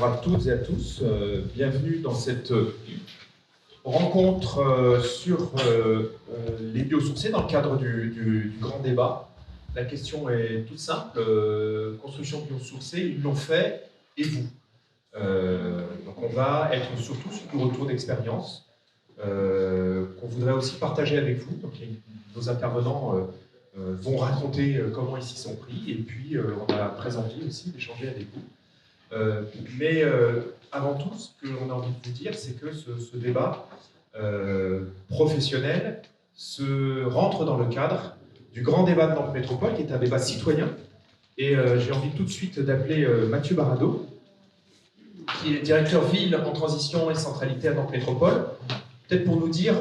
Bonjour à toutes et à tous, bienvenue dans cette rencontre sur les biosourcés dans le cadre du grand débat. La question est toute simple, construction biosourcée, ils l'ont fait, et vous? Donc on va être surtout sur du retour d'expérience qu'on voudrait aussi partager avec vous. Donc nos intervenants vont raconter comment ils s'y sont pris, et puis on a très envie aussi d'échanger avec vous. Mais avant tout, ce que l'on a envie de vous dire, c'est que ce débat professionnel rentre dans le cadre du grand débat de Nantes Métropole, qui est un débat citoyen. Et j'ai envie tout de suite d'appeler Mathieu Barado, qui est directeur ville en transition et centralité à Nantes Métropole, peut-être pour nous dire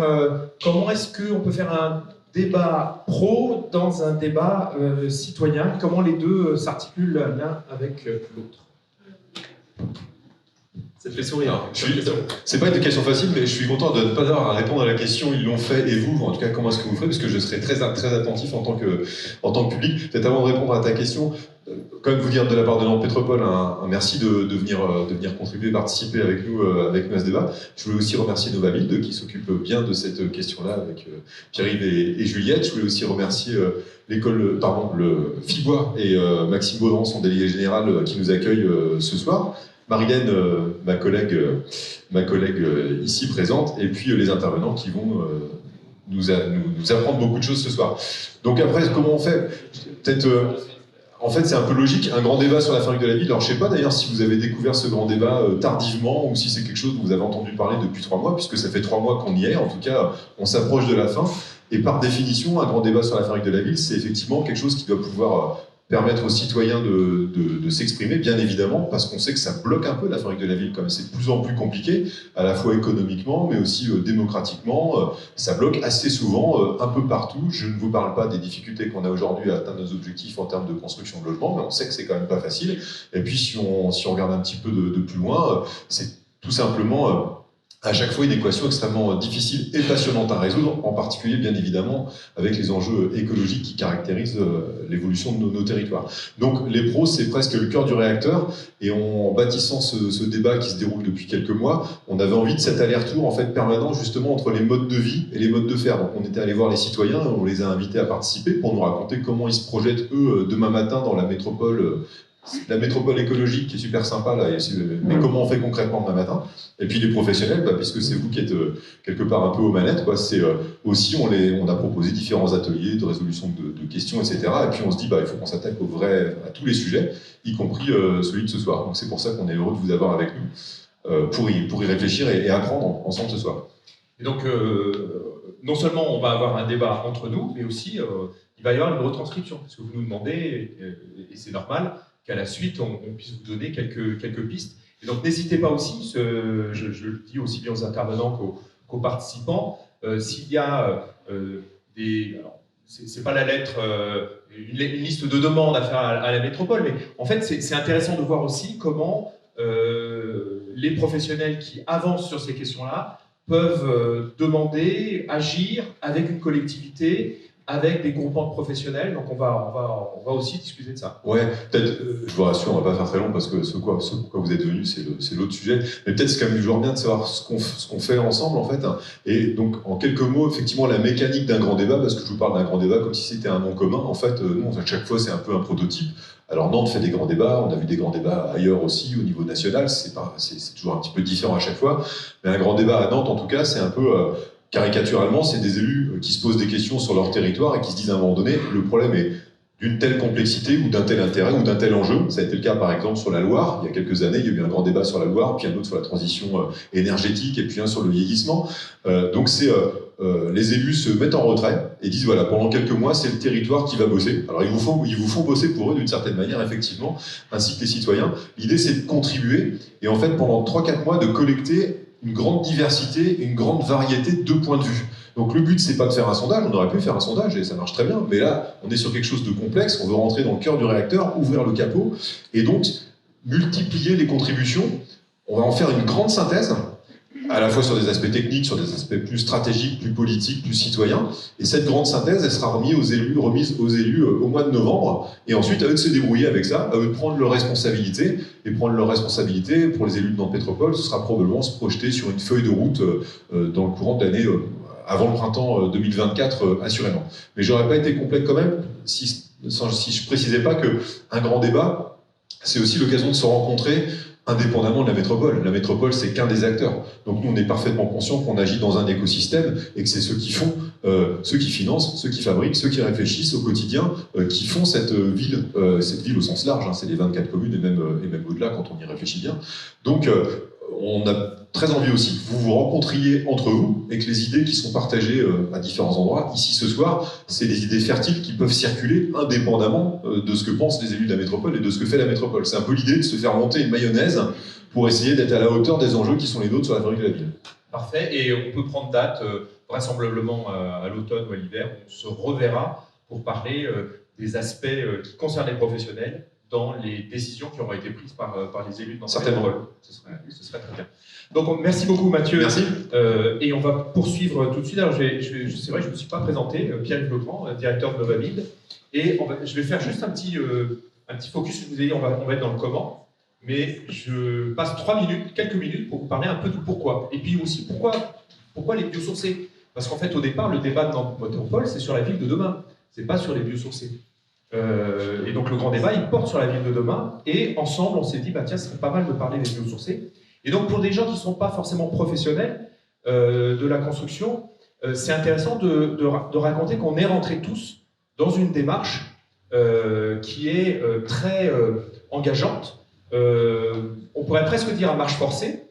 comment est-ce qu'on peut faire un débat pro dans un débat citoyen, comment les deux s'articulent l'un avec l'autre. Ça te fait sourire. C'est pas une question facile, mais je suis content de ne pas avoir à répondre à la question ils l'ont fait et vous, en tout cas comment est-ce que vous ferez, parce que je serai très attentif en tant que public. Peut-être avant de répondre à ta question, quand même vous dire de la part de Nantes Métropole un merci de venir contribuer, participer avec nous à ce débat. Je voulais aussi remercier Novabuild qui s'occupe bien de cette question-là avec Pierre-Yves et Juliette. Je voulais aussi remercier le FIBOIS et Maxime Baudran, son délégué général, qui nous accueille ce soir. Marilène, ma collègue ici présente, et puis les intervenants qui vont nous apprendre beaucoup de choses ce soir. Donc après, comment on fait? Peut-être, en fait, c'est un peu logique, un grand débat sur la fabrique de la ville. Alors je ne sais pas d'ailleurs si vous avez découvert ce grand débat tardivement, ou si c'est quelque chose dont vous avez entendu parler depuis 3 mois, puisque ça fait 3 mois qu'on y est. En tout cas, on s'approche de la fin. Et par définition, un grand débat sur la fabrique de la ville, c'est effectivement quelque chose qui doit pouvoir permettre aux citoyens de s'exprimer, bien évidemment, parce qu'on sait que ça bloque un peu la fabrique de la ville, comme c'est de plus en plus compliqué, à la fois économiquement, mais aussi démocratiquement. Ça bloque assez souvent, un peu partout. Je ne vous parle pas des difficultés qu'on a aujourd'hui à atteindre nos objectifs en termes de construction de logement, mais on sait que c'est quand même pas facile. Et puis, si on regarde un petit peu de plus loin, c'est tout simplement à chaque fois une équation extrêmement difficile et passionnante à résoudre, en particulier bien évidemment avec les enjeux écologiques qui caractérisent l'évolution de nos territoires. Donc les pros, c'est presque le cœur du réacteur, et en bâtissant ce débat qui se déroule depuis quelques mois, on avait envie de cet aller-retour en fait permanent justement entre les modes de vie et les modes de faire. Donc on était allé voir les citoyens, on les a invités à participer pour nous raconter comment ils se projettent eux demain matin dans la métropole écologique qui est super sympa là, mais comment on fait concrètement demain matin? Et puis les professionnels, puisque c'est vous qui êtes quelque part un peu aux manettes, c'est aussi on a proposé différents ateliers de résolution de questions, etc. Et puis on se dit il faut qu'on s'attaque à tous les sujets, y compris celui de ce soir. Donc c'est pour ça qu'on est heureux de vous avoir avec nous pour y réfléchir et apprendre ensemble ce soir. Et donc non seulement on va avoir un débat entre nous, mais aussi il va y avoir une retranscription, parce que vous nous demandez, et c'est normal, qu'à la suite, on puisse vous donner quelques pistes. Et donc, n'hésitez pas aussi, je le dis aussi bien aux intervenants qu'aux participants, s'il y a c'est pas la lettre, une liste de demandes à faire à la métropole, mais en fait, c'est intéressant de voir aussi comment les professionnels qui avancent sur ces questions-là peuvent demander, agir avec une collectivité, avec des groupements de professionnels, donc on va aussi discuter de ça. Ouais, peut-être, je vous rassure, on va pas faire très long, parce que ce pourquoi vous êtes venus, c'est l'autre sujet, mais peut-être c'est quand même toujours bien de savoir ce qu'on fait ensemble, en fait. Et donc, en quelques mots, effectivement, la mécanique d'un grand débat, parce que je vous parle d'un grand débat comme si c'était un nom commun, en fait, nous, à chaque fois, c'est un peu un prototype. Alors Nantes fait des grands débats, on a vu des grands débats ailleurs aussi, au niveau national, c'est toujours un petit peu différent à chaque fois, mais un grand débat à Nantes, en tout cas, c'est un peu... caricaturalement, c'est des élus qui se posent des questions sur leur territoire et qui se disent à un moment donné, le problème est d'une telle complexité ou d'un tel intérêt ou d'un tel enjeu. Ça a été le cas par exemple sur la Loire, il y a quelques années, il y a eu un grand débat sur la Loire, puis un autre sur la transition énergétique et puis un sur le vieillissement. Donc les élus se mettent en retrait et disent voilà, pendant quelques mois, c'est le territoire qui va bosser. Alors ils vous font bosser pour eux d'une certaine manière, effectivement, ainsi que les citoyens. L'idée c'est de contribuer et en fait pendant 3-4 mois de collecter une grande diversité, une grande variété de points de vue. Donc le but, c'est pas de faire un sondage, on aurait pu faire un sondage et ça marche très bien, mais là, on est sur quelque chose de complexe, on veut rentrer dans le cœur du réacteur, ouvrir le capot, et donc multiplier les contributions. On va en faire une grande synthèse, à la fois sur des aspects techniques, sur des aspects plus stratégiques, plus politiques, plus citoyens. Et cette grande synthèse, elle sera remise aux élus au mois de novembre. Et ensuite, à eux de se débrouiller avec ça, à eux de prendre leurs responsabilités. Et prendre leurs responsabilités, pour les élus de Nantes Métropole, ce sera probablement se projeter sur une feuille de route dans le courant de l'année, avant le printemps 2024, assurément. Mais j'aurais pas été complet quand même si je précisais pas qu'un grand débat, c'est aussi l'occasion de se rencontrer indépendamment de la métropole. La métropole, c'est qu'un des acteurs. Donc nous, on est parfaitement conscients qu'on agit dans un écosystème et que c'est ceux qui font, ceux qui financent, ceux qui fabriquent, ceux qui réfléchissent au quotidien, qui font cette ville au sens large, hein, c'est les 24 communes et même au-delà quand on y réfléchit bien. Donc on a très envie aussi que vous vous rencontriez entre vous et que les idées qui sont partagées à différents endroits, ici ce soir, c'est des idées fertiles qui peuvent circuler indépendamment de ce que pensent les élus de la métropole et de ce que fait la métropole. C'est un peu l'idée de se faire monter une mayonnaise pour essayer d'être à la hauteur des enjeux qui sont les nôtres sur la fabrique de la ville. Parfait, et on peut prendre date, vraisemblablement à l'automne ou à l'hiver, on se reverra pour parler des aspects qui concernent les professionnels dans les décisions qui auront été prises par les élus dans cette métropole. Ce serait très bien. Donc merci beaucoup Mathieu. Merci. Et on va poursuivre tout de suite. Alors c'est vrai que je ne me suis pas présenté, Pierre-Yves Legrand, directeur de Novamid. Et je vais faire juste un petit focus, je vous ai dit on va être dans le comment, mais je passe quelques minutes pour vous parler un peu du pourquoi. Et puis aussi pourquoi les biosourcés. Parce qu'en fait au départ, le débat de Nantes Métropole, c'est sur la ville de demain, c'est pas sur les biosourcés. Et donc le grand débat, il porte sur la ville de demain, et ensemble on s'est dit, bah tiens, ce serait pas mal de parler des biosourcés. Et donc pour des gens qui ne sont pas forcément professionnels de la construction, c'est intéressant de raconter qu'on est rentrés tous dans une démarche qui est très engageante, on pourrait presque dire à marche forcée,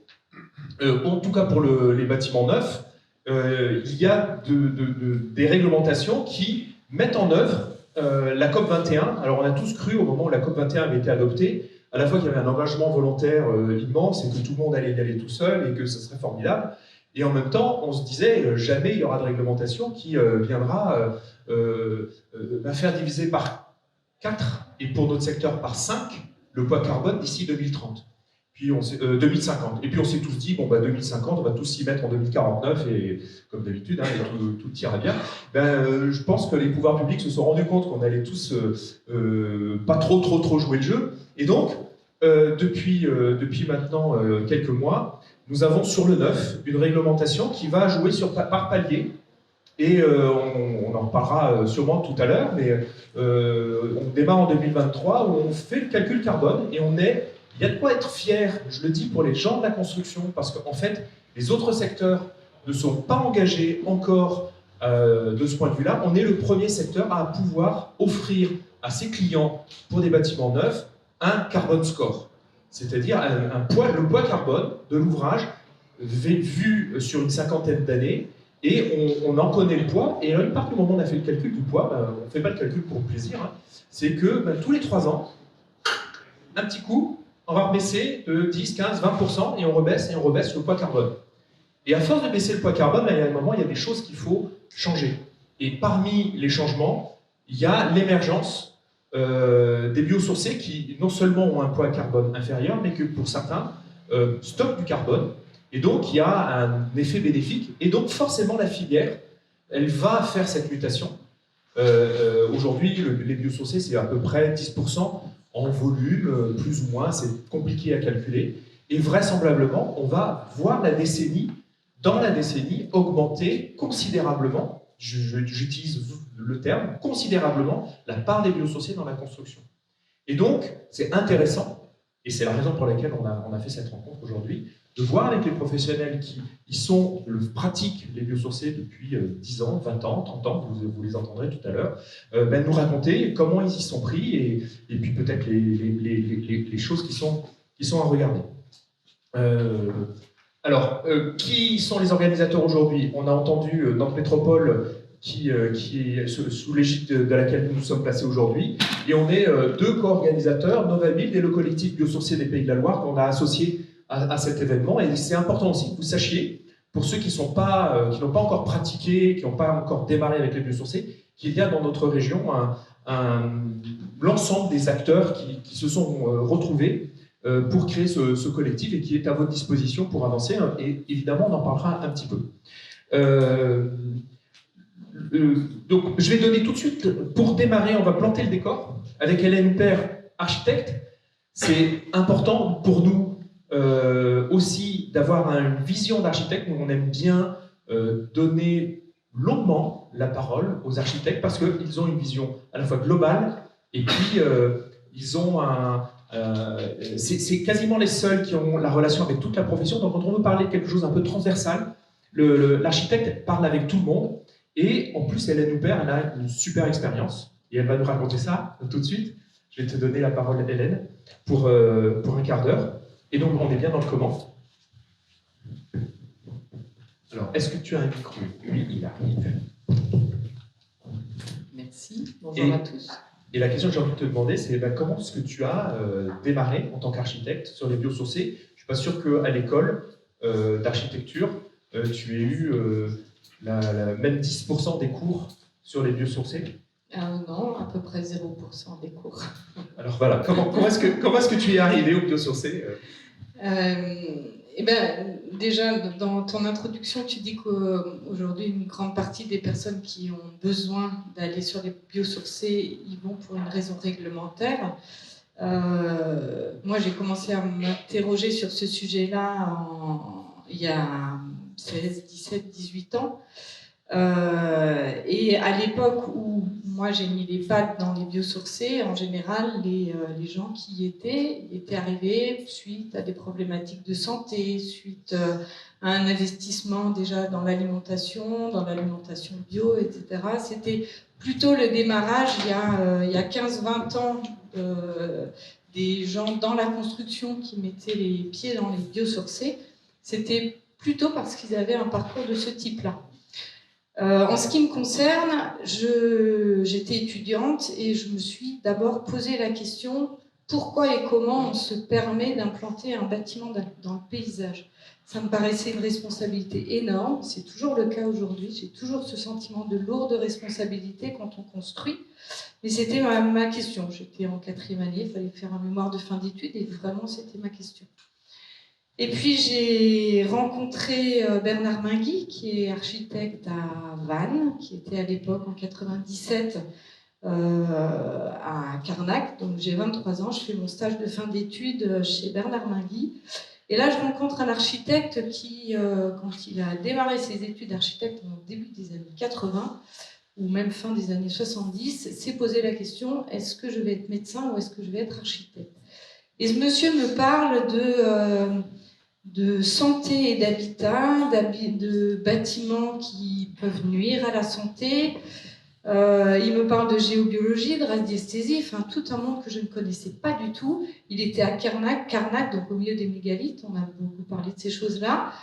en tout cas pour les bâtiments neufs, il y a des réglementations qui mettent en œuvre la COP21. Alors on a tous cru au moment où la COP21 avait été adoptée, à la fois qu'il y avait un engagement volontaire immense et que tout le monde allait y aller tout seul et que ce serait formidable. Et en même temps, on se disait jamais il y aura de réglementation qui viendra faire diviser par 4 et pour notre secteur par 5 le poids carbone d'ici 2030. Puis 2050. Et puis on s'est tous dit, bon, 2050, on va tous s'y mettre en 2049, et comme d'habitude, hein, et tout ira bien. Je pense que les pouvoirs publics se sont rendus compte qu'on allait tous pas trop jouer le jeu. Et donc, depuis maintenant quelques mois, nous avons sur le neuf une réglementation qui va jouer par palier. Et on en reparlera sûrement tout à l'heure, mais on démarre en 2023 où on fait le calcul carbone et il y a de quoi être fier, je le dis pour les gens de la construction, parce qu'en fait, les autres secteurs ne sont pas engagés encore de ce point de vue-là. On est le premier secteur à pouvoir offrir à ses clients, pour des bâtiments neufs, un carbon score, c'est-à-dire le poids carbone de l'ouvrage vu sur une cinquantaine d'années, et on en connaît le poids. Et à partir du moment où on a fait le calcul du poids, on ne fait pas le calcul pour le plaisir, hein, c'est que tous les 3 ans, un petit coup, on va rebaisser de 10, 15, 20%, et on rebaisse le poids carbone. Et à force de baisser le poids carbone, il y a un moment, il y a des choses qu'il faut changer. Et parmi les changements, il y a l'émergence des biosourcés qui non seulement ont un poids carbone inférieur, mais que pour certains stockent du carbone. Et donc il y a un effet bénéfique. Et donc forcément la filière, elle va faire cette mutation. Aujourd'hui, les biosourcés, c'est à peu près 10% en volume, plus ou moins, c'est compliqué à calculer. Et vraisemblablement, on va voir dans la décennie, augmenter considérablement, j'utilise le terme, considérablement, la part des biosourcés dans la construction. Et donc, c'est intéressant, et c'est la raison pour laquelle on a fait cette rencontre aujourd'hui, de voir avec les professionnels qui pratiquent les biosourcés depuis 10 ans, 20 ans, 30 ans, vous les entendrez tout à l'heure, nous raconter comment ils y sont pris et puis peut-être les choses qui sont à regarder. Alors, qui sont les organisateurs aujourd'hui? On a entendu Nantes Métropole qui est sous l'égide de laquelle nous nous sommes placés aujourd'hui, et on est 2 co-organisateurs, Novamid et le collectif biosourcier des Pays de la Loire qu'on a associé à cet événement. Et c'est important aussi que vous sachiez, pour ceux qui n'ont pas encore pratiqué, qui n'ont pas encore démarré avec les biosourcés, qu'il y a dans notre région l'ensemble des acteurs qui se sont retrouvés pour créer ce collectif et qui est à votre disposition pour avancer. Et évidemment, on en parlera un petit peu. Donc, je vais donner tout de suite, pour démarrer, on va planter le décor avec Hélène Huppert, architecte. C'est important pour nous aussi d'avoir une vision d'architecte. Nous, on aime bien donner longuement la parole aux architectes parce qu'ils ont une vision à la fois globale et puis ils ont c'est quasiment les seuls qui ont la relation avec toute la profession. Donc, quand on veut parler de quelque chose un peu transversal, l'architecte parle avec tout le monde. Et en plus, Hélène Huppert, elle a une super expérience. Et elle va nous raconter ça tout de suite. Je vais te donner la parole, Hélène, pour un quart d'heure. Et donc, on est bien dans le comment. Alors, est-ce que tu as un micro? Oui, il arrive. Merci. Bonjour à tous. Et la question que j'ai envie de te demander, c'est comment est-ce que tu as démarré en tant qu'architecte sur les biosourcés? Je ne suis pas sûr qu'à l'école d'architecture, tu aies eu même 10% des cours sur les biosourcés. Non, à peu près 0% des cours. Alors voilà, comment est-ce que tu es arrivé au biosourcé? Déjà, dans ton introduction, tu dis qu'aujourd'hui, une grande partie des personnes qui ont besoin d'aller sur les biosourcés, ils vont pour une raison réglementaire. Moi, j'ai commencé à m'interroger sur ce sujet-là il y a 16, 17, 18 ans. Et à l'époque où moi j'ai mis les pattes dans les biosourcés, en général, les gens qui y étaient arrivés suite à des problématiques de santé, suite à un investissement déjà dans l'alimentation bio, etc. C'était plutôt le démarrage il y a 15-20 ans des gens dans la construction qui mettaient les pieds dans les biosourcés. C'était plutôt parce qu'ils avaient un parcours de ce type-là. En ce qui me concerne, j'étais étudiante et je me suis d'abord posé la question pourquoi et comment on se permet d'implanter un bâtiment dans le paysage. Ça me paraissait une responsabilité énorme, c'est toujours le cas aujourd'hui, j'ai toujours ce sentiment de lourde responsabilité quand on construit, mais c'était ma question. J'étais en 4e année, il fallait faire un mémoire de fin d'études et vraiment c'était ma question. Et puis j'ai rencontré Bernard Minguy, qui est architecte à Vannes, qui était à l'époque en 97 à Carnac. Donc j'ai 23 ans, je fais mon stage de fin d'études chez Bernard Minguy. Et là, je rencontre un architecte qui, quand il a démarré ses études d'architecte au début des années 80, ou même fin des années 70, s'est posé la question, est-ce que je vais être médecin ou est-ce que je vais être architecte? Et ce monsieur me parle de santé et d'habitat, de bâtiments qui peuvent nuire à la santé. Il me parle de géobiologie, de radiesthésie, enfin tout un monde que je ne connaissais pas du tout. Il était à Carnac, donc au milieu des mégalithes, on a beaucoup parlé de ces choses-là.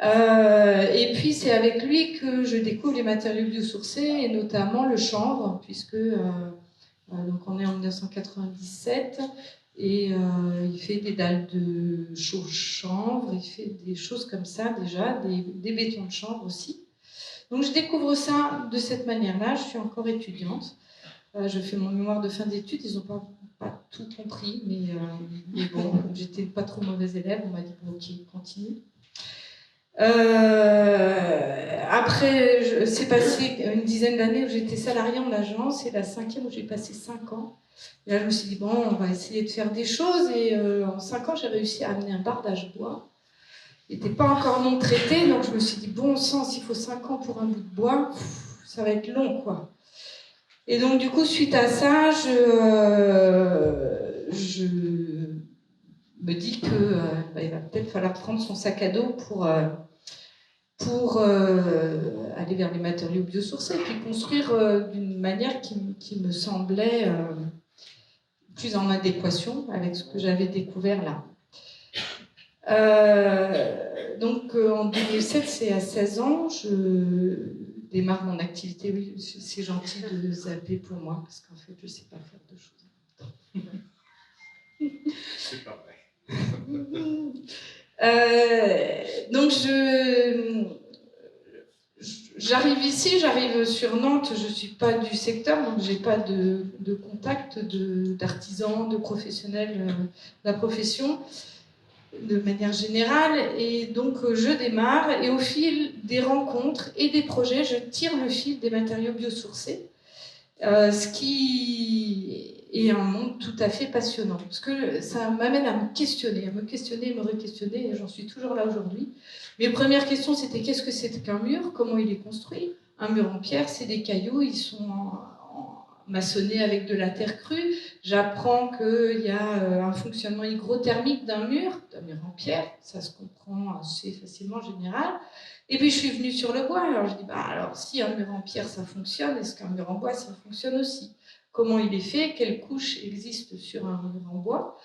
Et puis c'est avec lui que je découvre les matériaux biosourcés et notamment le chanvre, puisque donc on est en 1997. Et il fait des dalles de chanvre, il fait des choses comme ça déjà, des bétons de chanvre aussi. Donc je découvre ça de cette manière-là, je suis encore étudiante. Je fais mon mémoire de fin d'études, ils n'ont pas tout compris, mais bon, j'étais pas trop mauvaise élève, on m'a dit bon, ok, continue. Après, c'est passé une dizaine d'années où j'étais salariée en agence et la 5e où j'ai passé 5 ans. Et là, je me suis dit, bon, on va essayer de faire des choses. Et en 5 ans, j'ai réussi à amener un bardage bois. Il n'était pas encore non traité, donc je me suis dit, bon sang, s'il faut 5 ans pour un bout de bois, ça va être long, quoi. Et donc, du coup, suite à ça, je me dis qu'il va peut-être falloir prendre son sac à dos pour aller vers les matériaux biosourcés et puis construire d'une manière qui me semblait plus en adéquation avec ce que j'avais découvert là. Donc en 2007, c'est à 16 ans, je démarre mon activité. Oui, c'est gentil de zapper pour moi parce qu'en fait, je ne sais pas faire deux choses en même temps. C'est pas vrai. Donc j'arrive ici, j'arrive sur Nantes, je ne suis pas du secteur, donc je n'ai pas de contact d'artisans, de professionnels de la profession, de manière générale. Et donc, je démarre, et au fil des rencontres et des projets, je tire le fil des matériaux biosourcés, ce qui est un monde tout à fait passionnant, parce que ça m'amène à me questionner, me re-questionner, et j'en suis toujours là aujourd'hui. Mes premières questions, c'était qu'est-ce que c'est qu'un mur, comment il est construit. Un mur en pierre, c'est des cailloux, ils sont maçonnés avec de la terre crue. J'apprends qu'il y a un fonctionnement hygrothermique d'un mur en pierre, ça se comprend assez facilement en général. Et puis je suis venue sur le bois, alors je dis, alors si un mur en pierre ça fonctionne, est-ce qu'un mur en bois ça fonctionne aussi? Comment il est fait? Quelles couches existent sur un mur en bois?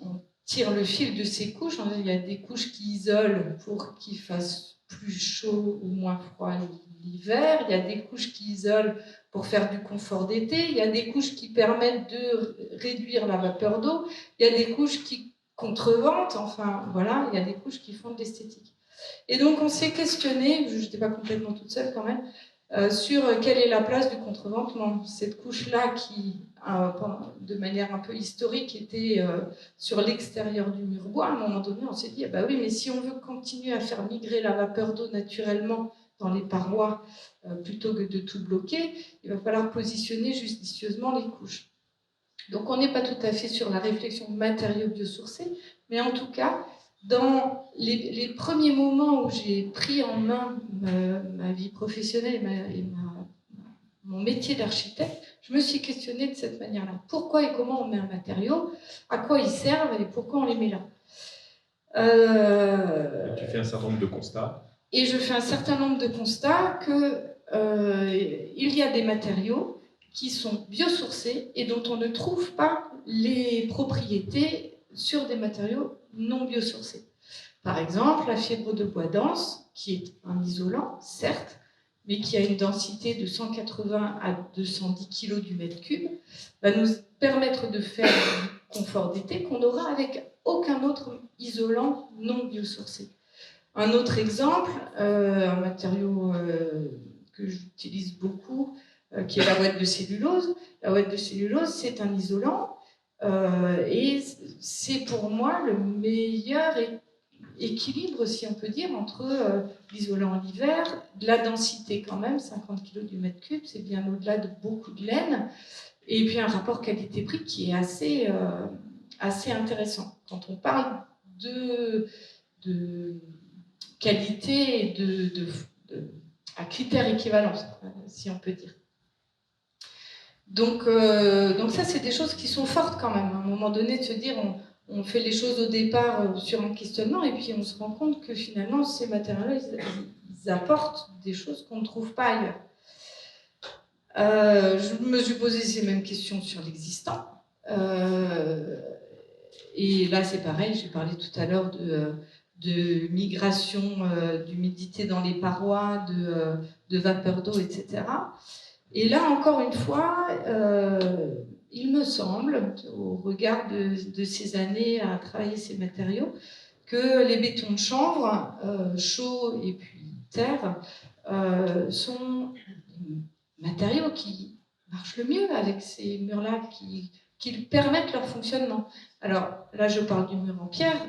On tire le fil de ces couches. Il y a des couches qui isolent pour qu'il fasse plus chaud ou moins froid l'hiver. Il y a des couches qui isolent pour faire du confort d'été. Il y a des couches qui permettent de réduire la vapeur d'eau. Il y a des couches qui contreventent. Enfin, voilà, il y a des couches qui font de l'esthétique. Et donc, on s'est questionné, je n'étais pas complètement toute seule quand même, sur quelle est la place du contreventement. Cette couche-là qui, de manière un peu historique, était sur l'extérieur du mur bois. À un moment donné, on s'est dit, oui, mais si on veut continuer à faire migrer la vapeur d'eau naturellement dans les parois, plutôt que de tout bloquer, il va falloir positionner judicieusement les couches. Donc on n'est pas tout à fait sur la réflexion de matériaux biosourcés, mais en tout cas, dans les premiers moments où j'ai pris en main ma vie professionnelle et mon métier d'architecte, je me suis questionnée de cette manière-là. Pourquoi et comment on met un matériau? À quoi ils servent et pourquoi on les met là? Tu fais un certain nombre de constats. Et je fais un certain nombre de constats qu'il y a des matériaux qui sont biosourcés et dont on ne trouve pas les propriétés sur des matériaux non biosourcés. Par exemple, la fibre de bois dense, qui est un isolant, certes, mais qui a une densité de 180 à 210 kg du mètre cube, va nous permettre de faire du confort d'été qu'on n'aura avec aucun autre isolant non biosourcé. Un autre exemple, un matériau que j'utilise beaucoup, qui est la ouette de cellulose. La ouette de cellulose, c'est un isolant et c'est pour moi le meilleur équilibre, si on peut dire, entre l'isolant en hiver, de la densité quand même, 50 kg du mètre cube, c'est bien au-delà de beaucoup de laine, et puis un rapport qualité-prix qui est assez intéressant. Quand on parle de qualité et à critères équivalents, si on peut dire. Donc ça, c'est des choses qui sont fortes quand même. À un moment donné, de se dire, on fait les choses au départ sur un questionnement, et puis on se rend compte que finalement, ces matériaux-là, ils apportent des choses qu'on ne trouve pas ailleurs. Je me suis posé ces mêmes questions sur l'existant. Et là, c'est pareil, j'ai parlé tout à l'heure de migration d'humidité dans les parois, de vapeur d'eau, etc. Et là, encore une fois, il me semble, au regard de ces années à travailler ces matériaux, que les bétons de chanvre, chaux et puis terre, sont des matériaux qui marchent le mieux avec ces murs-là, qui permettent leur fonctionnement. Alors là, je parle du mur en pierre,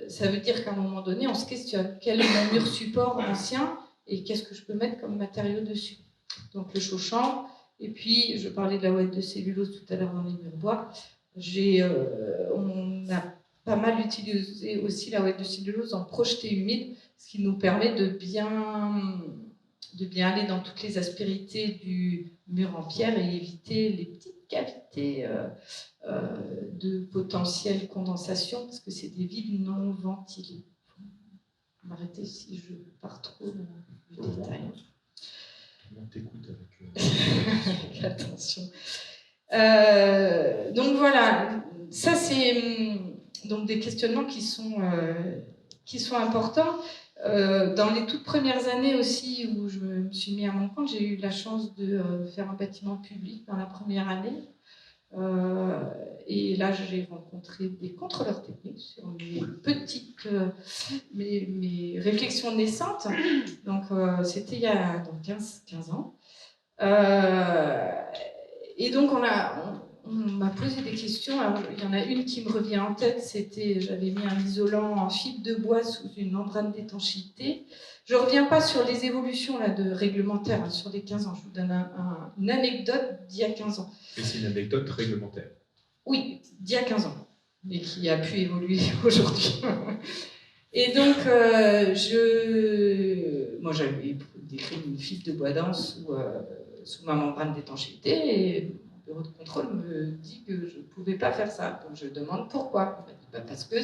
ça veut dire qu'à un moment donné, on se questionne. Quel est mon mur support ancien et qu'est-ce que je peux mettre comme matériau dessus? Donc le chaux-chanvre, et puis je parlais de la ouette de cellulose tout à l'heure dans les murs bois. On a pas mal utilisé aussi la ouette de cellulose en projeté humide, ce qui nous permet de bien aller dans toutes les aspérités du mur en pierre et éviter les petites cavités de potentielle condensation, parce que c'est des vides non ventilés. M'arrêter si je pars trop dans le détail. On t'écoute avec attention. Donc voilà, ça c'est donc des questionnements qui sont importants. Dans les toutes premières années aussi où je me suis mis à mon compte, j'ai eu la chance de faire un bâtiment public dans la première année. Et là, j'ai rencontré des contrôleurs techniques sur mes réflexions naissantes. Donc, c'était il y a 15 ans. Et donc, on m'a posé des questions. Alors, il y en a une qui me revient en tête, j'avais mis un isolant en fibre de bois sous une membrane d'étanchéité. Je ne reviens pas sur les évolutions là, réglementaires sur les 15 ans. Je vous donne une anecdote d'il y a 15 ans. Mais c'est une anecdote réglementaire. Oui, d'il y a 15 ans, mais qui a pu évoluer aujourd'hui. Et donc, moi j'avais décrit une fibre de bois dense sous ma membrane d'étanchéité, et mon bureau de contrôle me dit que je ne pouvais pas faire ça. Donc je demande pourquoi. Il m'a dit, parce que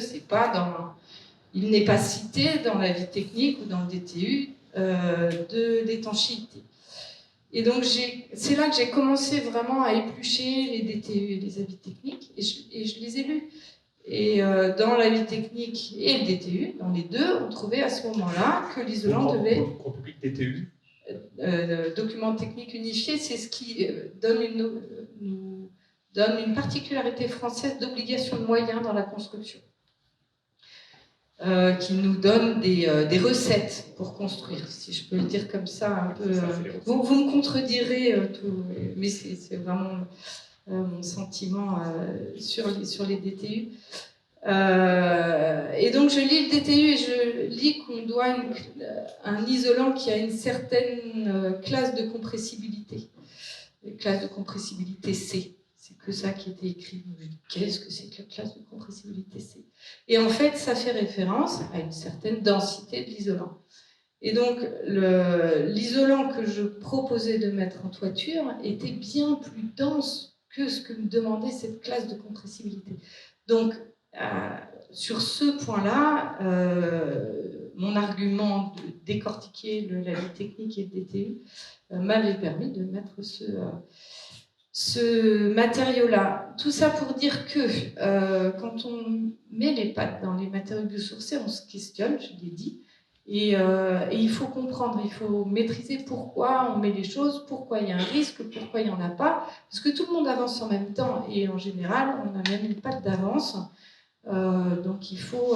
il n'est pas cité dans l'avis technique ou dans le DTU d'étanchéité. Et donc, c'est là que j'ai commencé vraiment à éplucher les DTU et les avis techniques, et je les ai lus. Et dans l'avis technique et le DTU, dans les deux, on trouvait à ce moment-là que l'isolant devait... Pour le public DTU document technique unifié, c'est ce qui nous donne une particularité française d'obligation de moyens dans la construction. Qui nous donne des recettes pour construire, si je peux le dire comme ça, un peu. Vous me contredirez, mais c'est vraiment mon sentiment sur les DTU. Et donc je lis le DTU et je lis qu'on doit un isolant qui a une certaine classe de compressibilité, classe de compressibilité C. C'est que ça qui était écrit. Qu'est-ce que c'est que la classe de compressibilité C? Et en fait, ça fait référence à une certaine densité de l'isolant. Et donc, l'isolant que je proposais de mettre en toiture était bien plus dense que ce que me demandait cette classe de compressibilité. Donc, sur ce point-là, mon argument de décortiquer l'avis technique et le DTU m'avait permis de mettre ce matériau-là. Tout ça pour dire que quand on met les pattes dans les matériaux biosourcés, on se questionne, je l'ai dit, et il faut comprendre, il faut maîtriser pourquoi on met les choses, pourquoi il y a un risque, pourquoi il n'y en a pas, parce que tout le monde avance en même temps, et en général, on a même une patte d'avance. Donc il faut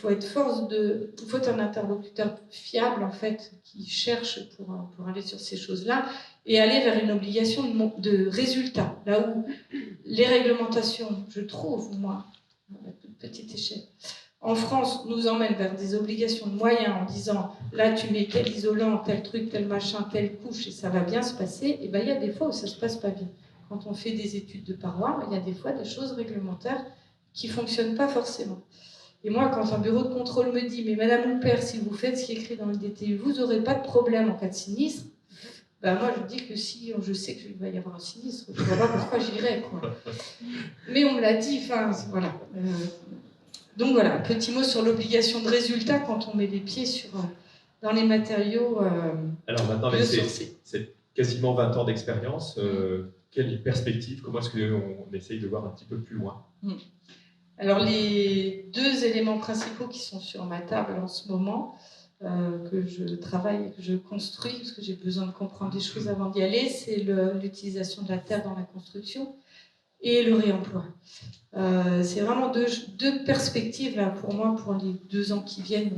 être un interlocuteur fiable en fait, qui cherche pour aller sur ces choses-là et aller vers une obligation de résultat. Là où les réglementations, je trouve, moi, à toute petite échelle, en France, nous emmènent vers des obligations de moyens en disant là tu mets tel isolant, tel truc, tel machin, telle couche et ça va bien se passer. Et bien il y a des fois où ça se passe pas bien. Quand on fait des études de parois, il y a des fois des choses réglementaires qui ne fonctionnent pas forcément. Et moi, quand un bureau de contrôle me dit « Mais Madame Houpert, si vous faites ce qui est écrit dans le DTU, vous n'aurez pas de problème en cas de sinistre », ben moi, je dis que si je sais qu'il va y avoir un sinistre, je ne vois pas pourquoi j'irais, quoi. Mais on me l'a dit, enfin, voilà. Donc voilà, un petit mot sur l'obligation de résultat quand on met les pieds dans les matériaux Alors maintenant, c'est quasiment 20 ans d'expérience. Quelle perspective? Comment est-ce qu'on essaye de voir un petit peu plus loin? Alors, les deux éléments principaux qui sont sur ma table en ce moment, que je travaille et que je construis, parce que j'ai besoin de comprendre des choses avant d'y aller, c'est l'utilisation de la terre dans la construction et le réemploi. C'est vraiment deux perspectives là, pour moi, pour les 2 ans qui viennent.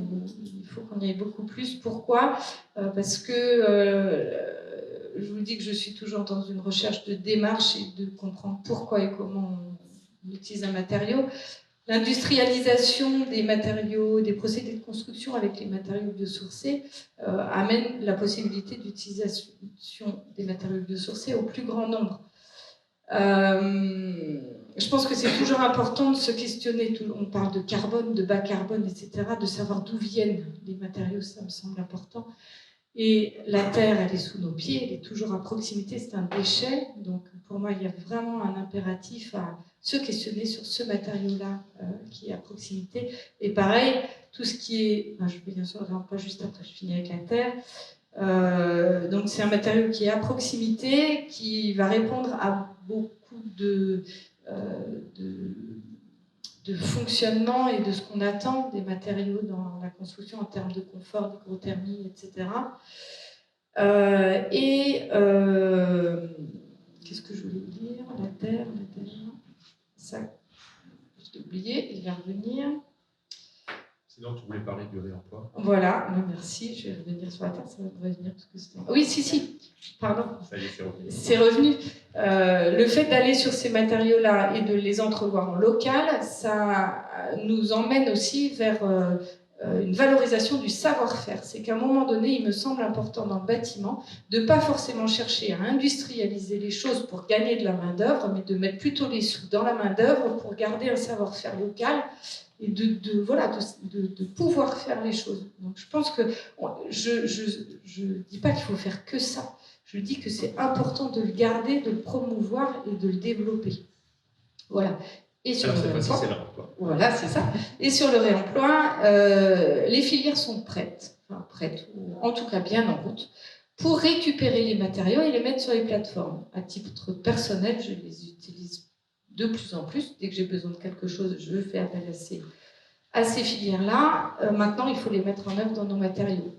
Il faut qu'on y aille beaucoup plus. Pourquoi? Parce que je vous dis que je suis toujours dans une recherche de démarche et de comprendre pourquoi et comment on utilise un matériau. L'industrialisation des matériaux, des procédés de construction avec les matériaux biosourcés amène la possibilité d'utilisation des matériaux biosourcés au plus grand nombre. Je pense que c'est toujours important de se questionner. On parle de carbone, de bas carbone, etc., de savoir d'où viennent les matériaux, ça me semble important. Et la terre, elle est sous nos pieds, elle est toujours à proximité, c'est un déchet. Donc pour moi, il y a vraiment un impératif à se questionner sur ce matériau-là qui est à proximité. Et pareil, tout ce qui est... je vais bien sûr pas juste après, je finis avec la terre. Donc c'est un matériau qui est à proximité, qui va répondre à beaucoup de fonctionnement et de ce qu'on attend des matériaux dans la construction en termes de confort, d'hygrothermie, etc. Qu'est-ce que je voulais dire? La terre, oublié, il va revenir. Sinon, tu voulais parler du réemploi. Voilà, merci, je vais revenir sur la table, ça va me revenir. Parce que oui, si, pardon. Ça y est, c'est revenu. C'est revenu. Le fait d'aller sur ces matériaux-là et de les entrevoir en local, ça nous emmène aussi vers une valorisation du savoir-faire. C'est qu'à un moment donné, il me semble important dans le bâtiment de ne pas forcément chercher à industrialiser les choses pour gagner de la main-d'œuvre, mais de mettre plutôt les sous dans la main-d'œuvre pour garder un savoir-faire local et de pouvoir faire les choses. Donc je pense que je dis pas qu'il faut faire que ça. Je dis que c'est important de le garder, de le promouvoir et de le développer. Voilà. Et sur alors, le réemploi, c'est l'emploi. voilà, c'est ça. Et sur le réemploi, les filières sont prêtes, ou en tout cas bien en route, pour récupérer les matériaux et les mettre sur les plateformes. À titre personnel, je les utilise de plus en plus. Dès que j'ai besoin de quelque chose, je fais appel à ces filières-là. Maintenant, il faut les mettre en œuvre dans nos matériaux,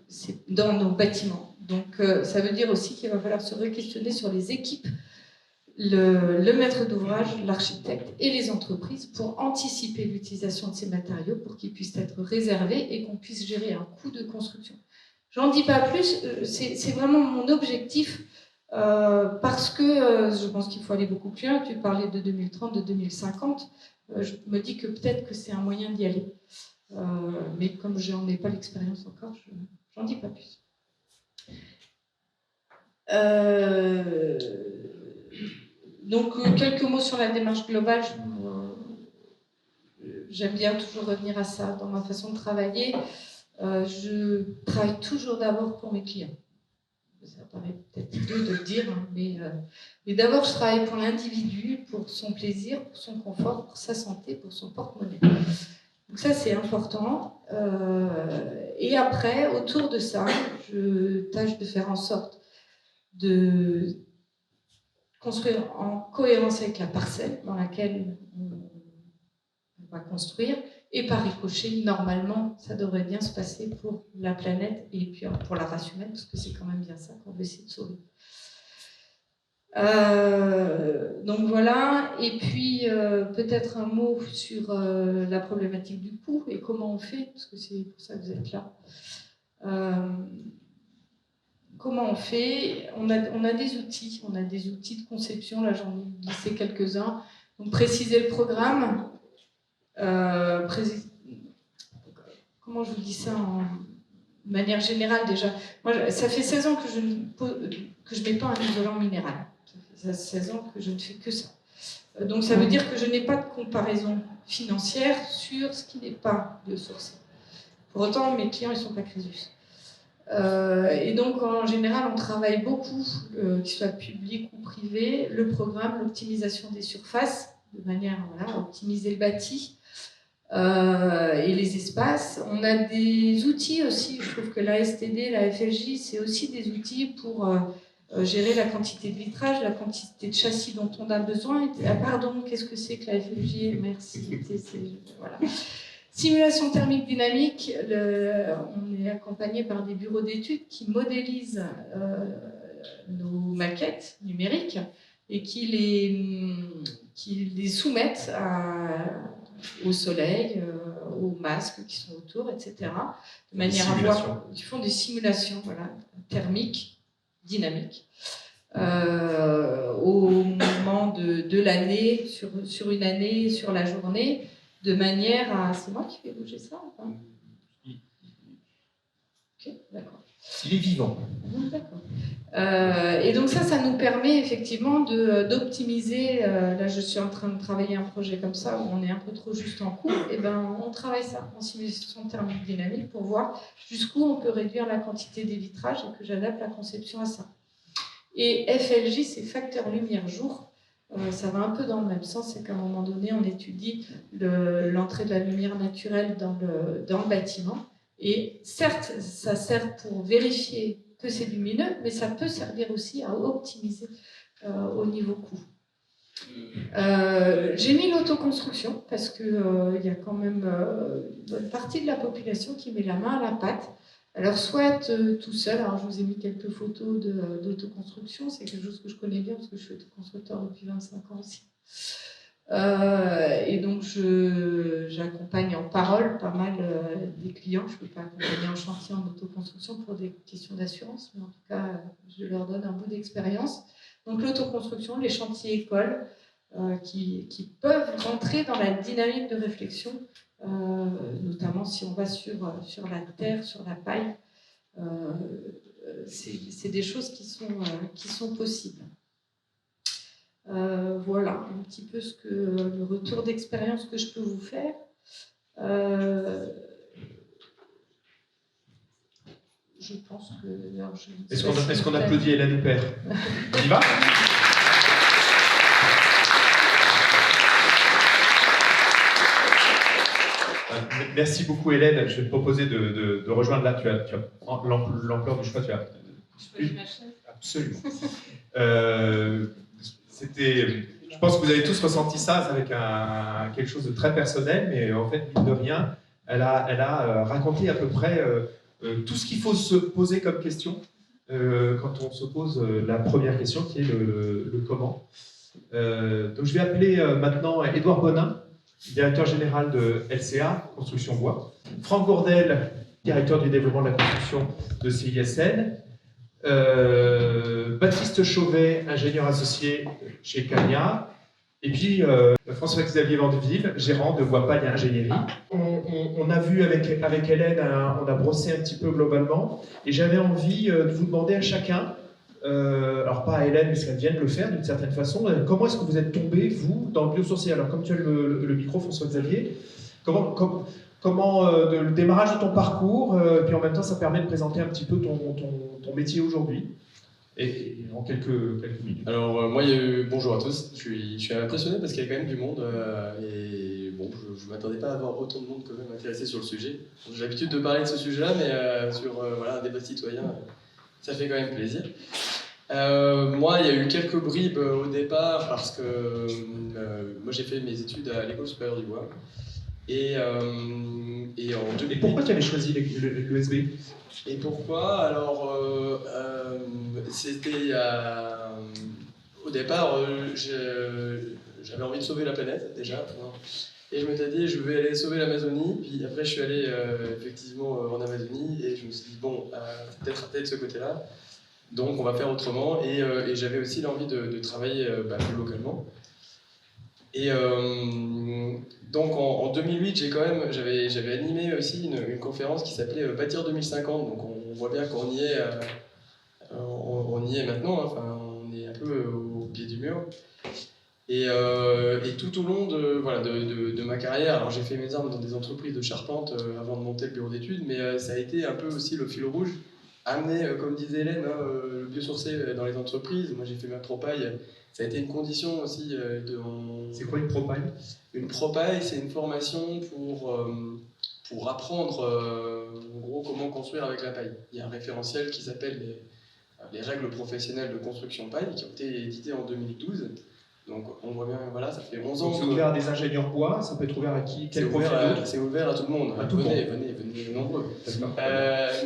dans nos bâtiments. Donc, ça veut dire aussi qu'il va falloir se re-questionner sur les équipes, le maître d'ouvrage, l'architecte et les entreprises pour anticiper l'utilisation de ces matériaux pour qu'ils puissent être réservés et qu'on puisse gérer un coût de construction. J'en dis pas plus, c'est vraiment mon objectif parce que je pense qu'il faut aller beaucoup plus loin. Tu parlais de 2030, de 2050. Je me dis que peut-être que c'est un moyen d'y aller. Mais comme je n'en ai pas l'expérience encore, j'en dis pas plus. Donc, quelques mots sur la démarche globale. J'aime bien toujours revenir à ça dans ma façon de travailler. Je travaille toujours d'abord pour mes clients. Ça paraît peut-être idiot de le dire, hein, mais d'abord, je travaille pour l'individu, pour son plaisir, pour son confort, pour sa santé, pour son porte-monnaie. Donc ça, c'est important. Et après, autour de ça, je tâche de faire en sorte de construire en cohérence avec la parcelle dans laquelle on va construire, et par ricochet, normalement, ça devrait bien se passer pour la planète et puis pour la race humaine, parce que c'est quand même bien ça qu'on veut essayer de sauver. Donc voilà, et puis peut-être un mot sur la problématique du coût et comment on fait, parce que c'est pour ça que vous êtes là. Comment on fait? On a des outils de conception, là j'en ai glissé quelques-uns. Donc préciser le programme, comment je vous dis ça en manière générale déjà. Moi, ça fait 16 ans que je ne mets pas un isolant minéral. Ça fait 16 ans que je ne fais que ça. Donc ça veut dire que je n'ai pas de comparaison financière sur ce qui n'est pas biosourcé. Pour autant, mes clients, ils ne sont pas Crésus. Et donc, en général, on travaille beaucoup, qu'il soit public ou privé, le programme, l'optimisation des surfaces, de manière à optimiser le bâti et les espaces. On a des outils aussi, je trouve que la STD, la FLJ, c'est aussi des outils pour gérer la quantité de vitrage, la quantité de châssis dont on a besoin. Ah, pardon, qu'est-ce que c'est que la FLJ? Merci. Voilà. Simulation thermique dynamique, on est accompagné par des bureaux d'études qui modélisent nos maquettes numériques et qui les soumettent au soleil, aux masques qui sont autour, etc. De manière à voir, ils font des simulations thermiques, dynamiques, au moment de l'année, sur une année, sur la journée, de manière à... C'est moi qui fais bouger ça ou pas? Ok, d'accord. Il est vivant. D'accord. Et donc ça nous permet effectivement d'optimiser. Là, je suis en train de travailler un projet comme ça où on est un peu trop juste en coût. Et ben, on travaille ça en simulation thermique dynamique pour voir jusqu'où on peut réduire la quantité des vitrages et que j'adapte la conception à ça. Et FLJ, c'est facteur lumière-jour. Ça va un peu dans le même sens, c'est qu'à un moment donné, on étudie l'entrée de la lumière naturelle dans le bâtiment. Et certes, ça sert pour vérifier que c'est lumineux, mais ça peut servir aussi à optimiser au niveau coût. J'ai mis l'autoconstruction parce qu'il y a quand même une bonne partie de la population qui met la main à la pâte. Alors soit tout seul, alors je vous ai mis quelques photos d'autoconstruction, c'est quelque chose que je connais bien parce que je suis autoconstructeur depuis 25 ans aussi. Et donc, j'accompagne en parole pas mal des clients. Je ne peux pas accompagner en chantier en autoconstruction pour des questions d'assurance, mais en tout cas, je leur donne un bout d'expérience. Donc, l'autoconstruction, les chantiers écoles, qui peuvent rentrer dans la dynamique de réflexion, notamment si on va sur la terre, sur la paille. C'est des choses qui sont possibles. Voilà un petit peu le retour d'expérience que je peux vous faire. Je pense que... Est-ce qu'on applaudit Hélène Huppert? On y va? Merci beaucoup Hélène. Je vais te proposer de rejoindre là. Tu as l'ampleur du choix. Tu as. Je peux ma chaise. Absolument. Je pense que vous avez tous ressenti ça avec quelque chose de très personnel, mais en fait, mine de rien, elle a raconté à peu près tout ce qu'il faut se poser comme question quand on se pose la première question, qui est le comment. Donc je vais appeler maintenant Édouard Bonin, directeur général de LCA, Construction Bois, Franck Gourdel, directeur du développement de la construction de CISN, Baptiste Chauvet, ingénieur associé chez Cagna, et puis François-Xavier Vandeville, gérant de Bois-Paille Ingénierie. On a vu avec Hélène, on a brossé un petit peu globalement, et j'avais envie de vous demander à chacun, alors pas à Hélène, mais qu'elle vienne le faire d'une certaine façon, comment est-ce que vous êtes tombé, vous, dans le biosourcé? Alors comme tu as le micro, François-Xavier, comment le démarrage de ton parcours, puis en même temps ça permet de présenter un petit peu ton métier aujourd'hui, et en quelques minutes. Alors moi, bonjour à tous, je suis impressionné parce qu'il y a quand même du monde, et bon, je ne m'attendais pas à avoir autant de monde quand même intéressé sur le sujet. J'ai l'habitude de parler de ce sujet-là, mais sur voilà, un débat citoyen, ça fait quand même plaisir. Moi, il y a eu quelques bribes au départ parce que moi j'ai fait mes études à l'École supérieure du bois. Et en 2008, pourquoi tu avais choisi l'USB? Et pourquoi? Alors, c'était au départ, j'avais envie de sauver la planète déjà. Et je m'étais dit, je vais aller sauver l'Amazonie. Puis après, je suis allé effectivement en Amazonie et je me suis dit, bon, peut-être raté de ce côté-là. Donc, on va faire autrement. Et j'avais aussi l'envie de travailler plus localement. Et donc en 2008, j'avais animé aussi une conférence qui s'appelait Bâtir 2050. Donc on voit bien qu'on y est, on y est maintenant. Enfin, on est un peu au pied du mur. Et tout au long de ma carrière, alors j'ai fait mes armes dans des entreprises de charpente avant de monter le bureau d'études, mais ça a été un peu aussi le fil rouge, amener, comme disait Hélène, le biosourcé dans les entreprises. Moi j'ai fait ma propaille. Ça a été une condition aussi C'est quoi une propaille? Une propaille, c'est une formation pour apprendre en gros comment construire avec la paille. Il y a un référentiel qui s'appelle les règles professionnelles de construction paille qui ont été éditées en 2012. Donc on voit bien, voilà, ça fait 11 ans. C'est ouvert à des ingénieurs bois, ça peut être ouvert à qui? C'est ouvert à tout le monde. Venez nombreux.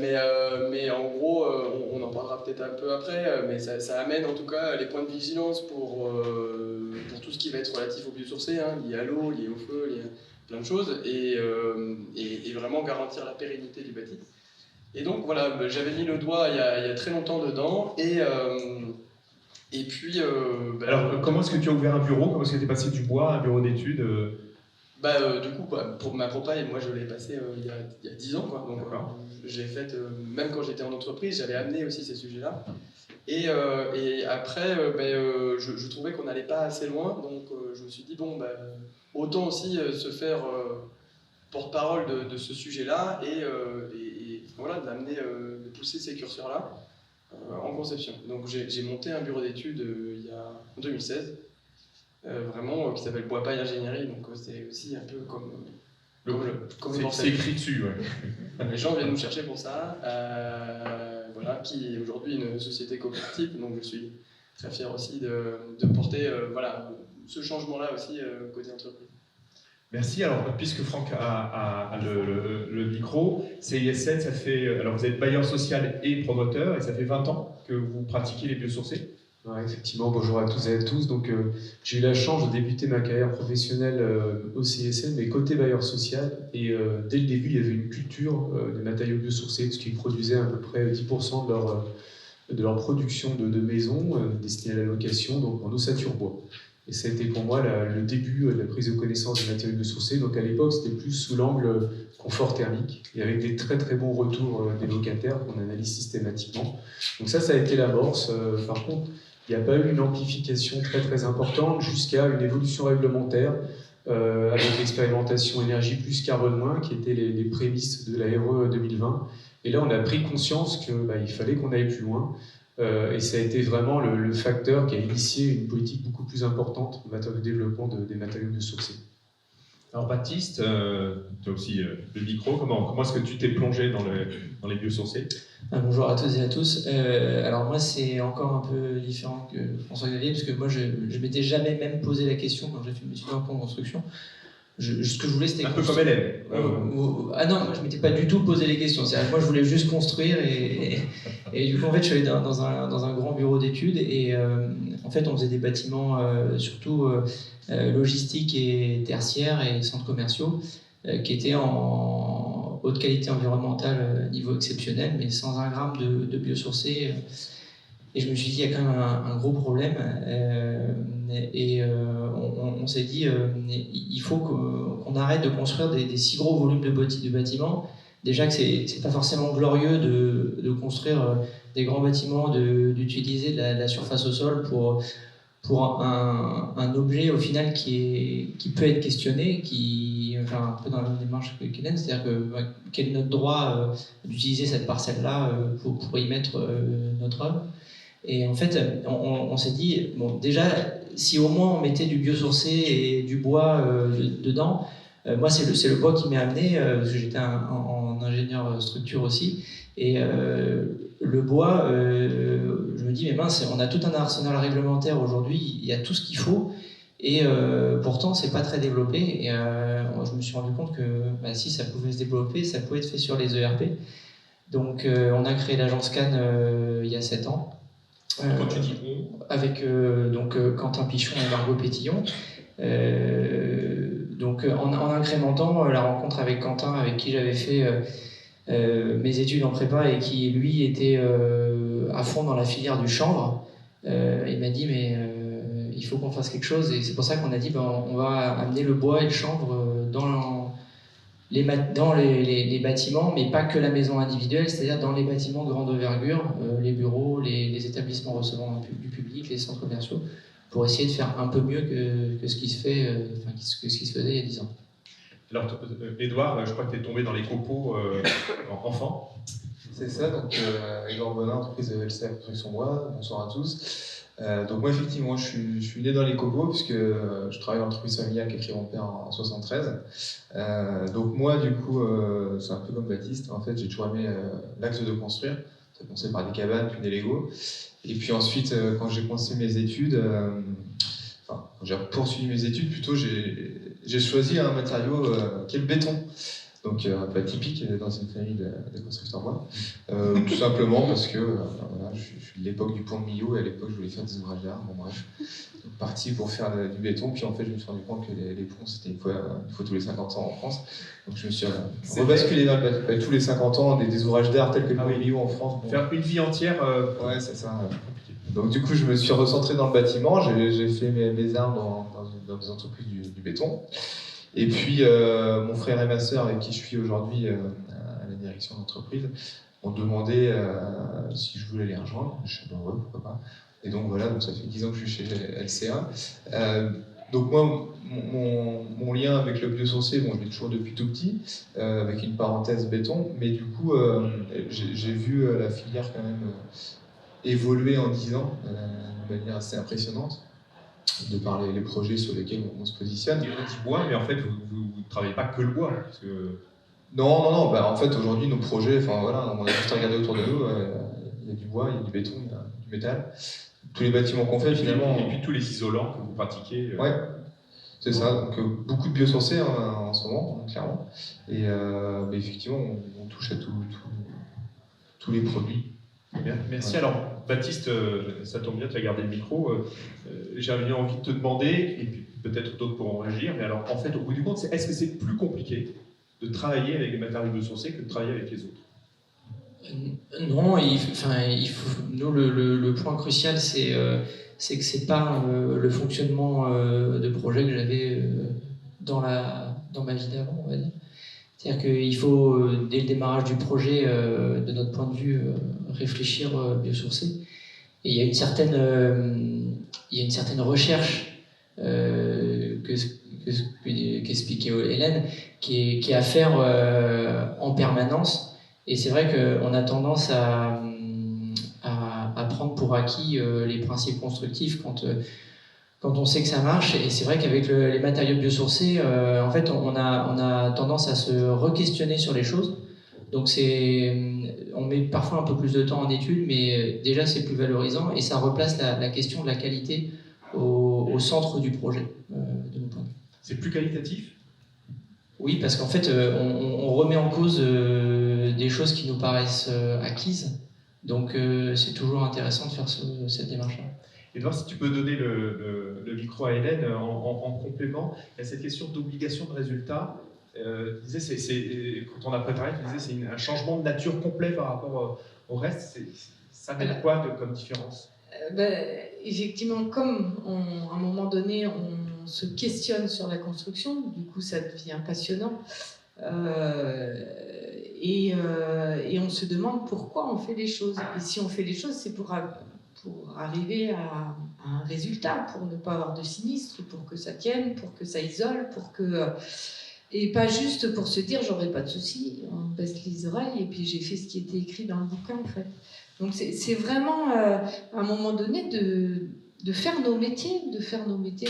Mais en gros, on en parlera peut-être un peu après, mais ça amène en tout cas les points de vigilance pour tout ce qui va être relatif au biosourcé, hein, lié à l'eau, lié au feu, lié à plein de choses, et vraiment garantir la pérennité du bâti. Et donc voilà, j'avais mis le doigt il y a très longtemps dedans, et puis... Alors, comment est-ce que tu as ouvert un bureau? Comment est-ce que tu es passé du bois à un bureau d'études? Du coup, pour ma propaille, moi je l'ai passé il y a 10 ans. Quoi. Donc, je l'ai faite, même quand j'étais en entreprise, j'avais amené aussi ces sujets-là. Et après, je trouvais qu'on n'allait pas assez loin, donc je me suis dit, bon, autant aussi se faire porte-parole de ce sujet-là et voilà, d'amener, de pousser ces curseurs-là. En conception. Donc j'ai monté un bureau d'études en 2016, vraiment qui s'appelle Bois-Paille Ingénierie, donc c'est aussi un peu comme c'est écrit dessus, ouais. Les gens viennent nous chercher pour ça, voilà, qui est aujourd'hui une société coopérative, donc je suis très fier aussi de porter voilà, ce changement-là aussi côté entreprise. Merci. Alors, puisque Franck a le micro, CISN, ça fait. Alors, vous êtes bailleur social et promoteur, et ça fait 20 ans que vous pratiquez les biosourcés. Ouais, effectivement, bonjour à tous et à tous. Donc, j'ai eu la chance de débuter ma carrière professionnelle au CSN, mais côté bailleur social. Et dès le début, il y avait une culture des matériaux biosourcés, parce qu'ils produisaient à peu près 10% de leur production de maisons destinées à la location, donc en ossature bois. Et ça a été pour moi le début de la prise de connaissance des matériaux biosourcés. Donc à l'époque, c'était plus sous l'angle confort thermique, et avec des très très bons retours des locataires qu'on analyse systématiquement. Donc ça a été l'amorce. Par contre, il n'y a pas eu une amplification très très importante jusqu'à une évolution réglementaire avec l'expérimentation énergie plus carbone moins, qui étaient les prémices de la RE 2020. Et là, on a pris conscience qu'il fallait qu'on aille plus loin. Et ça a été vraiment le facteur qui a initié une politique beaucoup plus importante en matière de développement des matériaux biosourcés. Alors Baptiste, tu as aussi le micro. Comment est-ce que tu t'es plongé dans les biosourcés? Bonjour à toutes et à tous. Alors moi, c'est encore un peu différent que François-Xavier, parce que moi, je ne m'étais jamais même posé la question quand j'ai fait mes études en construction. Ce que je voulais, c'était un peu comme Hélène. Ah non, moi, je ne m'étais pas du tout posé les questions. C'est-à-dire que moi, je voulais juste construire et du coup, en fait, je suis allé dans un grand bureau d'études et en fait, on faisait des bâtiments surtout logistiques et tertiaires et centres commerciaux qui étaient en haute qualité environnementale, niveau exceptionnel, mais sans un gramme de biosourcé. Et je me suis dit, il y a quand même un gros problème. On s'est dit, il faut qu'on arrête de construire des si gros volumes de bâtiments. Déjà que c'est pas forcément glorieux de construire des grands bâtiments, d'utiliser de la surface au sol pour un objet au final qui peut être questionné, un peu dans la même démarche que Kellen, c'est-à-dire quel est notre droit d'utiliser cette parcelle-là pour y mettre notre œuvre. Et en fait, on s'est dit, bon, déjà, si au moins on mettait du biosourcé et du bois dedans, moi c'est le bois qui m'est amené, parce que j'étais en ingénieur structure aussi, et le bois, je me dis, mais mince, on a tout un arsenal réglementaire aujourd'hui, il y a tout ce qu'il faut, et pourtant c'est pas très développé, et je me suis rendu compte que si ça pouvait se développer, ça pouvait être fait sur les ERP. Donc on a créé l'agence Cannes il y a 7 ans. Quand tu dis avec Quentin Pichon et Margot Pétillon. En incrémentant la rencontre avec Quentin, avec qui j'avais fait mes études en prépa et qui lui était à fond dans la filière du chanvre, il m'a dit mais il faut qu'on fasse quelque chose, et c'est pour ça qu'on a dit on va amener le bois et le chanvre dans les bâtiments, mais pas que la maison individuelle, c'est-à-dire dans les bâtiments de grande envergure, les bureaux, les établissements recevant du public, les centres commerciaux, pour essayer de faire un peu mieux que ce qui se fait, que ce qui se faisait il y a 10 ans. Alors, Edouard, je crois que tu es tombé dans les copeaux enfant. C'est ça, donc Edouard Bonin, entreprise LCR Construction Bois, bonsoir à tous. Donc moi effectivement je suis né dans les copeaux puisque je travaille dans l'entreprise familiale qu'a créé mon père en 73. Donc moi du coup c'est un peu comme Baptiste, en fait j'ai toujours aimé l'axe de construire. Ça a commencé par des cabanes puis des Lego. Et puis ensuite quand j'ai commencé mes études, quand j'ai poursuivi mes études plutôt, j'ai choisi un matériau qui est le béton. Donc un peu atypique dans une famille de constructeurs bois. Tout simplement parce que voilà, je suis de l'époque du pont de Millau et à l'époque je voulais faire des ouvrages d'art. Bon bref, donc, parti pour faire du béton. Puis en fait je me suis rendu compte que les ponts c'était une fois tous les 50 ans en France. Donc je me suis rebasculé dans tous les 50 ans des ouvrages d'art tels que le pont de Millau en France. Bon. Faire une vie entière. Ouais c'est ça. Donc du coup je me suis recentré dans le bâtiment. J'ai fait mes armes dans des entreprises du béton. Et puis, mon frère et ma sœur, avec qui je suis aujourd'hui à la direction d'entreprise, m'ont demandé si je voulais les rejoindre. Je suis dit, ouais, pourquoi pas. Et donc voilà, donc ça fait 10 ans que je suis chez LCA. Donc moi, mon lien avec le biosourcé, bon, je l'ai toujours depuis tout petit, avec une parenthèse béton, mais du coup, j'ai vu la filière quand même évoluer en 10 ans de manière assez impressionnante, de par les projets sur lesquels on se positionne. On dit bois, mais en fait, vous ne travaillez pas que le bois. Parce que... Non. Bah, en fait, aujourd'hui, nos projets, voilà, on a juste à regarder autour de nous, il y a du bois, il y a du béton, il y a du métal. Tous les bâtiments qu'on fait, finalement... Et puis tous les isolants que vous pratiquez. Ouais, c'est ça. Donc, beaucoup de biosourcés en ce moment, clairement. Et effectivement, on touche à tous les produits. Merci. Alors, Baptiste, ça tombe bien, tu as gardé le micro. J'avais envie de te demander, et puis peut-être d'autres pourront réagir, mais alors en fait, au bout du compte, est-ce que c'est plus compliqué de travailler avec des matériaux biosourcés que de travailler avec les autres? Non, nous, le point crucial, c'est que c'est pas le fonctionnement de projet que j'avais dans ma vie d'avant, on va dire. C'est-à-dire qu'il faut, dès le démarrage du projet, de notre point de vue, réfléchir biosourcé. Et il y a une certaine recherche qu'expliquait Hélène, qui est à faire en permanence. Et c'est vrai qu'on a tendance à prendre pour acquis les principes constructifs quand on sait que ça marche. Et c'est vrai qu'avec les matériaux biosourcés, en fait, on a tendance à se re-questionner sur les choses. Donc on met parfois un peu plus de temps en études, mais déjà c'est plus valorisant et ça replace la question de la qualité au centre du projet, de mon point de vue. C'est plus qualitatif? Oui, parce qu'en fait, on remet en cause des choses qui nous paraissent acquises. Donc c'est toujours intéressant de faire cette démarche-là. Edouard, si tu peux donner le micro à Hélène en complément, il y a cette question d'obligation de résultat. Quand on a préparé, tu disais c'est un changement de nature complet par rapport au reste. Ça met quoi comme différence? Effectivement, comme à un moment donné, on se questionne sur la construction, du coup ça devient passionnant. Et on se demande pourquoi on fait les choses. Et si on fait les choses, c'est pour arriver à un résultat, pour ne pas avoir de sinistre, pour que ça tienne, pour que ça isole, et pas juste pour se dire j'aurai pas de soucis, on baisse les oreilles et puis j'ai fait ce qui était écrit dans le bouquin en fait. Donc c'est vraiment à un moment donné de faire nos métiers,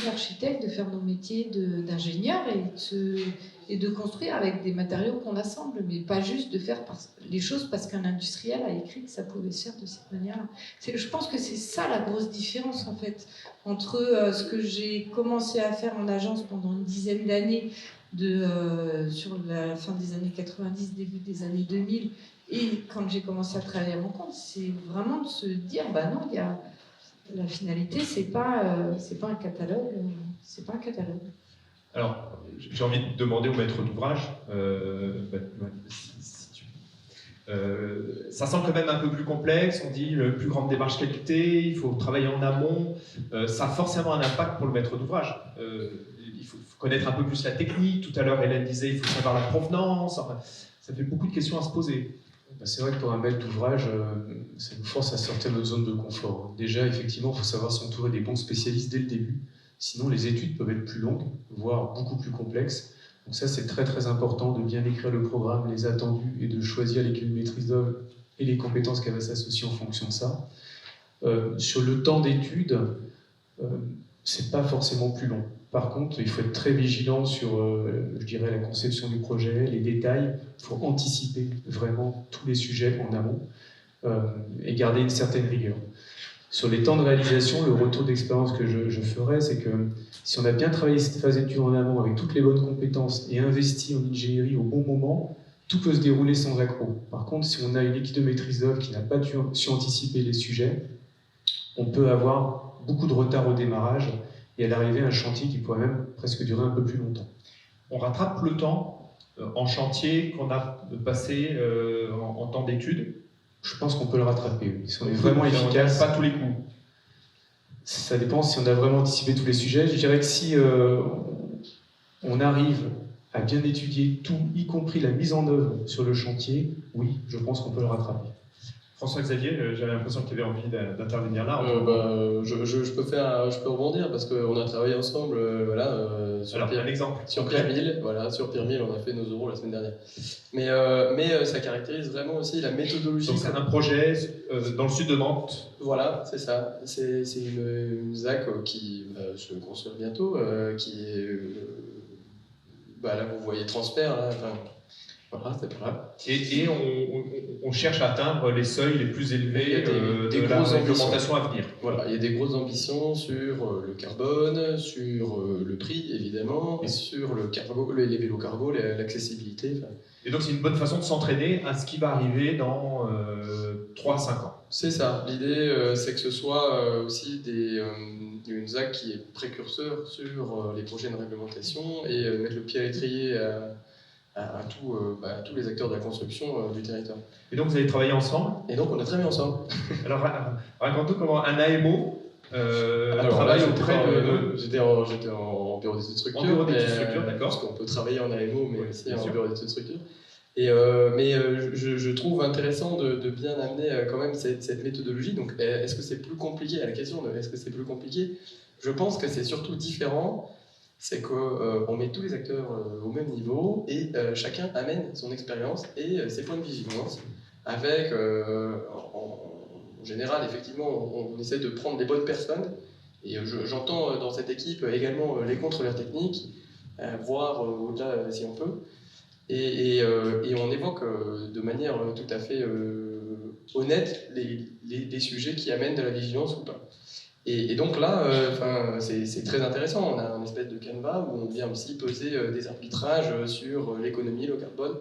d'architecte, de faire nos métiers d'ingénieur et de construire avec des matériaux qu'on assemble, mais pas juste de faire les choses parce qu'un industriel a écrit que ça pouvait se faire de cette manière-là. Je pense que c'est ça la grosse différence en fait entre ce que j'ai commencé à faire en agence pendant une dizaine d'années, sur la fin des années 90, début des années 2000, et quand j'ai commencé à travailler à mon compte, c'est vraiment de se dire, non, la finalité, c'est pas un catalogue, Alors, j'ai envie de demander au maître d'ouvrage, ça semble quand même un peu plus complexe, on dit plus grande démarche qualité, il faut travailler en amont, ça a forcément un impact pour le maître d'ouvrage. Il faut connaître un peu plus la technique, tout à l'heure Hélène disait il faut savoir la provenance, enfin, ça fait beaucoup de questions à se poser. C'est vrai que pour un maître d'ouvrage, ça nous force à sortir de notre zone de confort. Déjà, effectivement, il faut savoir s'entourer des bons spécialistes dès le début. Sinon, les études peuvent être plus longues, voire beaucoup plus complexes. Donc ça, c'est très très important de bien écrire le programme, les attendus, et de choisir l'équipe de maîtrise d'œuvre et les compétences qu'elle va s'associer en fonction de ça. Sur le temps d'études, c'est pas forcément plus long. Par contre, il faut être très vigilant sur, je dirais, la conception du projet, les détails. Il faut anticiper vraiment tous les sujets en amont et garder une certaine rigueur. Sur les temps de réalisation, le retour d'expérience que je ferai, c'est que si on a bien travaillé cette phase d'études en amont avec toutes les bonnes compétences et investi en ingénierie au bon moment, tout peut se dérouler sans accroc. Par contre, si on a une équipe de maîtrise d'œuvre qui n'a pas su anticiper les sujets, on peut avoir beaucoup de retard au démarrage et à l'arrivée un chantier qui pourrait même presque durer un peu plus longtemps. On rattrape le temps en chantier qu'on a passé en temps d'études. Je pense qu'on peut le rattraper, oui. Si on est vraiment efficace. Pas tous les coups. Ça dépend si on a vraiment anticipé tous les sujets. Je dirais que si on arrive à bien étudier tout, y compris la mise en œuvre sur le chantier, oui, je pense qu'on peut le rattraper. François-Xavier, j'avais l'impression que tu avais envie d'intervenir là. Je peux rebondir parce qu'on a travaillé ensemble, sur Pierre 1000, sur Pierre 1000, on a fait nos euros la semaine dernière. Mais ça caractérise vraiment aussi la méthodologie. Donc c'est un projet dans le sud de Nantes. Voilà, c'est ça. C'est une ZAC qui va se construire bientôt, qui est là vous voyez Transper là. Voilà, c'est pas grave. Et on cherche à atteindre les seuils les plus élevés de la réglementation à venir. Voilà, il y a des grosses ambitions sur le carbone, sur le prix évidemment, et sur le cargo, les vélos cargo, l'accessibilité. Et donc c'est une bonne façon de s'entraîner à ce qui va arriver dans 3 à 5 ans. C'est ça. L'idée, c'est que ce soit aussi une ZAC qui est précurseur sur les prochaines réglementations et mettre le pied à l'étrier à tous les acteurs de la construction du territoire. Et donc vous avez travaillé ensemble. Et donc on a travaillé ensemble. Alors raconte-nous comment un AMO Alors travaille là, auprès de... j'étais en bureau d'études de structure. En bureau d'études de structure, d'accord. Parce qu'on peut travailler en AMO, mais Oui, aussi bien en sûr. bureau d'études de structure. Je trouve intéressant de bien amener quand même cette méthodologie. Donc, est-ce que c'est plus compliqué? À la question de est-ce que c'est plus compliqué, je pense que c'est surtout différent. C'est qu'on met tous les acteurs au même niveau et chacun amène son expérience et ses points de vigilance. Avec, en général, effectivement, on essaie de prendre les bonnes personnes. Et j'entends dans cette équipe également les contrôleurs techniques, voire au-delà si on peut. Et on évoque de manière tout à fait honnête les sujets qui amènent de la vigilance ou pas. Et donc là, c'est très intéressant. On a un espèce de canevas où on vient aussi poser des arbitrages sur l'économie, le carbone,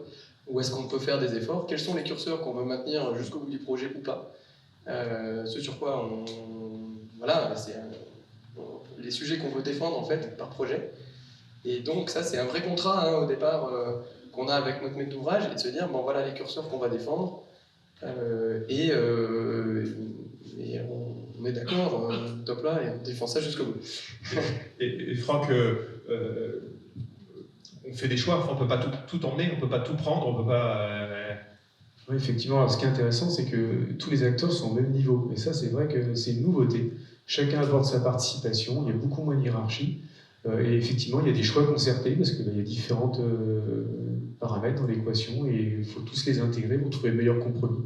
où est-ce qu'on peut faire des efforts, quels sont les curseurs qu'on veut maintenir jusqu'au bout du projet ou pas, ce sur quoi voilà, c'est les sujets qu'on veut défendre en fait par projet. Et donc ça, c'est un vrai contrat au départ qu'on a avec notre maître d'ouvrage, et de se dire, bon voilà les curseurs qu'on va défendre, et on est d'accord, top là, et on défend ça jusqu'au bout. Et Franck, on fait des choix, on ne peut pas tout emmener, on ne peut pas tout prendre, on ne peut pas... Oui, effectivement. Alors, ce qui est intéressant, c'est que tous les acteurs sont au même niveau. Et ça, c'est vrai que c'est une nouveauté. Chacun apporte sa participation, il y a beaucoup moins de hiérarchie. Et effectivement, il y a des choix concertés parce qu'il y a différents paramètres dans l'équation et il faut tous les intégrer pour trouver le meilleur compromis.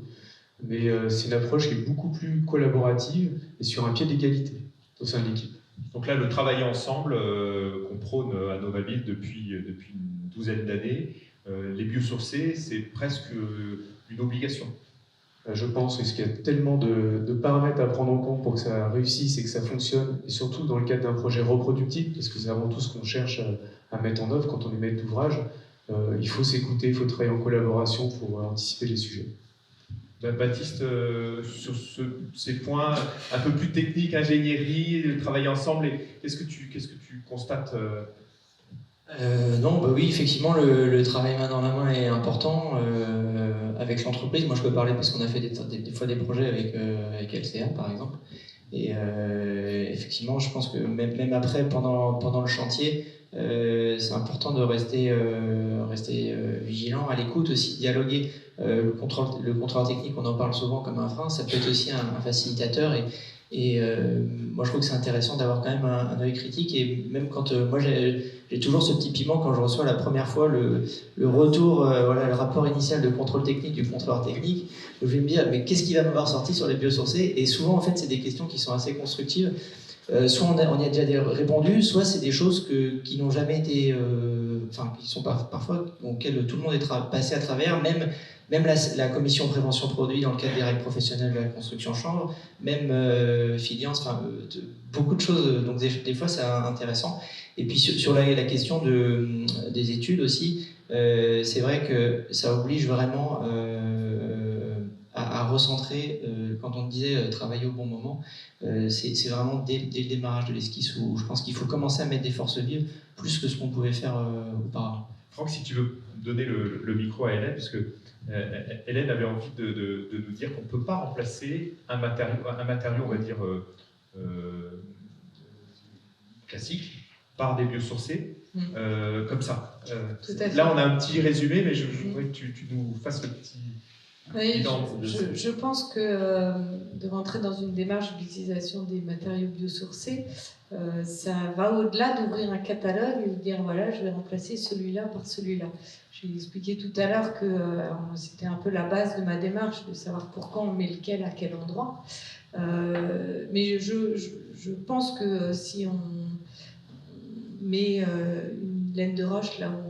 Mais c'est une approche qui est beaucoup plus collaborative et sur un pied d'égalité au sein de l'équipe. Donc là, le travail ensemble qu'on prône à Novaville depuis une douzaine d'années, les biosourcés, c'est presque une obligation. Je pense parce qu'il y a tellement de paramètres à prendre en compte pour que ça réussisse et que ça fonctionne, et surtout dans le cadre d'un projet reproductible, parce que c'est avant tout ce qu'on cherche à mettre en œuvre quand on est maître d'ouvrage. Il faut s'écouter, il faut travailler en collaboration pour anticiper les sujets. Baptiste, sur ces points un peu plus techniques, ingénierie, travailler ensemble, qu'est-ce que tu constates Non, oui, effectivement, le travail main dans la main est important avec l'entreprise. Moi, je peux parler parce qu'on a fait des fois des projets avec LCA, par exemple. Et effectivement, je pense que même après, pendant le chantier, c'est important de rester vigilant, à l'écoute aussi, dialoguer. Le contrôle technique, on en parle souvent comme un frein, ça peut être aussi un facilitateur. Et moi, je trouve que c'est intéressant d'avoir quand même un œil critique. Et même quand moi, j'ai toujours ce petit piment quand je reçois la première fois le retour, le rapport initial de contrôle technique du contrôleur technique, où je vais me dire, mais qu'est-ce qui va m'avoir sorti sur les biosourcés? Et souvent, en fait, c'est des questions qui sont assez constructives. Soit on y a déjà répondu, soit c'est des choses qui n'ont jamais été, qui sont parfois auxquelles tout le monde est passé à travers, même la commission prévention produit dans le cadre des règles professionnelles de la construction chanvre, même Filiance, beaucoup de choses, donc des fois c'est intéressant. Et puis sur la question des études aussi, c'est vrai que ça oblige vraiment à recentrer, quand on disait travailler au bon moment, c'est vraiment dès le démarrage de l'esquisse où je pense qu'il faut commencer à mettre des forces vives plus que ce qu'on pouvait faire auparavant. Franck, si tu veux donner le micro à Hélène, parce que Hélène avait envie de nous dire qu'on ne peut pas remplacer un matériau on va dire, classique par des biosourcés, comme ça. Tout à fait. Là, on a un petit résumé, mais je voudrais que tu nous fasses le petit... Oui, je pense que de rentrer dans une démarche d'utilisation des matériaux biosourcés, ça va au-delà d'ouvrir un catalogue et de dire voilà, je vais remplacer celui-là par celui-là. J'ai expliqué tout à l'heure que c'était un peu la base de ma démarche, de savoir pourquoi on met lequel à quel endroit. Mais je pense que si on met une laine de roche là où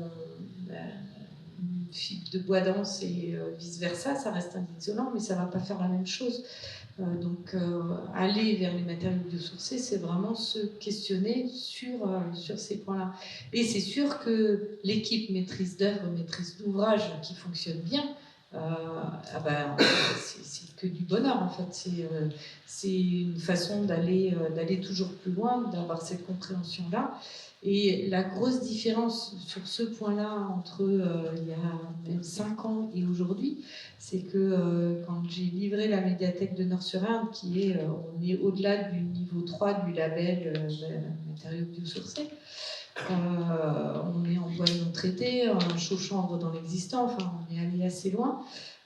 une fibre de bois dense et vice-versa, ça reste un isolant, mais ça ne va pas faire la même chose. Donc aller vers les matériaux biosourcés, c'est vraiment se questionner sur ces points-là. Et c'est sûr que l'équipe maîtrise d'œuvre, maîtrise d'ouvrage qui fonctionne bien, c'est que du bonheur en fait. C'est une façon d'aller toujours plus loin, d'avoir cette compréhension-là. Et la grosse différence sur ce point-là entre il y a même 5 ans et aujourd'hui, c'est que quand j'ai livré la médiathèque de Nord-sur-Inde, on est au-delà du niveau 3 du label matériaux biosourcés, on est en bois non traité, un chaud chanvre dans l'existant, enfin on est allé assez loin.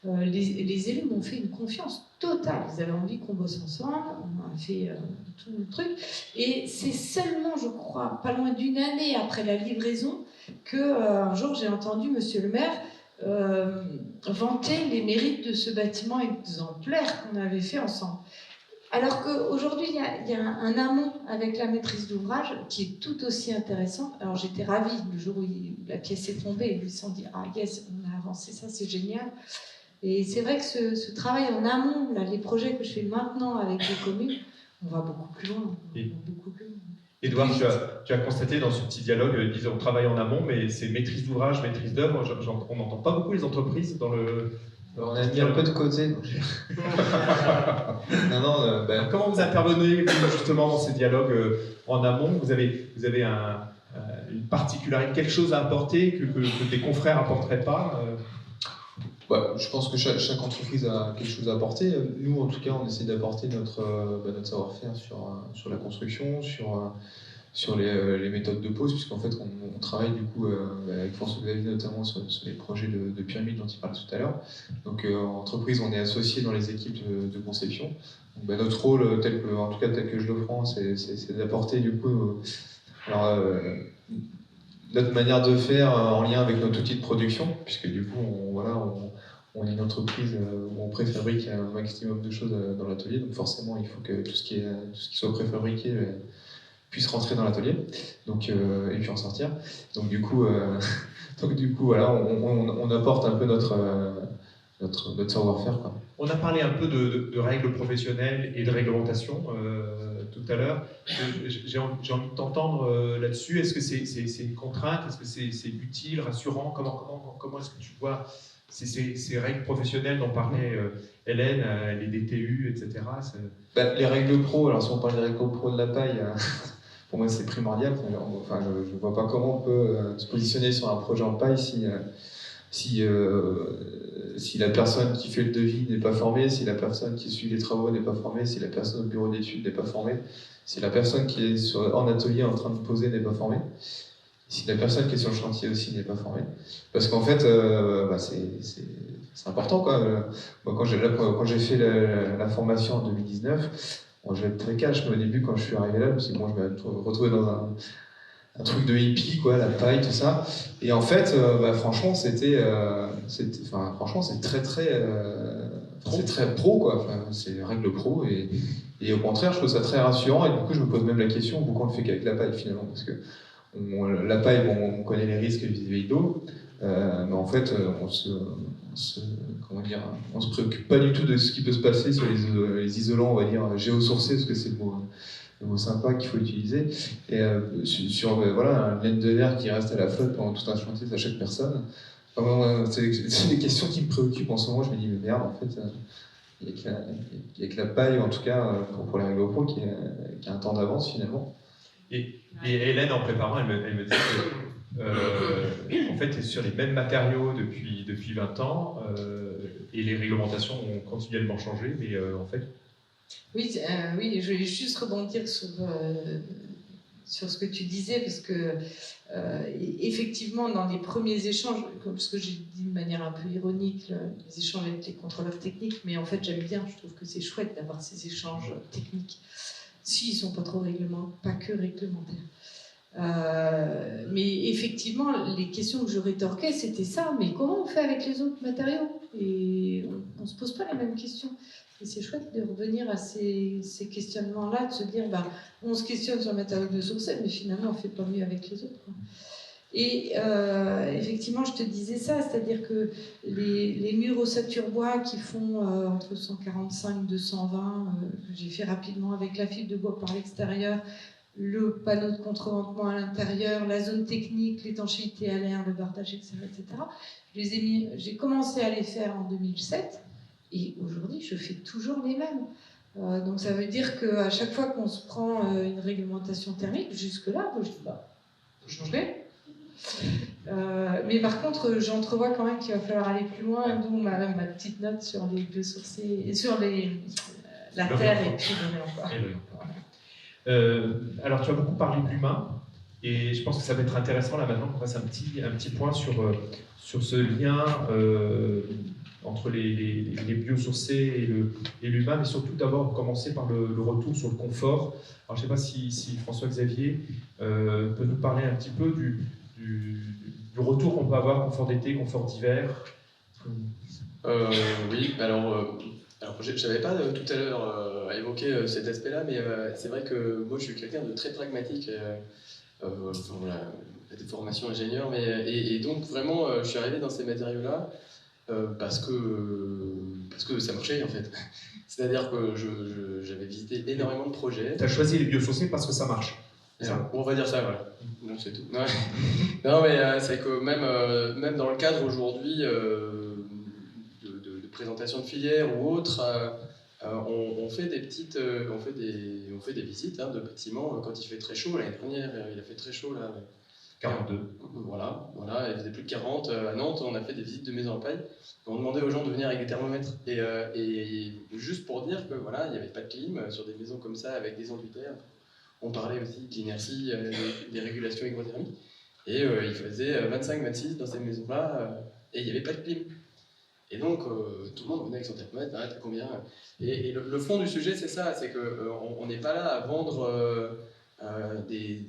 Les élus m'ont fait une confiance totale. Ils avaient envie qu'on bosse ensemble, on a fait tout le truc. Et c'est seulement, je crois, pas loin d'une année après la livraison, qu'un jour j'ai entendu Monsieur le maire vanter les mérites de ce bâtiment exemplaire qu'on avait fait ensemble. Alors qu'aujourd'hui, il y a un amont avec la maîtrise d'ouvrage qui est tout aussi intéressant. Alors j'étais ravie le jour où la pièce est tombée, ils se sont dit « Ah yes, on a avancé, ça c'est génial ». Et c'est vrai que ce travail en amont, là, les projets que je fais maintenant avec les communes, on va beaucoup plus loin. Édouard, tu as constaté dans ce petit dialogue, disons, on travaille en amont, mais c'est maîtrise d'ouvrage, maîtrise d'œuvre. On n'entend pas beaucoup les entreprises dans le... On a mis un peu de côté. Donc... Comment vous intervenez justement dans ces dialogues en amont? Vous avez une particularité, quelque chose à apporter que tes confrères n'apporteraient pas je pense que chaque entreprise a quelque chose à apporter. Nous, en tout cas, on essaie d'apporter notre savoir-faire sur la construction, sur les méthodes de pose, puisqu'en fait, on travaille du coup avec François-Xavier notamment sur les projets de pyramide dont il parlait tout à l'heure. Donc, en entreprise, on est associé dans les équipes de conception. Donc, notre rôle, tel que je le prends, c'est d'apporter du coup notre manière de faire en lien avec notre outil de production, puisque du coup, on est une entreprise où on préfabrique un maximum de choses dans l'atelier, donc forcément, il faut que tout ce qui soit préfabriqué puisse rentrer dans l'atelier, et puis en sortir. Donc du coup, voilà, on apporte un peu notre savoir-faire, quoi. On a parlé un peu de règles professionnelles et de réglementation tout à l'heure. J'ai envie de t'entendre là-dessus. Est-ce que c'est une contrainte? Est-ce que c'est utile, rassurant? Comment est-ce que tu vois ces règles professionnelles dont parlait Hélène, les DTU, etc. Les règles pro, alors si on parle des règles pro de la paille, pour moi c'est primordial. Enfin, je ne vois pas comment on peut se positionner sur un projet en paille si la personne qui fait le devis n'est pas formée, si la personne qui suit les travaux n'est pas formée, si la personne au bureau d'études n'est pas formée, si la personne qui est en atelier en train de poser n'est pas formée, si la personne qui est sur le chantier aussi n'est pas formée. Parce qu'en fait, c'est important, quoi. Moi, quand j'ai fait la formation en 2019, je vais être très cash, mais au début, quand je suis arrivé là, je me suis dit, je vais me retrouver dans un truc de hippie, quoi, la paille, tout ça. Et en fait, franchement, c'est très pro, quoi. Enfin, c'est règle pro, et au contraire, je trouve ça très rassurant, et du coup, je me pose même la question, pourquoi on le fait qu'avec la paille, finalement, parce que la paille, on connaît les risques vis-à-vis de l'eau, mais en fait, on se préoccupe pas du tout de ce qui peut se passer sur les isolants, on va dire, géosourcés, parce que c'est le mot sympa qu'il faut utiliser, et sur une laine de verre qui reste à la flotte pendant tout un chantier à chaque personne. C'est des questions qui me préoccupent en ce moment. Je me dis, mais merde, en fait, il n'y a que la paille, en tout cas, pour les règles pro, qui a un temps d'avance finalement. Et Hélène, en préparant, elle me disait que en fait, tu es sur les mêmes matériaux depuis 20 ans, et les réglementations ont continuellement changé, mais en fait... Oui, je voulais juste rebondir sur ce que tu disais, parce que effectivement, dans les premiers échanges, parce que j'ai dit de manière un peu ironique, les échanges avec les contrôleurs techniques, mais en fait j'aime bien, je trouve que c'est chouette d'avoir ces échanges techniques, s'ils ne sont pas que réglementaires. Mais effectivement, les questions que je rétorquais, c'était ça, mais comment on fait avec les autres matériaux? Et on ne se pose pas les mêmes questions. Et c'est chouette de revenir à ces questionnements-là, de se dire, on se questionne sur le matériau biosourcé, mais finalement, on ne fait pas mieux avec les autres, quoi. Et effectivement, je te disais ça, c'est-à-dire que les murs ossature bois qui font entre 145 et 220, que j'ai fait rapidement avec la fibre de bois par l'extérieur, le panneau de contreventement à l'intérieur, la zone technique, l'étanchéité à l'air, le bardage, etc. J'ai commencé à les faire en 2007 et aujourd'hui je fais toujours les mêmes. Donc ça veut dire qu'à chaque fois qu'on se prend une réglementation thermique, jusque-là, je dis faut changer. Mais par contre, j'entrevois quand même qu'il va falloir aller plus loin, d'où ma petite note sur les biosourcés, et sur la terre et puis le réemploi. Alors, tu as beaucoup parlé de l'humain, et je pense que ça va être intéressant là maintenant qu'on fasse un petit point sur ce lien entre les biosourcés et l'humain, mais surtout d'abord commencer par le retour sur le confort. Alors, je ne sais pas si François-Xavier peut nous parler un petit peu du retour qu'on peut avoir, confort d'été, confort d'hiver. Oui, alors je n'avais pas tout à l'heure évoqué cet aspect-là, mais c'est vrai que moi je suis quelqu'un de très pragmatique. Voilà, des formations ingénieur, et donc vraiment je suis arrivé dans ces matériaux-là parce que ça marchait en fait. C'est-à-dire que j'avais visité énormément de projets. Tu as choisi les biosourcés parce que ça marche. On va dire ça, voilà. Non, c'est tout. Ouais. Non, mais c'est que même dans le cadre aujourd'hui de présentation de filière ou autre, on fait des petites, on fait des visites de bâtiments quand il fait très chaud. L'année dernière, il a fait très chaud là. 42. Voilà, il faisait plus de 40 à Nantes. On a fait des visites de maisons en paille. On demandait aux gens de venir avec des thermomètres et juste pour dire que voilà, il n'y avait pas de clim sur des maisons comme ça avec des enduitaires. On parlait aussi de l'inertie, des régulations hygrothermiques. Et il faisait 25-26 dans ces maisons-là, et il n'y avait pas de clim. Et donc, tout le monde venait avec son thermomètre, t'as combien ? Et le fond du sujet, c'est ça, c'est qu'on n'est pas là à vendre des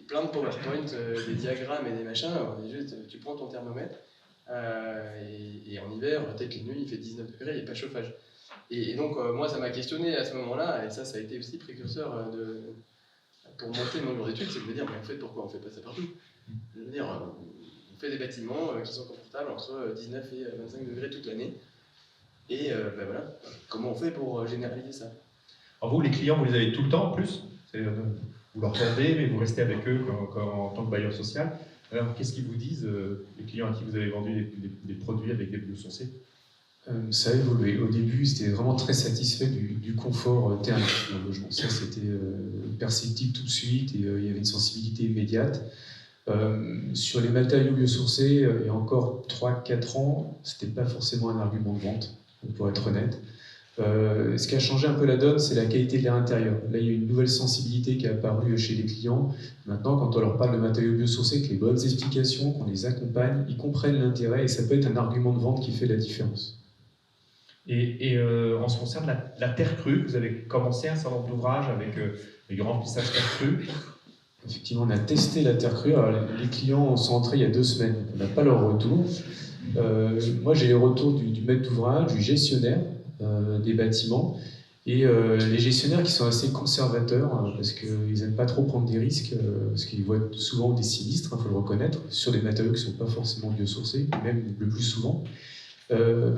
plein de PowerPoint, des diagrammes et des machins. On est juste, tu prends ton thermomètre, et en hiver, peut-être les nuits, il fait 19 degrés, il n'y a pas de chauffage. Et donc, moi, ça m'a questionné à ce moment-là, et ça a été aussi précurseur pour monter mon cours d'études, c'est de me dire, mais en fait, pourquoi on ne fait pas ça partout ? Je veux dire, on fait des bâtiments qui sont confortables entre 19 et 25 degrés toute l'année, et ben voilà, comment on fait pour généraliser ça ? Alors vous, les clients, vous les avez tout le temps en plus ? Vous leur vendez, mais vous restez avec eux en tant que bailleur social. Alors, qu'est-ce qu'ils vous disent, les clients à qui vous avez vendu des produits avec des biosourcés ? Ça a évolué. Au début, c'était vraiment très satisfait du confort thermique dans le logement. Ça, c'était perceptible tout de suite et il y avait une sensibilité immédiate. Sur les matériaux biosourcés, il y a encore 3-4 ans, ce n'était pas forcément un argument de vente, pour être honnête. Ce qui a changé un peu la donne, c'est la qualité de l'air intérieur. Là, il y a une nouvelle sensibilité qui est apparue chez les clients. Maintenant, quand on leur parle de matériaux biosourcés, avec les bonnes explications, qu'on les accompagne, ils comprennent l'intérêt et ça peut être un argument de vente qui fait la différence. Et en ce qui concerne la terre crue, vous avez commencé un certain nombre d'ouvrages avec les grands remplissage terre crue. Effectivement, on a testé la terre crue. Alors, les clients sont entrés il y a 2 semaines. On n'a pas leur retour. Moi, j'ai les retours du maître d'ouvrage, du gestionnaire des bâtiments. Et les gestionnaires qui sont assez conservateurs, parce qu'ils n'aiment pas trop prendre des risques, parce qu'ils voient souvent des sinistres, il faut le reconnaître, sur des matériaux qui ne sont pas forcément biosourcés, même le plus souvent.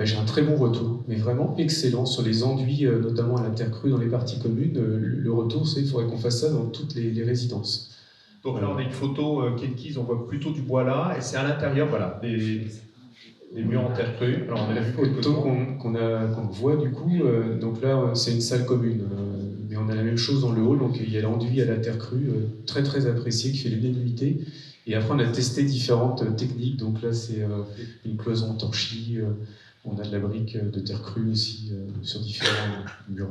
J'ai un très bon retour, mais vraiment excellent sur les enduits, notamment à la terre crue dans les parties communes. Le retour, c'est qu'il faudrait qu'on fasse ça dans toutes les résidences. Donc là, on a une photo Kenkis, on voit plutôt du bois là, et c'est à l'intérieur, voilà, des murs en terre crue. Alors on a la photo qu'on voit du coup, donc là, c'est une salle commune, mais on a la même chose dans le hall, donc il y a l'enduit à la terre crue, très très apprécié, qui fait l'unanimité. Et après, on a testé différentes techniques. Donc là, c'est une cloison en torchis. On a de la brique de terre crue aussi sur différents murs.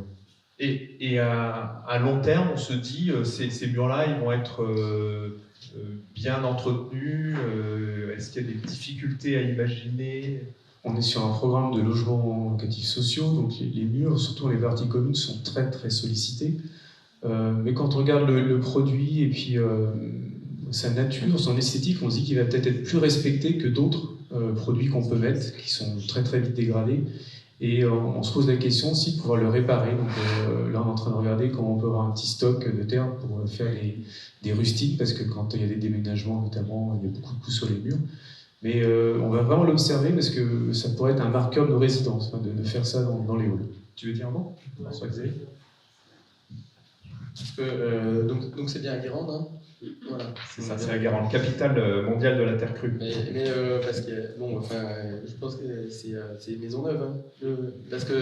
Et à long terme, on se dit, ces murs-là, ils vont être bien entretenus. Est-ce qu'il y a des difficultés à imaginer ? On est sur un programme de logements locatifs sociaux. Donc les murs, surtout dans les parties communes, sont très très sollicités. Mais quand on regarde le produit et puis sa nature, son esthétique, on se dit qu'il va peut-être être plus respecté que d'autres produits qu'on peut mettre, qui sont très très vite dégradés. Et on se pose la question aussi de pouvoir le réparer. Donc là, on est en train de regarder comment on peut avoir un petit stock de terre pour faire des rustiques, parce que quand il y a des déménagements, notamment, il y a beaucoup de coups sur les murs. Mais on va vraiment l'observer, parce que ça pourrait être un marqueur de nos résidences, de faire ça dans les halls. Tu veux dire un mot ? Donc c'est bien à Guérande, hein. Voilà. C'est ça, c'est la Guérande, capitale mondiale de la terre crue. Mais parce que bon, enfin, je pense que c'est Maisonneuve, hein. Parce que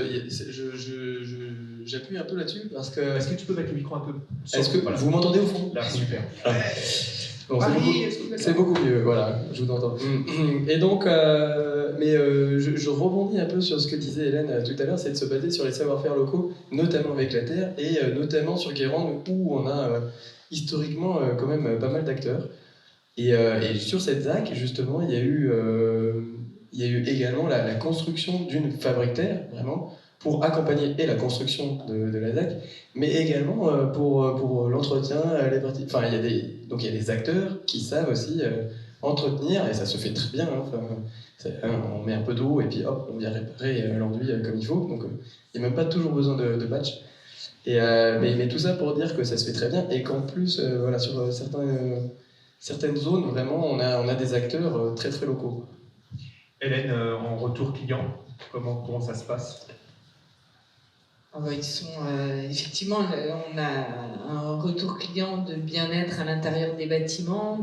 j'appuie un peu là-dessus parce que. Est-ce que tu peux mettre le micro un peu Est-ce que voilà. vous m'entendez au fond? Là, super. Bon, Paris, c'est beaucoup mieux, voilà, je vous entends. Et donc, je rebondis un peu sur ce que disait Hélène tout à l'heure, c'est de se baser sur les savoir-faire locaux, notamment avec la terre, et notamment sur Guérande, où on a historiquement quand même pas mal d'acteurs. Et sur cette ZAC, justement, il y a eu également la construction d'une fabrique terre, vraiment, pour accompagner et la construction de la ZAC, mais également pour l'entretien, enfin, il y a des acteurs qui savent aussi entretenir, et ça se fait très bien, hein, on met un peu d'eau et puis hop, on vient réparer l'enduit comme il faut, donc il n'y a même pas toujours besoin de batch. Mais tout ça pour dire que ça se fait très bien, et qu'en plus, voilà, sur certaines zones, vraiment, on a des acteurs très très locaux. Hélène, en retour client, comment ça se passe? Ils sont, effectivement, on a un retour client de bien-être à l'intérieur des bâtiments,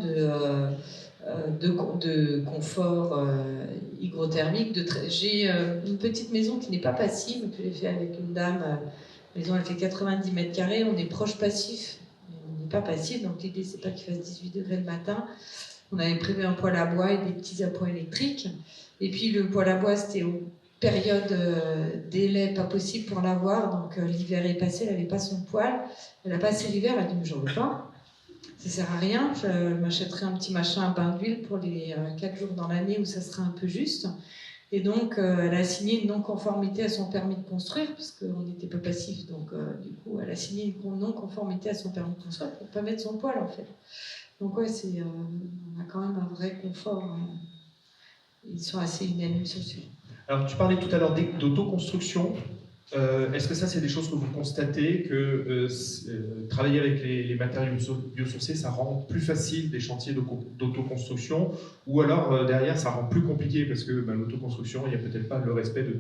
de confort hygrothermique. J'ai une petite maison qui n'est pas passive, que j'ai fait avec une dame. La maison, elle fait 90 mètres carrés, on est proche passif, mais on n'est pas passif, donc l'idée, c'est pas qu'il fasse 18 degrés le matin. On avait prévu un poêle à bois et des petits appoints électriques. Et puis le poêle à bois, c'était aux périodes délai pas possible pour l'avoir, donc l'hiver est passé, elle n'avait pas son poêle. Elle a passé l'hiver, elle a dit mais j'en veux pas, ça sert à rien, je m'achèterai un petit machin à bain d'huile pour les 4 jours dans l'année où ça sera un peu juste. Et donc elle a signé une non-conformité à son permis de construire, parce qu'on n'était pas passif, donc du coup elle a signé une non-conformité à son permis de construire pour ne pas mettre son poêle en fait. Donc ouais, on a quand même un vrai confort. Ils sont assez unanimes sur le sujet. Alors, tu parlais tout à l'heure d'autoconstruction. Est-ce que ça, c'est des choses que vous constatez, que travailler avec les matériaux biosourcés, ça rend plus facile des chantiers d'autoconstruction, ou alors derrière, ça rend plus compliqué parce que l'autoconstruction, il n'y a peut-être pas le respect de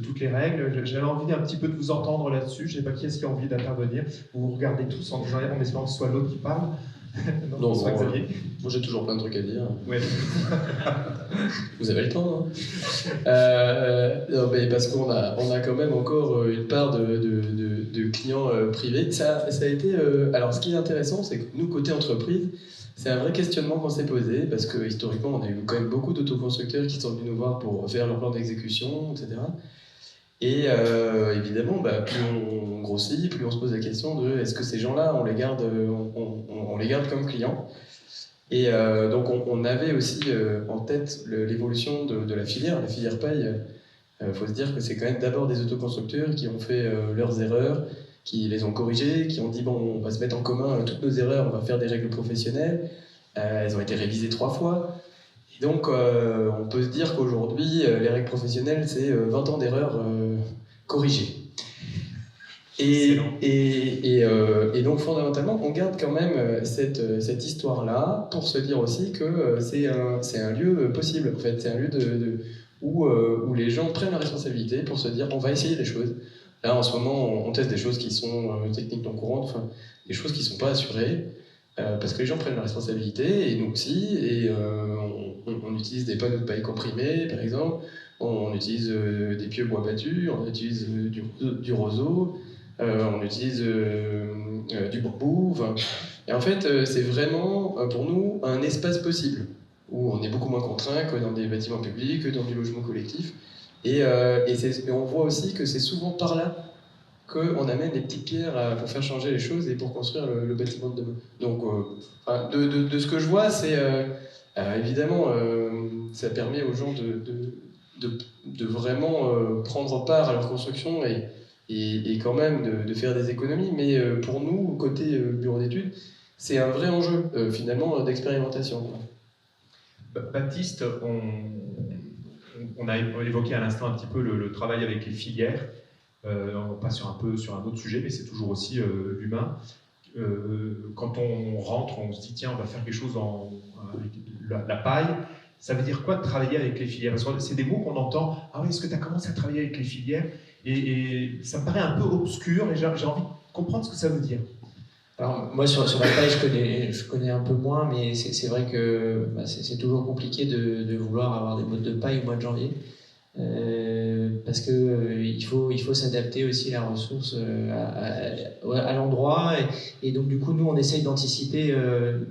toutes les règles. J'avais envie un petit peu de vous entendre là-dessus. Je ne sais pas qui est-ce qui a envie d'intervenir. Vous regardez tous en espérant que ce soit l'autre qui parle. Non, Xavier. Moi j'ai toujours plein de trucs à dire. Ouais. Vous avez le temps, hein. Non, mais parce qu'on a quand même encore une part de clients privés. Ça a été. Alors, ce qui est intéressant, c'est que nous, côté entreprise, c'est un vrai questionnement qu'on s'est posé, parce que historiquement, on a eu quand même beaucoup d'autoconstructeurs qui sont venus nous voir pour faire leur plan d'exécution, etc. Et évidemment, plus on grossit, plus on se pose la question de est-ce que ces gens-là, on les garde comme clients. Et donc on avait aussi en tête l'évolution de la filière paille. Faut se dire que c'est quand même d'abord des autoconstructeurs qui ont fait leurs erreurs, qui les ont corrigées, qui ont dit bon, on va se mettre en commun toutes nos erreurs, on va faire des règles professionnelles. Elles ont été révisées 3 fois. Et donc, on peut se dire qu'aujourd'hui, les règles professionnelles, c'est 20 ans d'erreurs corrigées. Et donc, fondamentalement, on garde quand même cette histoire-là pour se dire aussi que c'est un lieu possible. En fait, c'est un lieu où les gens prennent la responsabilité pour se dire on va essayer des choses. Là, en ce moment, on teste des choses qui sont techniques non courantes, enfin, des choses qui ne sont pas assurées. Parce que les gens prennent la responsabilité, et nous aussi, et on utilise des panneaux de paille comprimés, par exemple, on utilise des pieux bois battus, on utilise du roseau, on utilise du bambou, et en fait, c'est vraiment, pour nous, un espace possible, où on est beaucoup moins contraint que dans des bâtiments publics, que dans du logement collectif, et on voit aussi que c'est souvent par là qu'on amène des petites pierres pour faire changer les choses et pour construire le bâtiment de demain. Donc, de ce que je vois, c'est évidemment, ça permet aux gens de vraiment prendre part à leur construction et quand même de faire des économies. Mais pour nous, côté bureau d'études, c'est un vrai enjeu, finalement, d'expérimentation. Baptiste, on a évoqué à l'instant un petit peu le travail avec les filières. On passe sur un autre sujet, mais c'est toujours aussi l'humain. Quand on rentre, on se dit tiens, on va faire quelque chose avec la paille. Ça veut dire quoi de travailler avec les filières? Parce que c'est des mots qu'on entend. Ah oui, est-ce que tu as commencé à travailler avec les filières? Et ça me paraît un peu obscur, et j'ai envie de comprendre ce que ça veut dire. Alors moi sur la paille je connais un peu moins, mais c'est vrai que c'est toujours compliqué de vouloir avoir des bottes de paille au mois de janvier, parce que il faut s'adapter aussi la ressource à l'endroit, et donc du coup nous on essaye d'anticiper.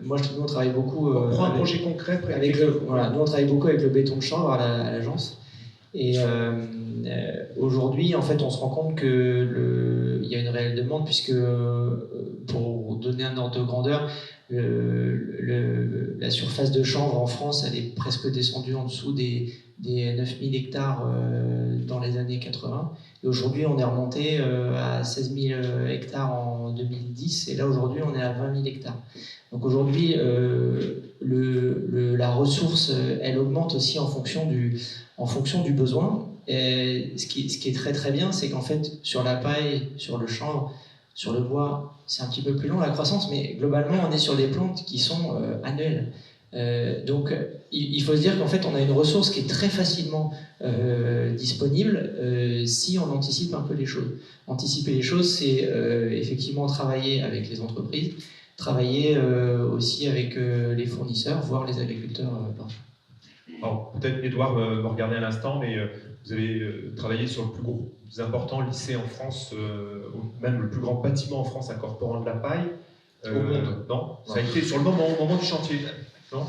Nous on travaille beaucoup. On prend un projet concret nous on travaille beaucoup avec le béton de chanvre à l'agence. Et aujourd'hui, en fait, on se rend compte que il y a une réelle demande, puisque pour donner un ordre de grandeur, la surface de chanvre en France, elle est presque descendue en dessous des 9000 hectares dans les années 80. Et aujourd'hui, on est remonté à 16 000 hectares en 2010, et là aujourd'hui, on est à 20 000 hectares. Donc aujourd'hui, la ressource, elle augmente aussi en fonction du besoin. Et ce qui est très très bien, c'est qu'en fait, sur la paille, sur le chanvre, sur le bois, c'est un petit peu plus long la croissance, mais globalement, on est sur des plantes qui sont annuelles. Donc, il faut se dire qu'en fait, on a une ressource qui est très facilement disponible si on anticipe un peu les choses. Anticiper les choses, c'est effectivement travailler avec les entreprises, travailler aussi avec les fournisseurs, voire les agriculteurs. Alors, peut-être Edouard me regardait à l'instant, mais vous avez travaillé sur le plus gros, le plus important lycée en France, même le plus grand bâtiment en France incorporant de la paille. Au monde. Non, ça a été sur le moment du chantier. Non,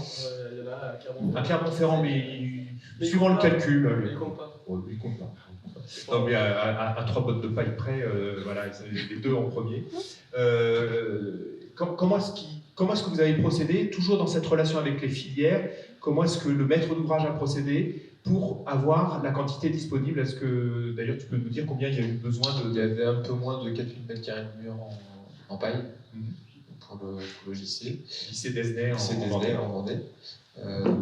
Il y en a à Clermont-Ferrand, mais suivant le calcul. Il compte pas. Il compte pas. Non, mais à 3 bottes de paille près, voilà, les deux en premier. Comment est-ce que vous avez procédé, toujours dans cette relation avec les filières? Comment est-ce que le maître d'ouvrage a procédé pour avoir la quantité disponible? Est-ce que, d'ailleurs, tu peux nous dire combien il y a eu besoin de... Il y avait un peu moins de 4000 m² de mur en paille pour le lycée. Lycée d'Esnay en Vendée.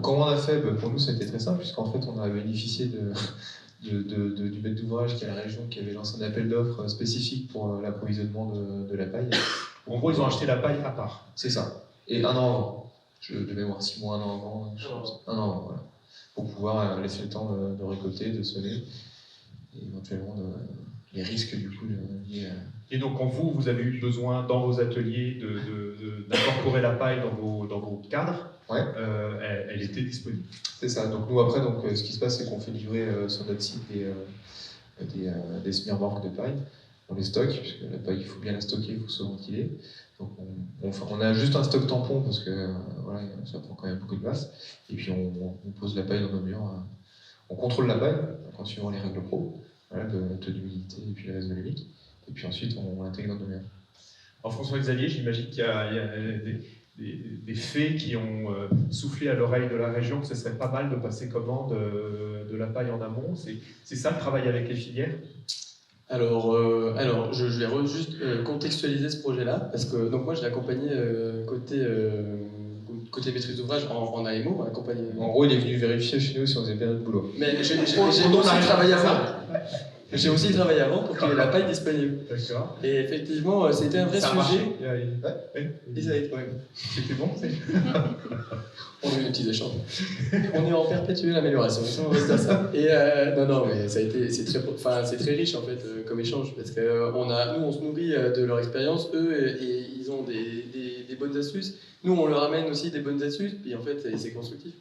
Comment on a fait? Pour nous, ça a été très simple, puisqu'en fait, on a bénéficié du maître d'ouvrage qui est la région qui avait lancé un appel d'offres spécifique pour l'approvisionnement de la paille. En gros, ils ont acheté la paille à part. C'est ça. Et un an avant. Je devais voir 6 mois, un an avant. Un an avant, voilà. Pour pouvoir laisser le temps de récolter, de semer, et éventuellement les risques du coup liés à... Et donc, quand vous avez eu besoin dans vos ateliers d'incorporer la paille dans vos cadres, ouais. Elle était disponible. C'est ça. Donc nous après, ce qui se passe, c'est qu'on fait livrer sur notre site des smearworks de paille. On les stocke, puisque la paille, il faut bien la stocker, il faut se ventiler. Donc on a juste un stock tampon, parce que voilà, ça prend quand même beaucoup de place. Et puis on pose la paille dans nos murs. On contrôle la paille, en suivant les règles pro, voilà, de taux d'humidité et puis le reste volumique. Et puis ensuite, on l'intègre dans nos murs. Alors François-Xavier, j'imagine qu'il y a des faits qui ont soufflé à l'oreille de la région que ce serait pas mal de passer commande de la paille en amont. C'est ça le travail avec les filières? Alors, je vais juste contextualiser ce projet-là, parce que donc moi je l'ai accompagné côté maîtrise d'ouvrage en AMO, accompagné. En gros, il est venu vérifier chez nous si on faisait bien notre boulot. Mais j'ai aussi travaillé avant pour qu'il y ait la paille disponible. D'accord. Et effectivement, c'était un vrai sujet. C'était bon. On a eu des petits échanges. On est en perpétuelle amélioration. On reste à ça. Et non, mais c'est très riche en fait comme échange, parce que nous on se nourrit de leur expérience, eux et ils ont des bonnes astuces. Nous on leur amène aussi des bonnes astuces, puis en fait c'est constructif.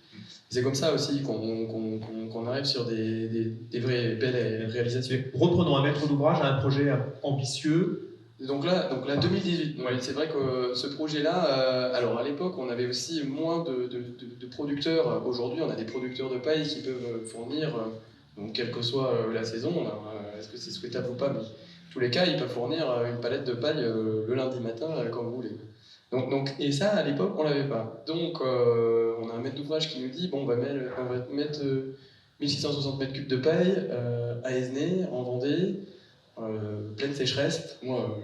C'est comme ça aussi qu'on arrive sur des vraies belles réalisations. Reprenons un maître d'ouvrage à un projet ambitieux. Donc là 2018. Ouais, c'est vrai que ce projet-là, alors à l'époque, on avait aussi moins de producteurs. Aujourd'hui, on a des producteurs de paille qui peuvent fournir, donc quelle que soit la saison, est-ce que c'est souhaitable ou pas, mais en tous les cas, ils peuvent fournir une palette de paille le lundi matin quand vous voulez. Et ça, à l'époque, on l'avait pas. Donc, on a un maître d'ouvrage qui nous dit, bon, on va mettre 1660 mètres cubes de paille à Esnay, en Vendée, pleine sécheresse. Moi,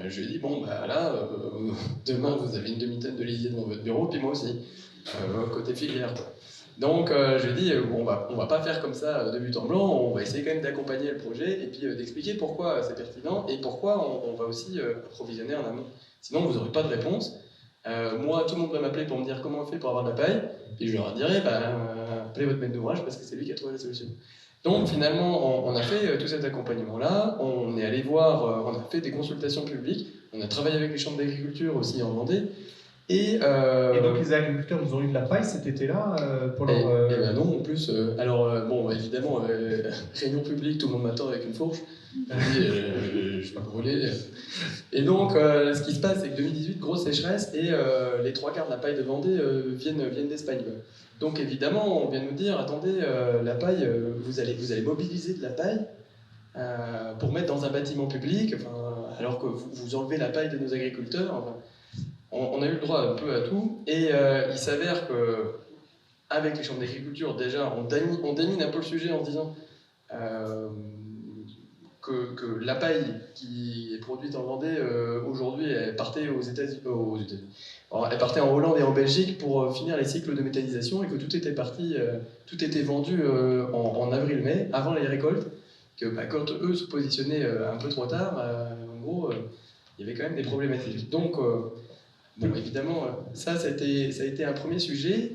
je lui ai dit, bon, bah là, demain, vous avez une demi-tonne de lisier dans votre bureau, puis moi aussi, côté filière. Donc, je lui ai dit, bon, on va pas faire comme ça de but en blanc, on va essayer quand même d'accompagner le projet et puis d'expliquer pourquoi c'est pertinent et pourquoi on va aussi approvisionner en amont. Sinon, vous n'aurez pas de réponse. Moi, tout le monde va m'appeler pour me dire comment on fait pour avoir de la paille, et je leur dirai, appelez votre maître d'ouvrage parce que c'est lui qui a trouvé la solution. Donc finalement, on a fait tout cet accompagnement-là, on est allé voir, on a fait des consultations publiques, on a travaillé avec les chambres d'agriculture aussi en Vendée, et donc les agriculteurs, ils ont eu de la paille cet été-là pour leur... Eh ben non, en plus, bon, évidemment, réunion publique, tout le monde m'attend avec une fourche. Je suis pas brûlé. Et donc, ce qui se passe, c'est que 2018, grosse sécheresse, et les 3/4 de la paille de Vendée viennent d'Espagne. Quoi. Donc, évidemment, on vient nous dire, attendez, la paille, vous allez mobiliser de la paille pour mettre dans un bâtiment public, alors que vous enlevez la paille de nos agriculteurs. On a eu le droit un peu à tout, et il s'avère que avec les chambres d'agriculture, déjà, on démine un peu le sujet en se disant que la paille qui est produite en Vendée, aujourd'hui, elle partait aux États-Unis. Elle partait en Hollande et en Belgique pour finir les cycles de méthanisation, et que tout était vendu en avril-mai, avant les récoltes, que quand eux se positionnaient un peu trop tard, en gros, il y avait quand même des problématiques. Donc, bon, évidemment, ça a été un premier sujet.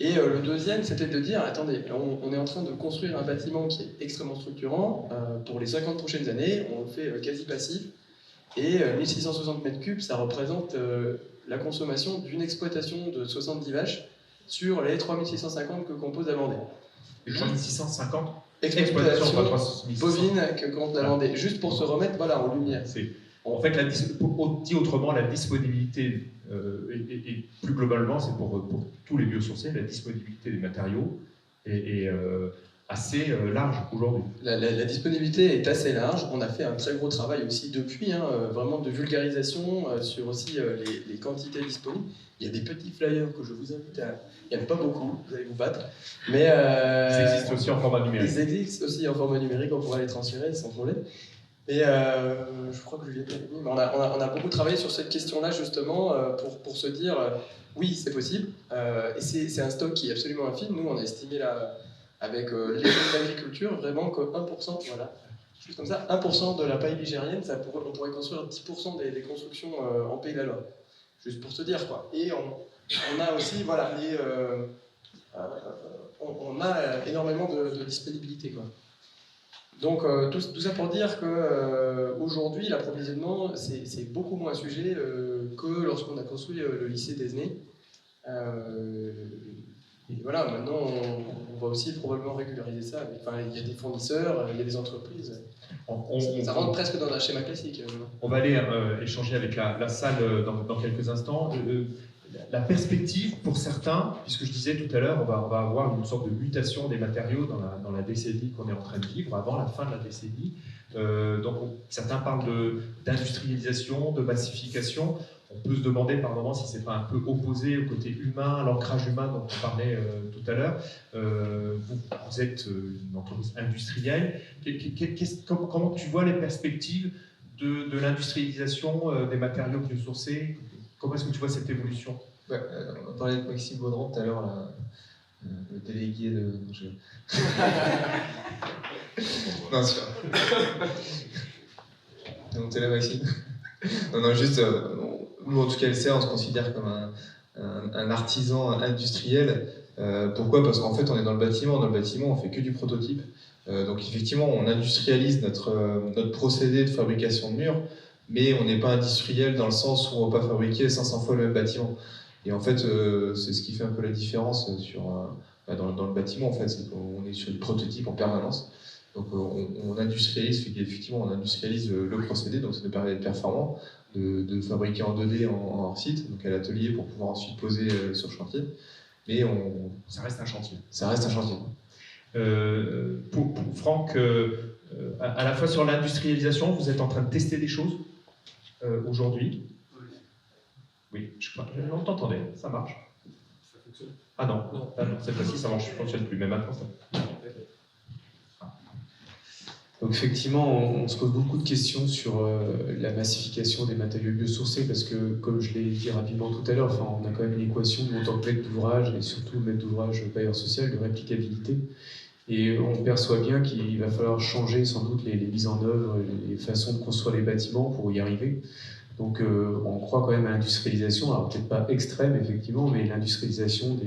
Et le deuxième, c'était de dire, attendez, on est en train de construire un bâtiment qui est extrêmement structurant pour les 50 prochaines années, on le fait quasi passif, et 1660 mètres cubes, ça représente la consommation d'une exploitation de 70 vaches sur les 3650 que compose la Vendée. Les 3650 exploitation pas 3600. bovine que compte la Vendée, juste pour se remettre en lumière. En fait, dit autrement, la disponibilité, et plus globalement, c'est pour tous les biosourcés, la disponibilité des matériaux est assez large aujourd'hui. La disponibilité est assez large. On a fait un très gros travail aussi depuis, vraiment de vulgarisation sur aussi les quantités disponibles. Il y a des petits flyers que je vous invite à... Il n'y en a pas beaucoup, vous allez vous battre. Mais ils existent aussi en format numérique. Ils existent aussi en format numérique, on pourra les transférer sans problème. Et je crois que je l'ai bien dit, mais on a beaucoup travaillé sur cette question-là justement pour se dire oui, c'est possible. Et c'est un stock qui est absolument infime. Nous, on a estimé là, avec l'agriculture vraiment que 1%, voilà, juste comme ça, 1% de la paille ligérienne, on pourrait construire 10% des constructions en Pays de la Loire. Juste pour se dire quoi. Et on a aussi, voilà, on a énormément de disponibilité quoi. Donc tout ça pour dire qu'aujourd'hui l'approvisionnement c'est beaucoup moins un sujet que lorsqu'on a construit le lycée d'Esnay. Et voilà, maintenant on va aussi probablement régulariser ça. Il y a des fournisseurs, il y a des entreprises. Ça rentre presque dans un schéma classique. On va aller échanger avec la salle dans quelques instants. La perspective pour certains, puisque je disais tout à l'heure, on va avoir une sorte de mutation des matériaux dans la décennie qu'on est en train de vivre, avant la fin de la décennie. Donc certains parlent d'industrialisation, de massification. On peut se demander par moments si ce n'est pas un peu opposé au côté humain, à l'ancrage humain dont on parlait tout à l'heure. Vous êtes une entreprise industrielle. Comment tu vois les perspectives de l'industrialisation des matériaux biosourcés? Comment est-ce que tu vois cette évolution? On parlait de Maxime Baudran tout à l'heure, le délégué de... Non, c'est vrai. T'es là, Maxime? Non, juste, nous en tout cas, LCR, on se considère comme un artisan industriel. Pourquoi? Parce qu'en fait, on est dans le bâtiment. Dans le bâtiment, on fait que du prototype. Donc effectivement, on industrialise notre procédé de fabrication de murs, mais on n'est pas industriel dans le sens où on ne va pas fabriquer 500 fois le même bâtiment. Et en fait, c'est ce qui fait un peu la différence dans le bâtiment, en fait, c'est qu'on est sur du prototype en permanence. Donc on industrialise, effectivement, on industrialise le procédé, donc ça nous permet d'être performant, de fabriquer en 2D en hors site, donc à l'atelier pour pouvoir ensuite poser sur chantier. Mais ça reste un chantier. Ça reste un chantier. Pour Franck, à la fois sur l'industrialisation, vous êtes en train de tester des choses aujourd'hui. Oui, on t'entendait, ça marche. Ça fonctionne. Ah non, cette fois-ci ça ne fonctionne plus, mais maintenant ça. Donc effectivement, on se pose beaucoup de questions sur la massification des matériaux biosourcés parce que, comme je l'ai dit rapidement tout à l'heure, on a quand même une équation en tant que maître d'ouvrage et surtout maître d'ouvrage bailleur social de réplicabilité. Et on perçoit bien qu'il va falloir changer sans doute les mises en œuvre, les façons de construire les bâtiments pour y arriver. Donc on croit quand même à l'industrialisation, alors peut-être pas extrême effectivement, mais l'industrialisation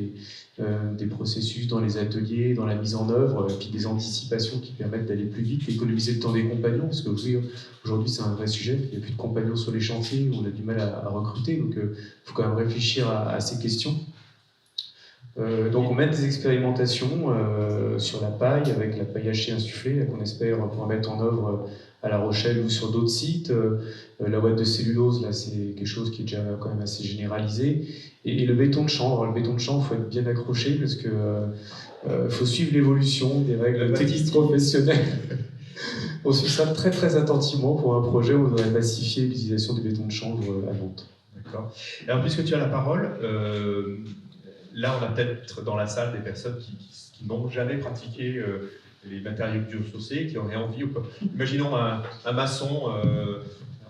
des processus dans les ateliers, dans la mise en œuvre, et puis des anticipations qui permettent d'aller plus vite, d'économiser le temps des compagnons, parce que oui, aujourd'hui c'est un vrai sujet, il n'y a plus de compagnons sur les chantiers, on a du mal à recruter, donc il faut quand même réfléchir à ces questions. Donc on mène des expérimentations sur la paille, avec la paille hachée insufflée, qu'on espère pouvoir mettre en œuvre à La Rochelle ou sur d'autres sites. La ouate de cellulose, là, c'est quelque chose qui est déjà quand même assez généralisé. Et le béton de chanvre. Le béton de chanvre, il faut être bien accroché parce que faut suivre l'évolution des règles techniques professionnelles. On suit ça très très attentivement pour un projet où on voudrait massifier l'utilisation du béton de chanvre à Nantes. D'accord. Alors, puisque tu as la parole, là, on a peut-être dans la salle des personnes qui n'ont jamais pratiqué les matériaux biosourcés, qui auraient envie. Imaginons un maçon,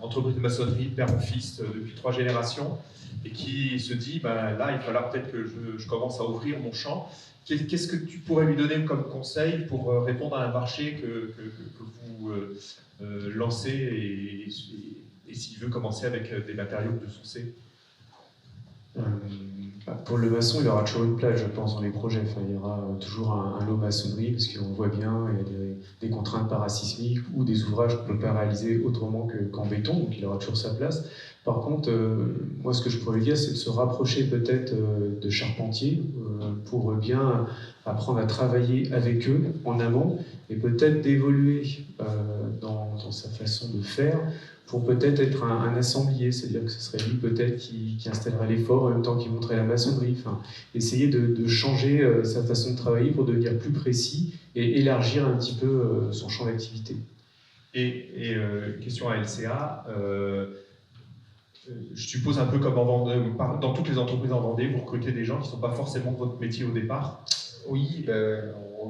entreprise de maçonnerie, père en fils, depuis 3 générations, et qui se dit, là, il va falloir peut-être que je commence à ouvrir mon champ. Qu'est-ce que tu pourrais lui donner comme conseil pour répondre à un marché que vous lancez et s'il veut commencer avec des matériaux biosourcés? Pour le maçon, il y aura toujours une place, je pense, dans les projets. Enfin, il y aura toujours un lot maçonnerie, parce qu'on voit bien, il y a des contraintes parasismiques ou des ouvrages qu'on ne peut pas réaliser autrement qu'en béton, donc il aura toujours sa place. Par contre, moi, ce que je pourrais lui dire, c'est de se rapprocher peut-être de charpentiers pour bien apprendre à travailler avec eux en amont et peut-être d'évoluer dans sa façon de faire pour peut-être être un assemblier, c'est-à-dire que ce serait lui peut-être qui installerait l'effort en même temps qu'il montrait la maçonnerie. Enfin, essayer de changer sa façon de travailler pour devenir plus précis et élargir un petit peu son champ d'activité. Et question à LCA, je suppose un peu comme dans toutes les entreprises en Vendée, vous recrutez des gens qui ne sont pas forcément de votre métier au départ. Oui,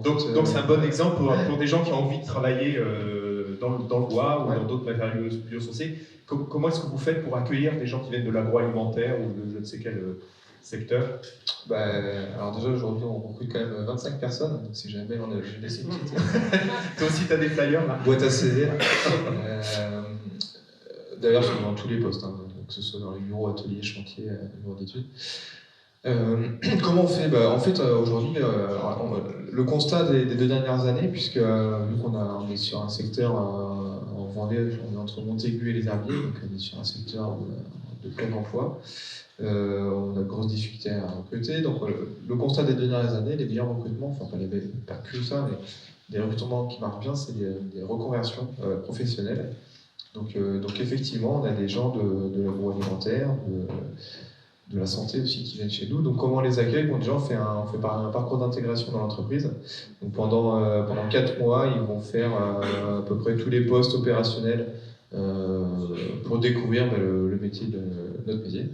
donc c'est un bon exemple pour des gens qui ont envie de travailler dans le bois ou dans d'autres matériaux biosourcés. Comment est-ce que vous faites pour accueillir des gens qui viennent de l'agroalimentaire ou de je ne sais quel secteur? Alors déjà aujourd'hui on recrute quand même 25 personnes, donc si jamais on a laissé une petite Toi aussi tu as des flyers là. boîte à CV. D'ailleurs c'est dans tous les postes, hein, que ce soit dans les bureaux, ateliers, chantiers, bureaux d'études. Comment on fait? En fait, aujourd'hui, le constat des 2 dernières années, puisque vu on est sur un secteur en Vendée, on est entre Montaigu et les Herbiers, donc on est sur un secteur de plein emploi. On a de grosses difficultés à recruter. Donc le constat des 2 dernières années, les meilleurs recrutements, enfin pas que ça, mais des recrutements qui marchent bien, c'est des reconversions professionnelles. Donc effectivement, on a des gens de l'agroalimentaire, de la santé aussi qui viennent chez nous. Donc comment on les accueille? Bon, déjà on fait un parcours d'intégration dans l'entreprise. Donc pendant 4 mois, ils vont faire à peu près tous les postes opérationnels pour découvrir le métier notre métier.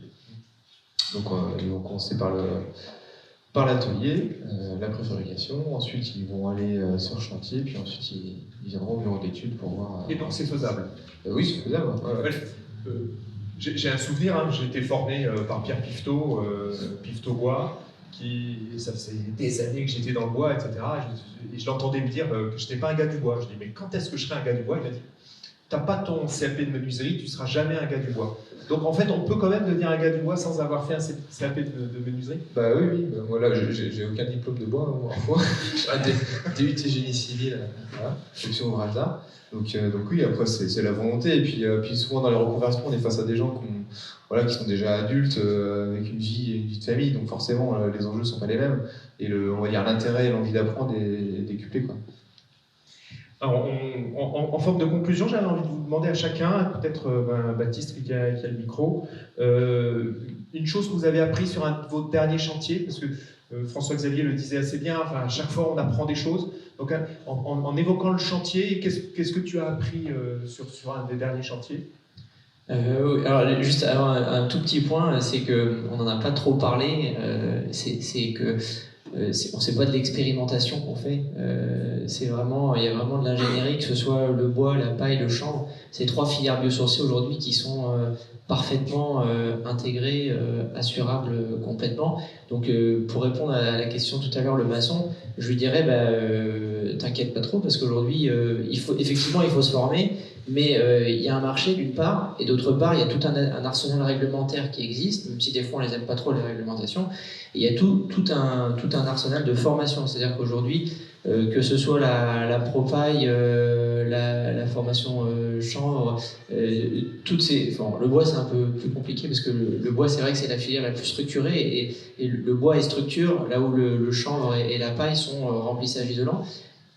Donc ils vont commencer par l'atelier, la préfabrication, ensuite ils vont aller sur le chantier, puis ensuite ils viendront au bureau d'études pour voir... Et donc c'est faisable? Oui, c'est faisable. Ouais. J'ai un souvenir, j'ai été formé par Pierre Pifteau, Pifteau Bois, ça faisait des années que j'étais dans le bois, etc. Et je l'entendais me dire que je n'étais pas un gars du bois. Je dis, mais quand est-ce que je serai un gars du bois? Il m'a dit, t'as pas ton CAP de menuiserie, tu ne seras jamais un gars du bois. Donc en fait, on peut quand même devenir un gars du bois sans avoir fait un CAP de menuiserie? Oui. Moi là, j'ai aucun diplôme de bois, parfois. DUT génie civil, voilà, section ouvrage d'art. Donc oui, après c'est la volonté. Et puis souvent dans les reconversions, on est face à des gens qui sont déjà adultes, avec une vie de famille. Donc forcément, les enjeux ne sont pas les mêmes. Et on va dire l'intérêt et l'envie d'apprendre est décuplé, quoi. Alors, en forme de conclusion, j'avais envie de vous demander à chacun, peut-être Baptiste qui a le micro, une chose que vous avez appris sur un de vos derniers chantiers, parce que François-Xavier le disait assez bien, à chaque fois on apprend des choses. Donc en évoquant le chantier, qu'est-ce que tu as appris sur un des derniers chantiers? Alors juste un tout petit point, c'est qu'on n'en a pas trop parlé, c'est que on sait pas de l'expérimentation qu'on fait, il y a vraiment de l'ingénierie, que ce soit le bois, la paille, le chanvre. C'est 3 filières biosourcées aujourd'hui qui sont parfaitement intégrées, assurables complètement. Donc pour répondre à la question tout à l'heure, le maçon, je lui dirais t'inquiète pas trop, parce qu'aujourd'hui il faut se former, Mais il y a un marché d'une part, et d'autre part, il y a tout un arsenal réglementaire qui existe, même si des fois on les aime pas trop les réglementations. Et il y a tout un arsenal de formation. C'est-à-dire qu'aujourd'hui, que ce soit la propaille, la formation chanvre, toutes ces, enfin, le bois c'est un peu plus compliqué parce que le bois c'est vrai que c'est la filière la plus structurée et le bois est structure là où le chanvre et la paille sont remplissage isolant.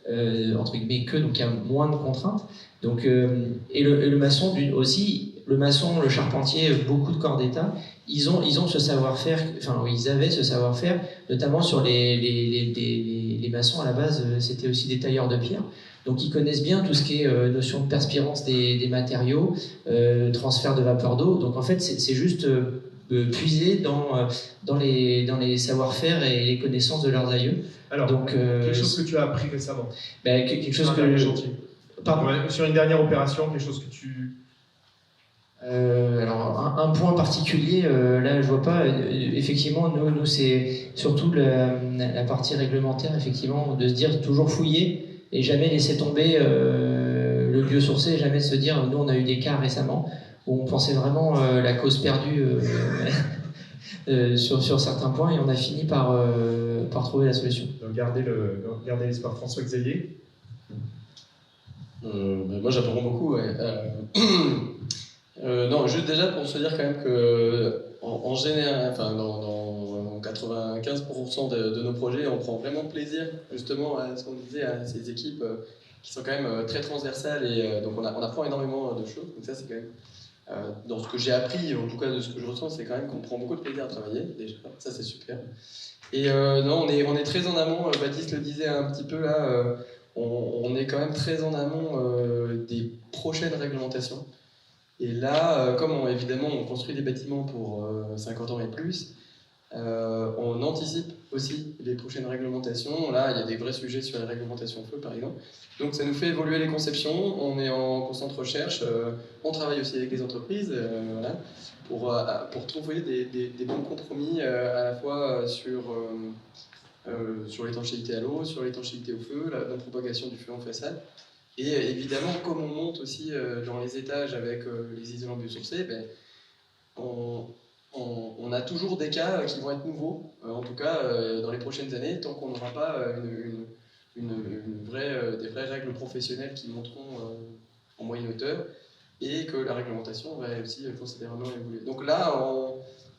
Entre guillemets que, donc il y a moins de contraintes. Donc, et le maçon aussi, le maçon, le charpentier, beaucoup de corps d'État, ils ont ce savoir-faire, enfin ils avaient ce savoir-faire, notamment sur les maçons à la base, c'était aussi des tailleurs de pierre. Donc ils connaissent bien tout ce qui est notion de perspirance des matériaux, transfert de vapeur d'eau. Donc en fait c'est juste puiser dans les savoir-faire et les connaissances de leurs aïeux. Alors, donc, quelque chose que tu as appris récemment. Ben, quelque chose que... Pardon. Ouais, sur une dernière opération, quelque chose que tu... alors, un point particulier, là, je vois pas. Effectivement, nous c'est surtout la partie réglementaire, effectivement, de se dire toujours fouiller et jamais laisser tomber le biosourcé, jamais se dire, nous, on a eu des cas récemment où on pensait vraiment la cause perdue sur certains points et on a fini par trouver la solution. Donc, gardez l'espoir. François Xavier. Moi j'apprends beaucoup. Ouais. Non, juste déjà pour se dire quand même que en général, enfin dans 95% de nos projets, on prend vraiment plaisir justement à ce qu'on disait, à ces équipes qui sont quand même très transversales et donc on apprend énormément de choses. Donc ça c'est quand même dans ce que j'ai appris, en tout cas de ce que je ressens, c'est quand même qu'on prend beaucoup de plaisir à travailler. Déjà, ça c'est super. Et non, on est très en amont. Baptiste le disait un petit peu là. On est quand même très en amont des prochaines réglementations. Et là, comme évidemment on construit des bâtiments pour 50 ans et plus, on anticipe aussi les prochaines réglementations. Là, il y a des vrais sujets sur les réglementations feu, par exemple. Donc ça nous fait évoluer les conceptions, on est en constante recherche, on travaille aussi avec les entreprises voilà, pour trouver des bons compromis à la fois sur l'étanchéité à l'eau, sur l'étanchéité au feu, la non-propagation du feu en façade. Et évidemment, comme on monte aussi dans les étages avec les isolants biosourcés, ben, on a toujours des cas qui vont être nouveaux, en tout cas dans les prochaines années, tant qu'on n'aura pas des vraies règles professionnelles qui monteront en moyenne hauteur, et que la réglementation va aussi considérablement évoluer. Donc là,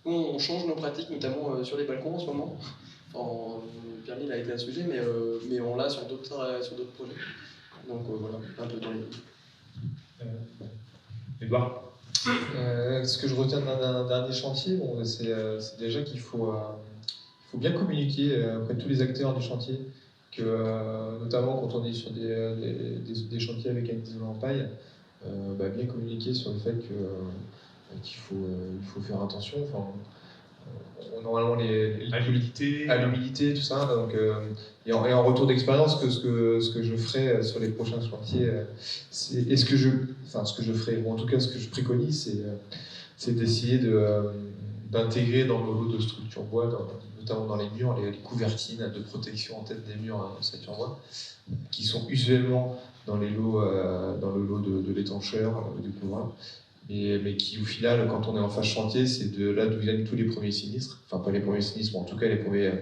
on change nos pratiques, notamment sur les balcons en ce moment. Le permis a été un sujet, mais on l'a sur d'autres projets. Donc voilà, un peu dans les... Edouard. Ce que je retiens d'un dernier chantier, bon, c'est déjà qu'il faut bien communiquer auprès de tous les acteurs du chantier, que, notamment quand on est sur des chantiers avec un isolant en paille, bien communiquer sur le fait qu'il faut faire attention. Enfin, normalement à l'humidité, tout ça. Donc, et en retour d'expérience, ce que je ferai sur les prochains chantiers, ce que je ferai, ou en tout cas ce que je préconise, c'est d'essayer d'intégrer dans nos lots de structure bois, notamment dans les murs, les couvertines de protection en tête des murs en structure bois, qui sont usuellement dans le lot de l'étancheur, du couvreur. Mais qui au final, quand on est en phase chantier, c'est de là d'où viennent tous les premiers sinistres, enfin pas les premiers sinistres, mais en tout cas les premières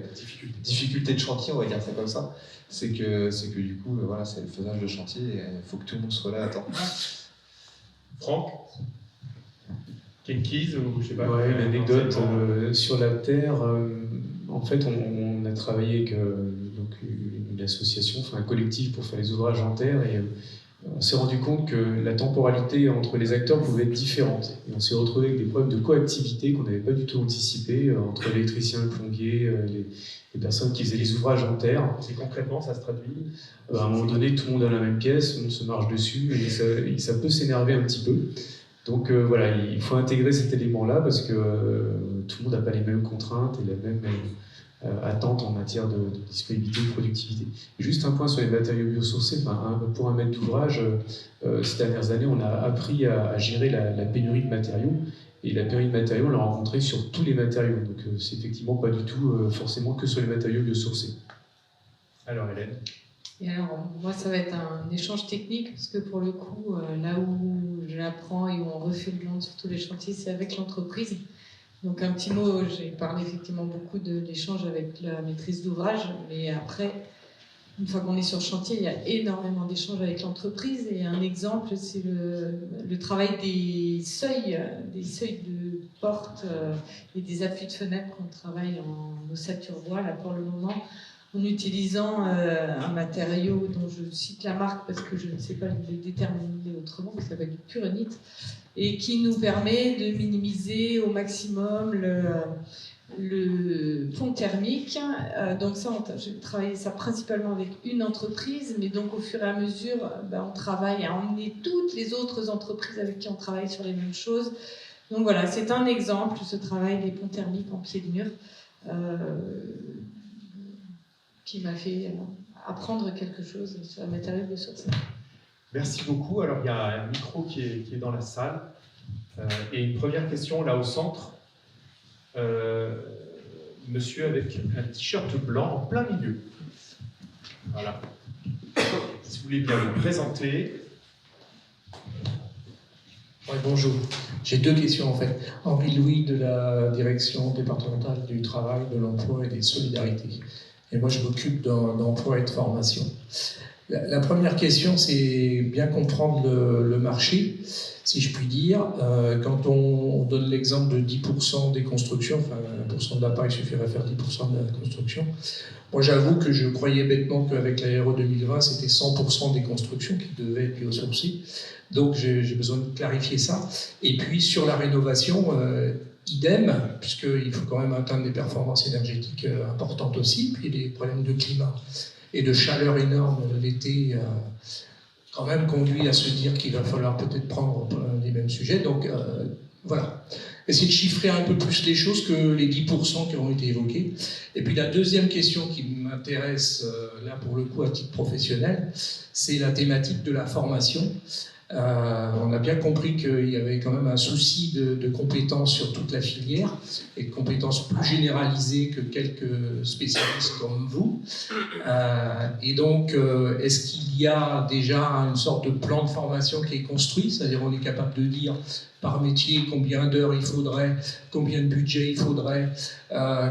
difficultés de chantier, on va dire ça comme ça, c'est que du coup, voilà, c'est le faisage de chantier, il faut que tout le monde soit là à temps. Franck, Kenkis ou je sais pas. Ouais, une anecdote sur la terre, en fait on a travaillé avec donc une association, enfin un collectif pour faire les ouvrages en terre et on s'est rendu compte que la temporalité entre les acteurs pouvait être différente. Et on s'est retrouvé avec des problèmes de coactivité qu'on n'avait pas du tout anticipé entre l'électricien, le plombier, les personnes qui faisaient les ouvrages en terre. Et concrètement, ça se traduit à un moment donné, tout le monde est dans la même pièce, tout le monde se marche dessus, et ça peut s'énerver un petit peu. Donc voilà, il faut intégrer cet élément-là parce que tout le monde n'a pas les mêmes contraintes et les mêmes attentes en matière de disponibilité et de productivité. Et juste un point sur les matériaux biosourcés, pour un maître d'ouvrage, ces dernières années, on a appris à gérer la pénurie de matériaux. Et la pénurie de matériaux, on l'a rencontrée sur tous les matériaux. Donc c'est effectivement pas du tout forcément que sur les matériaux biosourcés. Alors Hélène. Et alors, moi, ça va être un échange technique, parce que pour le coup, là où j'apprends et où on refait le monde sur tous les chantiers, c'est avec l'entreprise. Donc un petit mot, j'ai parlé effectivement beaucoup de l'échange avec la maîtrise d'ouvrage, mais après, une fois qu'on est sur le chantier, il y a énormément d'échanges avec l'entreprise. Et un exemple, c'est le travail des seuils de portes et des appuis de fenêtres qu'on travaille en ossature bois, là pour le moment, en utilisant un matériau dont je cite la marque parce que je ne sais pas le déterminer autrement, qui s'appelle du puronite, et qui nous permet de minimiser au maximum le pont thermique. Donc ça, j'ai travaillé ça principalement avec une entreprise, mais donc au fur et à mesure, on travaille à emmener toutes les autres entreprises avec qui on travaille sur les mêmes choses. Donc voilà, c'est un exemple, ce travail des ponts thermiques en pied de mur, qui m'a fait apprendre quelque chose sur la matériaux biosourcés. Merci beaucoup. Alors, il y a un micro qui est dans la salle. Et une première question, là au centre. Monsieur avec un t-shirt blanc en plein milieu. Voilà. Si vous voulez bien vous présenter. Oui, bonjour. J'ai deux questions en fait. Henri Louis de la direction départementale du travail, de l'emploi et des solidarités. Et moi, je m'occupe d'emploi et de formation. La première question, c'est bien comprendre le marché, si je puis dire. Quand on donne l'exemple de 10% des constructions, enfin 1% de la part, il suffirait de faire 10% de la construction. Moi, j'avoue que je croyais bêtement qu'avec la RE 2020, c'était 100% des constructions qui devaient être biosourcées. Donc, j'ai besoin de clarifier ça. Et puis, sur la rénovation, idem, puisqu'il faut quand même atteindre des performances énergétiques importantes aussi, puis des problèmes de climat et de chaleur énorme l'été, quand même conduit à se dire qu'il va falloir peut-être prendre les mêmes sujets. Donc, voilà. Essayer de chiffrer un peu plus les choses que les 10% qui ont été évoqués. Et puis la deuxième question qui m'intéresse, là pour le coup à titre professionnel, c'est la thématique de la formation. On a bien compris qu'il y avait quand même un souci de compétences sur toute la filière et de compétences plus généralisées que quelques spécialistes comme vous. Et donc, est-ce qu'il y a déjà une sorte de plan de formation qui est construit? C'est-à-dire on est capable de dire par métier combien d'heures il faudrait, combien de budget il faudrait,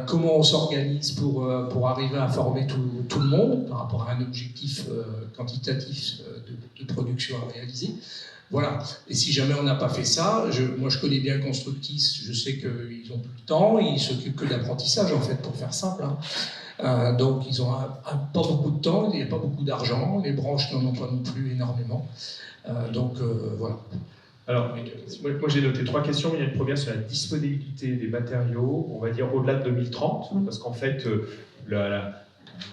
comment on s'organise pour arriver à former tout le monde par rapport à un objectif quantitatif de production à réaliser. Voilà. Et si jamais on n'a pas fait ça, moi je connais bien Constructis, je sais qu'ils n'ont plus le temps, ils s'occupent que d'apprentissage en fait, pour faire simple. Donc ils ont pas beaucoup de temps, il n'y a pas beaucoup d'argent, les branches n'en ont pas non plus énormément. Voilà. Alors, moi j'ai noté 3 questions. Il y a une première sur la disponibilité des matériaux, on va dire au-delà de 2030, parce qu'en fait, la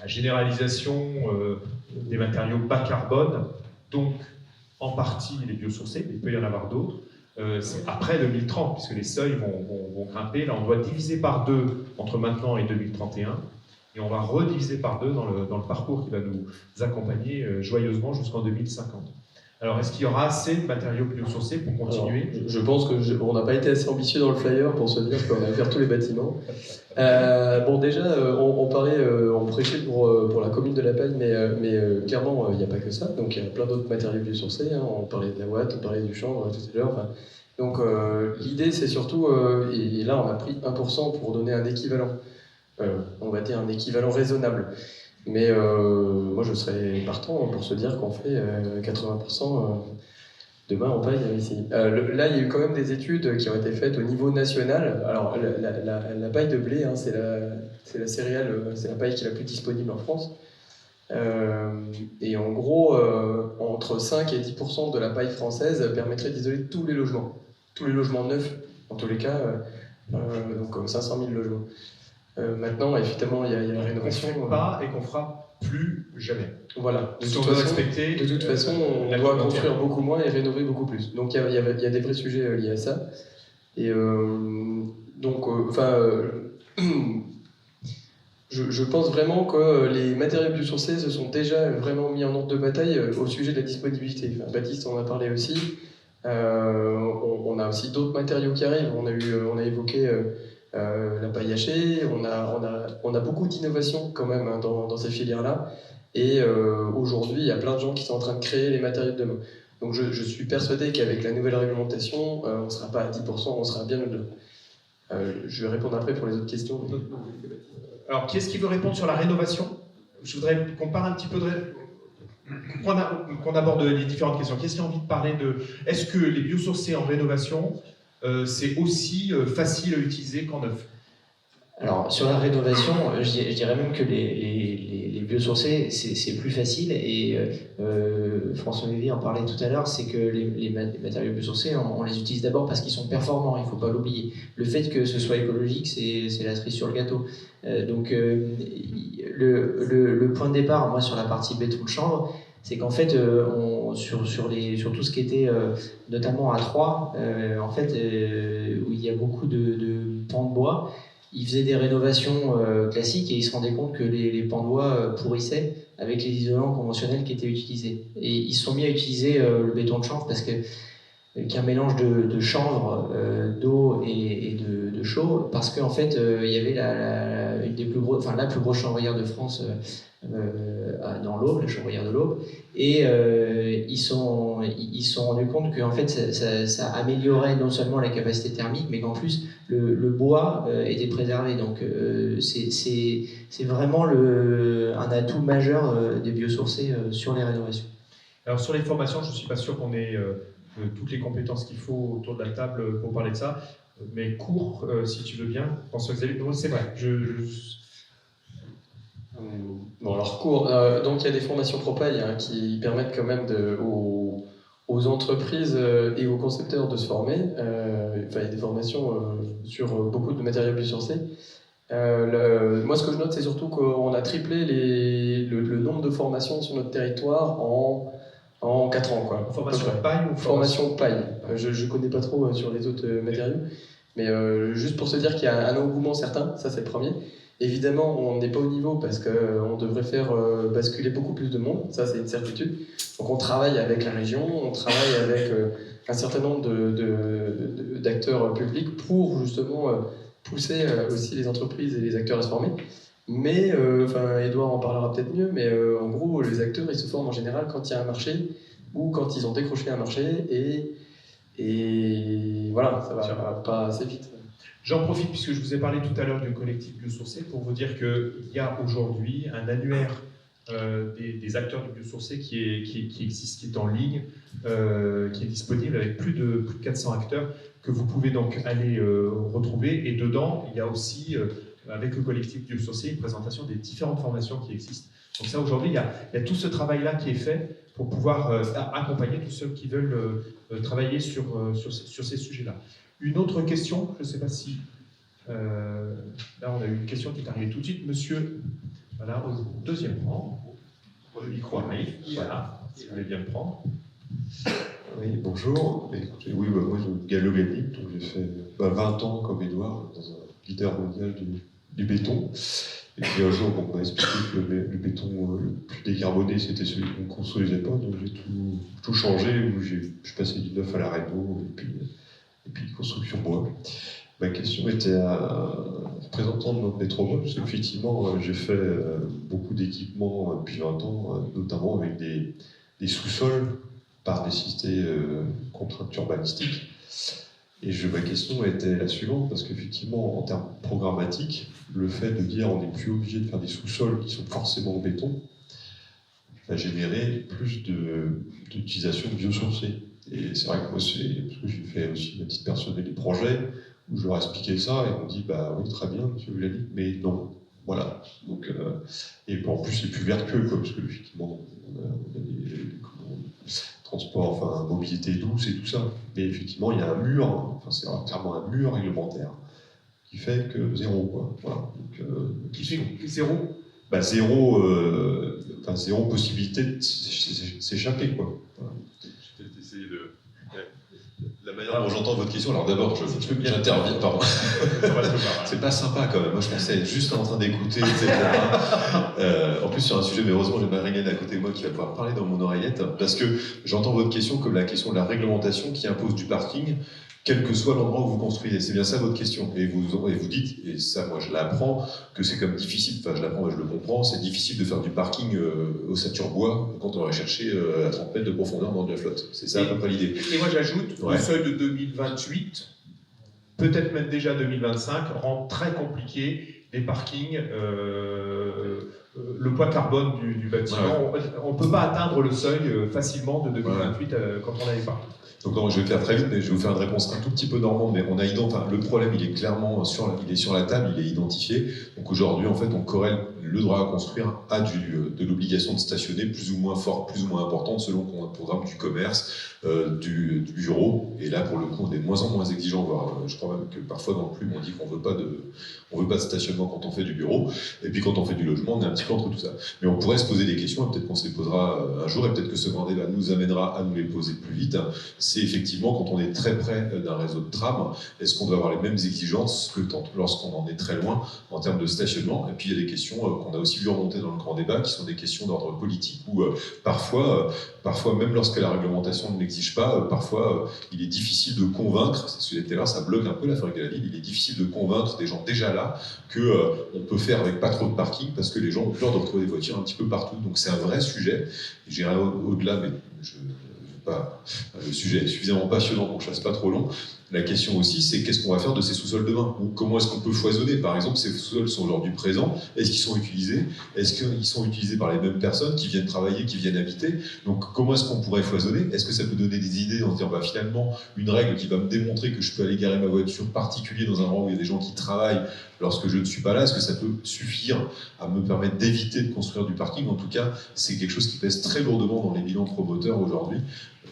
généralisation des matériaux bas carbone, donc en partie les biosourcés, mais il peut y en avoir d'autres, c'est après 2030, puisque les seuils vont grimper. Là, on doit diviser par 2 entre maintenant et 2031, et on va rediviser par 2 dans le parcours qui va nous accompagner joyeusement jusqu'en 2050. Alors, est-ce qu'il y aura assez de matériaux biosourcés pour continuer? Alors, je pense qu'on n'a pas été assez ambitieux dans le flyer pour se dire qu'on allait faire tous les bâtiments. Bon, déjà, on prêchait pour la commune de La Paille, mais clairement, il n'y a pas que ça. Donc, il y a plein d'autres matériaux biosourcés. On parlait de la ouate, on parlait du chanvre tout à l'heure. Donc, l'idée, c'est surtout, et là, on a pris 1% pour donner un équivalent. On va dire un équivalent raisonnable. Mais moi, je serais partant pour se dire qu'on fait 80% demain en paille ici. Là, il y a eu quand même des études qui ont été faites au niveau national. Alors, la paille de blé, c'est la céréale, c'est la paille qui est la plus disponible en France. Et en gros, entre 5 et 10% de la paille française permettrait d'isoler tous les logements neufs, en tous les cas, donc 500 000 logements. Maintenant, évidemment, il y a la rénovation. Qu'on ne fait pas et qu'on fera plus jamais. Voilà. De toute façon, on doit construire beaucoup moins et rénover beaucoup plus. Donc, il y a des vrais sujets liés à ça. Et je pense vraiment que les matériaux biosourcés se sont déjà vraiment mis en ordre de bataille au sujet de la disponibilité. Baptiste en a parlé aussi. On a aussi d'autres matériaux qui arrivent. On a évoqué la paille hachée. On a beaucoup d'innovations quand même dans ces filières-là. Et aujourd'hui, il y a plein de gens qui sont en train de créer les matériaux de demain. Donc je suis persuadé qu'avec la nouvelle réglementation, on ne sera pas à 10%, on sera bien au-delà. Je vais répondre après pour les autres questions. Alors, qui est-ce qui veut répondre sur la rénovation? Je voudrais qu'on parle un petit peu de... qu'on aborde les différentes questions. Qu'est-ce qui a envie de parler de... Est-ce que les biosourcés en rénovation, c'est aussi facile à utiliser qu'en neuf? Alors, sur la rénovation, je dirais même que les biosourcés, c'est plus facile. Et François Lévy en parlait tout à l'heure, c'est que les matériaux biosourcés, on les utilise d'abord parce qu'ils sont performants, il ne faut pas l'oublier. Le fait que ce soit écologique, c'est la cerise sur le gâteau. Donc, le point de départ, moi, sur la partie béton de chanvre, c'est qu'en fait, sur tout ce qui était notamment à Troyes, en fait, où il y a beaucoup de pans de bois, ils faisaient des rénovations classiques et ils se rendaient compte que les pans de bois pourrissaient avec les isolants conventionnels qui étaient utilisés. Et ils se sont mis à utiliser le béton de chanvre parce que qu'un mélange de chanvre, d'eau et de chaux, parce qu'en fait, il y avait la plus grosse chanvrière de France dans l'Aube, la chanvrière de l'Aube, et ils se sont rendus compte qu'en fait, ça améliorait non seulement la capacité thermique, mais qu'en plus, le bois était préservé. Donc, c'est vraiment un atout majeur des biosourcés sur les rénovations. Alors, sur les formations, je ne suis pas sûr qu'on ait toutes les compétences qu'il faut autour de la table pour parler de ça, mais court, si tu veux bien, François-Xavier. C'est vrai, Bon, alors court. Donc il y a des formations ProPaille qui permettent quand même aux entreprises et aux concepteurs de se former. Il y a des formations sur beaucoup de matériaux biosourcés. Moi, ce que je note, c'est surtout qu'on a triplé le nombre de formations sur notre territoire en 4 ans. Quoi, formation paille ou formation paille. Je ne connais pas trop sur les autres matériaux, mais juste pour se dire qu'il y a un engouement certain, ça c'est le premier. Évidemment, on n'est pas au niveau parce qu'on devrait faire basculer beaucoup plus de monde, ça c'est une certitude. Donc on travaille avec la région, on travaille avec un certain nombre d'acteurs publics pour justement pousser aussi les entreprises et les acteurs à se former. Mais, Edouard en parlera peut-être mieux, mais en gros, les acteurs ils se forment en général quand il y a un marché ou quand ils ont décroché un marché et voilà, ça va pas assez vite. J'en profite puisque je vous ai parlé tout à l'heure du collectif biosourcé pour vous dire qu'il y a aujourd'hui un annuaire des acteurs du biosourcé qui existe, qui est en ligne, qui est disponible avec plus de 400 acteurs que vous pouvez donc aller retrouver. Et dedans, il y a aussi, avec le collectif biosourcé, une présentation des différentes formations qui existent. Donc ça, aujourd'hui, il y a tout ce travail-là qui est fait pour pouvoir accompagner tous ceux qui veulent travailler sur ces sujets-là. Une autre question, je ne sais pas si... là, on a eu une question qui est arrivée tout de suite. Monsieur, voilà, au deuxième rang. Le micro arrive. Voilà, si vous voulez bien le prendre. Oui, bonjour. Écoutez, oui, moi, je gallo-gallique, donc j'ai fait 20 ans comme Edouard, dans un leader mondial du béton. Et puis un jour, on m'a expliqué que le béton le plus décarboné, c'était celui qu'on ne construisait pas, donc j'ai tout changé, où je suis passé du neuf à la réno, et puis construction bois. Ma question était à représentant de notre métropole, parce qu'effectivement, j'ai fait beaucoup d'équipements depuis 20 ans, notamment avec des sous-sols par nécessité contraintes urbanistiques. Et ma question était la suivante, parce qu'effectivement, en termes programmatiques, le fait de dire on n'est plus obligé de faire des sous-sols qui sont forcément en béton va générer plus d'utilisation de biosourcés. Et c'est vrai que moi, parce que j'ai fait aussi à titre personnel des projets où je leur expliquais ça et on me dit bah oui, très bien, monsieur Villani, mais non. Voilà. Donc, et en plus, c'est plus vertueux, quoi, parce que effectivement, on a des transports, enfin, mobilité douce et tout ça. Mais effectivement, il y a un mur, enfin, c'est clairement un mur réglementaire qui fait que zéro, quoi. Voilà. Donc, qui fait zéro bah, zéro possibilité de s'échapper, quoi. Voilà. Je vais essayer de... La manière dont j'entends votre question, alors d'abord, j'interviens, pardon. C'est pas sympa quand même, moi je pensais être juste en train d'écouter, etc. En plus sur un sujet, mais heureusement j'ai Marie-Hélène à côté de moi qui va pouvoir parler dans mon oreillette, parce que j'entends votre question comme la question de la réglementation qui impose du parking quel que soit l'endroit où vous construisez. C'est bien ça votre question. Et vous dites, et ça moi je l'apprends, que c'est comme difficile, enfin je l'apprends, je le comprends, c'est difficile de faire du parking au Saturbois quand on va chercher à 30 mètres de profondeur dans de la flotte. C'est ça à peu près l'idée. Et moi j'ajoute, Ouais. le seuil de 2028, peut-être même déjà 2025, rend très compliqué les parkings, le poids carbone du bâtiment. Ouais. On ne peut pas atteindre le seuil facilement de 2028 quand on n'avait pas. Donc non, je vais faire très vite, mais je vais vous faire une réponse un tout petit peu normande, mais on a le problème, il est clairement sur la table, il est identifié. Donc aujourd'hui, en fait, on corrèle le droit à construire à de l'obligation de stationner plus ou moins forte, plus ou moins importante, selon qu'on a un programme du commerce, du bureau. Et là, pour le coup, on est de moins en moins exigeant, voire je crois même que parfois dans le plume, on dit qu'on veut pas de stationnement quand on fait du bureau. Et puis quand on fait du logement, on est un petit peu entre tout ça. Mais on pourrait se poser des questions, et peut-être qu'on se les posera un jour, et peut-être que ce grand débat nous amènera à nous les poser plus vite. C'est effectivement quand on est très près d'un réseau de tram, est-ce qu'on doit avoir les mêmes exigences que lorsqu'on en est très loin en termes de stationnement? Et puis il y a des questions qu'on a aussi vu remonter dans le grand débat, qui sont des questions d'ordre politique, où parfois, même lorsque la réglementation ne l'exige pas, parfois il est difficile de convaincre, c'est ce que j'étais là, ça bloque un peu la fabrique de la ville, il est difficile de convaincre des gens déjà là qu'on peut faire avec pas trop de parking, parce que les gens ont peur de retrouver des voitures un petit peu partout. Donc c'est un vrai sujet, j'irai au-delà, mais le sujet est suffisamment passionnant pour que je ne fasse pas trop long. La question aussi, c'est qu'est-ce qu'on va faire de ces sous-sols demain? Ou comment est-ce qu'on peut foisonner? Par exemple, ces sous-sols sont aujourd'hui présents. Est-ce qu'ils sont utilisés? Est-ce qu'ils sont utilisés par les mêmes personnes qui viennent travailler, qui viennent habiter? Donc, comment est-ce qu'on pourrait foisonner? Est-ce que ça peut donner des idées en se disant, finalement, une règle qui va me démontrer que je peux aller garer ma voiture particulier dans un endroit où il y a des gens qui travaillent lorsque je ne suis pas là? Est-ce que ça peut suffire à me permettre d'éviter de construire du parking? En tout cas, c'est quelque chose qui pèse très lourdement dans les bilans de promoteurs aujourd'hui.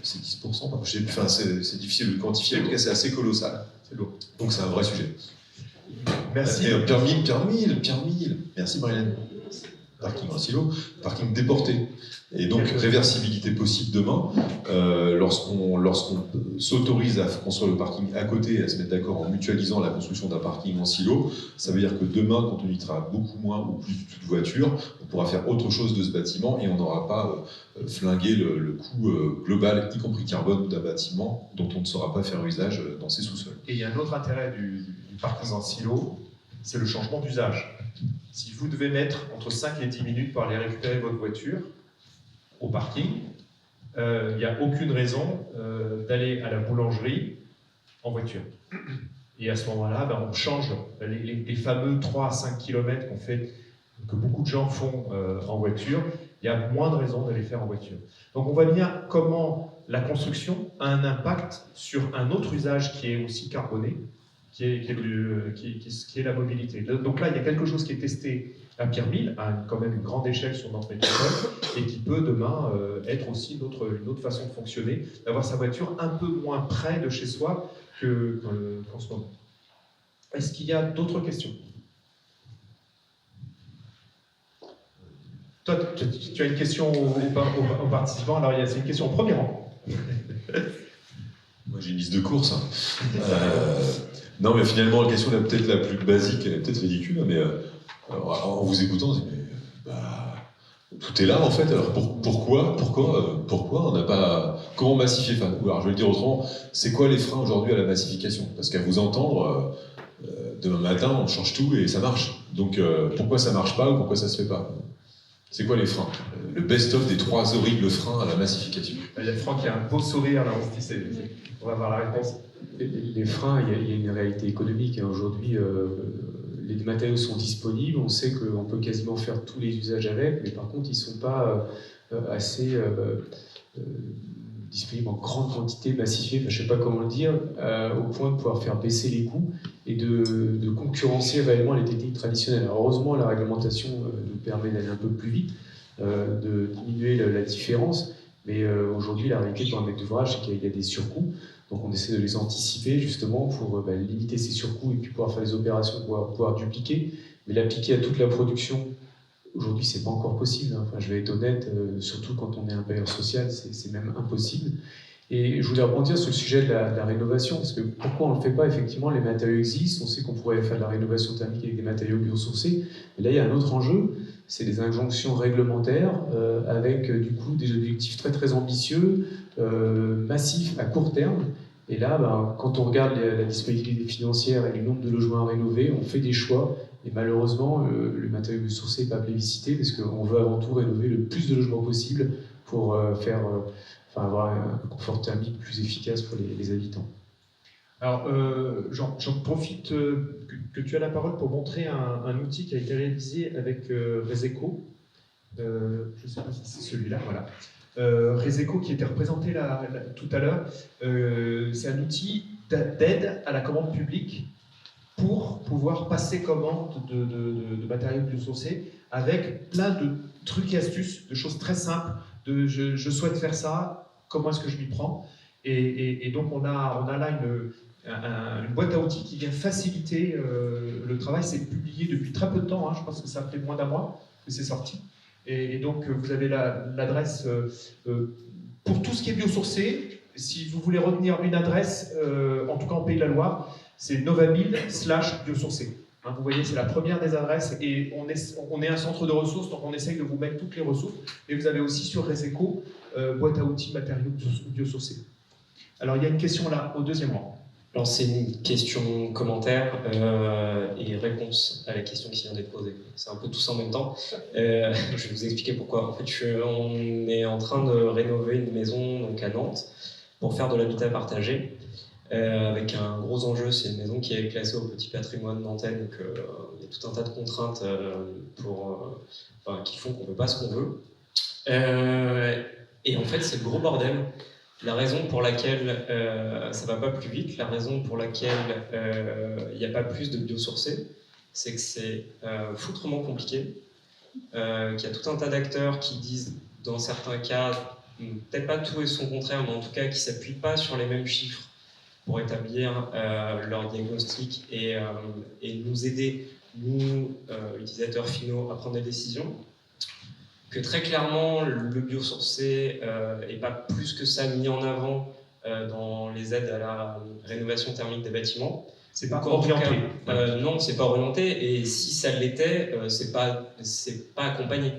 C'est 10%, c'est difficile de quantifier, en tout cas c'est assez colossal, c'est lourd. Donc c'est un vrai sujet. Merci. Pierre Mille. Merci Marilène. Parking en silo, parking déporté. Et donc réversibilité possible demain, lorsqu'on s'autorise à construire le parking à côté et à se mettre d'accord en mutualisant la construction d'un parking en silo, ça veut dire que demain, quand on utilisera beaucoup moins ou plus du tout de voitures, on pourra faire autre chose de ce bâtiment et on n'aura pas flingué le coût global, y compris carbone, d'un bâtiment dont on ne saura pas faire usage dans ses sous-sols. Et il y a un autre intérêt du parking en silo, c'est le changement d'usage. Si vous devez mettre entre 5 et 10 minutes pour aller récupérer votre voiture au parking, il n'y a aucune raison d'aller à la boulangerie en voiture. Et à ce moment-là, on change les fameux 3 à 5 km que beaucoup de gens font en voiture. Il y a moins de raisons d'aller faire en voiture. Donc on voit bien comment la construction a un impact sur un autre usage qui est aussi carboné, qui est la mobilité. Donc là, il y a quelque chose qui est testé à Pierre-Mille, à quand même une grande échelle sur notre métropole, et qui peut demain être aussi une autre façon de fonctionner, d'avoir sa voiture un peu moins près de chez soi qu'en ce moment. Est-ce qu'il y a d'autres questions? Toi, tu as une question aux participants, alors c'est une question au premier rang. Moi j'ai une liste de courses. Non, mais finalement, la question peut-être la plus basique, elle est peut-être ridicule, mais en vous écoutant, on se dit, tout est là en fait. Alors pourquoi on n'a pas. Comment massifier? Alors je vais le dire autrement, c'est quoi les freins aujourd'hui à la massification? Parce qu'à vous entendre, demain matin, on change tout et ça marche. Donc pourquoi ça marche pas ou pourquoi ça se fait pas? C'est quoi les freins? Le best-of des 3 horribles freins à la massification. Il y a Franck qui a un beau sourire, là, on se dit, on va voir la réponse. Les freins, il y a une réalité économique. Aujourd'hui, les matériaux sont disponibles, on sait qu'on peut quasiment faire tous les usages avec, mais par contre, ils ne sont pas assez disponibles en grande quantité, massifiés, je ne sais pas comment le dire, au point de pouvoir faire baisser les coûts et de concurrencer réellement les techniques traditionnelles. Alors, heureusement, la réglementation nous permet d'aller un peu plus vite, de diminuer la différence, mais aujourd'hui, la réalité pour un maître d'ouvrage, c'est qu'il y a des surcoûts. Donc on essaie de les anticiper justement pour limiter ces surcoûts et puis pouvoir faire des opérations, pouvoir dupliquer. Mais l'appliquer à toute la production, aujourd'hui, c'est pas encore possible. Enfin, je vais être honnête, surtout quand on est un bailleur social, c'est même impossible. Et je voulais rebondir sur le sujet de la rénovation, parce que pourquoi on ne le fait pas? Effectivement, les matériaux existent, on sait qu'on pourrait faire de la rénovation thermique avec des matériaux biosourcés. Mais là, il y a un autre enjeu, c'est des injonctions réglementaires avec du coup des objectifs très très ambitieux, massifs à court terme. Et là, quand on regarde la disponibilité financière et le nombre de logements à rénover, on fait des choix. Et malheureusement, le matériau biosourcé n'est pas plébiscité parce qu'on veut avant tout rénover le plus de logements possible pour avoir un confort thermique plus efficace pour les habitants. Alors, j'en profite que tu as la parole pour montrer un outil qui a été réalisé avec Reseco. Je ne sais pas si c'est celui-là, voilà. Reseco qui était représenté tout à l'heure, c'est un outil d'aide à la commande publique pour pouvoir passer commande de matériaux biosourcés avec plein de trucs et astuces, de choses très simples, je souhaite faire ça, comment est-ce que je m'y prends, et donc on a là une boîte à outils qui vient faciliter le travail. C'est publié depuis très peu de temps, hein, je pense que ça fait moins d'un mois que c'est sorti. Et donc, vous avez l'adresse pour tout ce qui est biosourcé. Si vous voulez retenir une adresse, en tout cas en Pays de la Loire, c'est novamil/biosourcé. Hein, vous voyez, c'est la première des adresses et on est un centre de ressources, donc on essaye de vous mettre toutes les ressources. Et vous avez aussi sur Reseco, boîte à outils matériaux biosourcés. Alors, il y a une question là, au deuxième rang. Alors c'est une question commentaire et réponse à la question qui vient d'être posée. C'est un peu tout ça en même temps. Je vais vous expliquer pourquoi. En fait, on est en train de rénover une maison donc à Nantes pour faire de l'habitat partagé. Avec un gros enjeu, c'est une maison qui est classée au petit patrimoine nantais, donc il y a tout un tas de contraintes qui font qu'on ne peut pas ce qu'on veut. Et en fait, c'est le gros bordel. La raison pour laquelle ça va pas plus vite, la raison pour laquelle il n'y a pas plus de biosourcés, c'est que c'est foutrement compliqué, qu'il y a tout un tas d'acteurs qui disent, dans certains cas, peut-être pas tout et son contraire, mais en tout cas qui ne s'appuient pas sur les mêmes chiffres pour établir leur diagnostic et nous aider, nous, utilisateurs finaux, à prendre des décisions. Que très clairement, le biosourcé n'est pas plus que ça mis en avant dans les aides à la rénovation thermique des bâtiments. C'est pas orienté. Non, c'est pas orienté, et si ça l'était, c'est pas accompagné.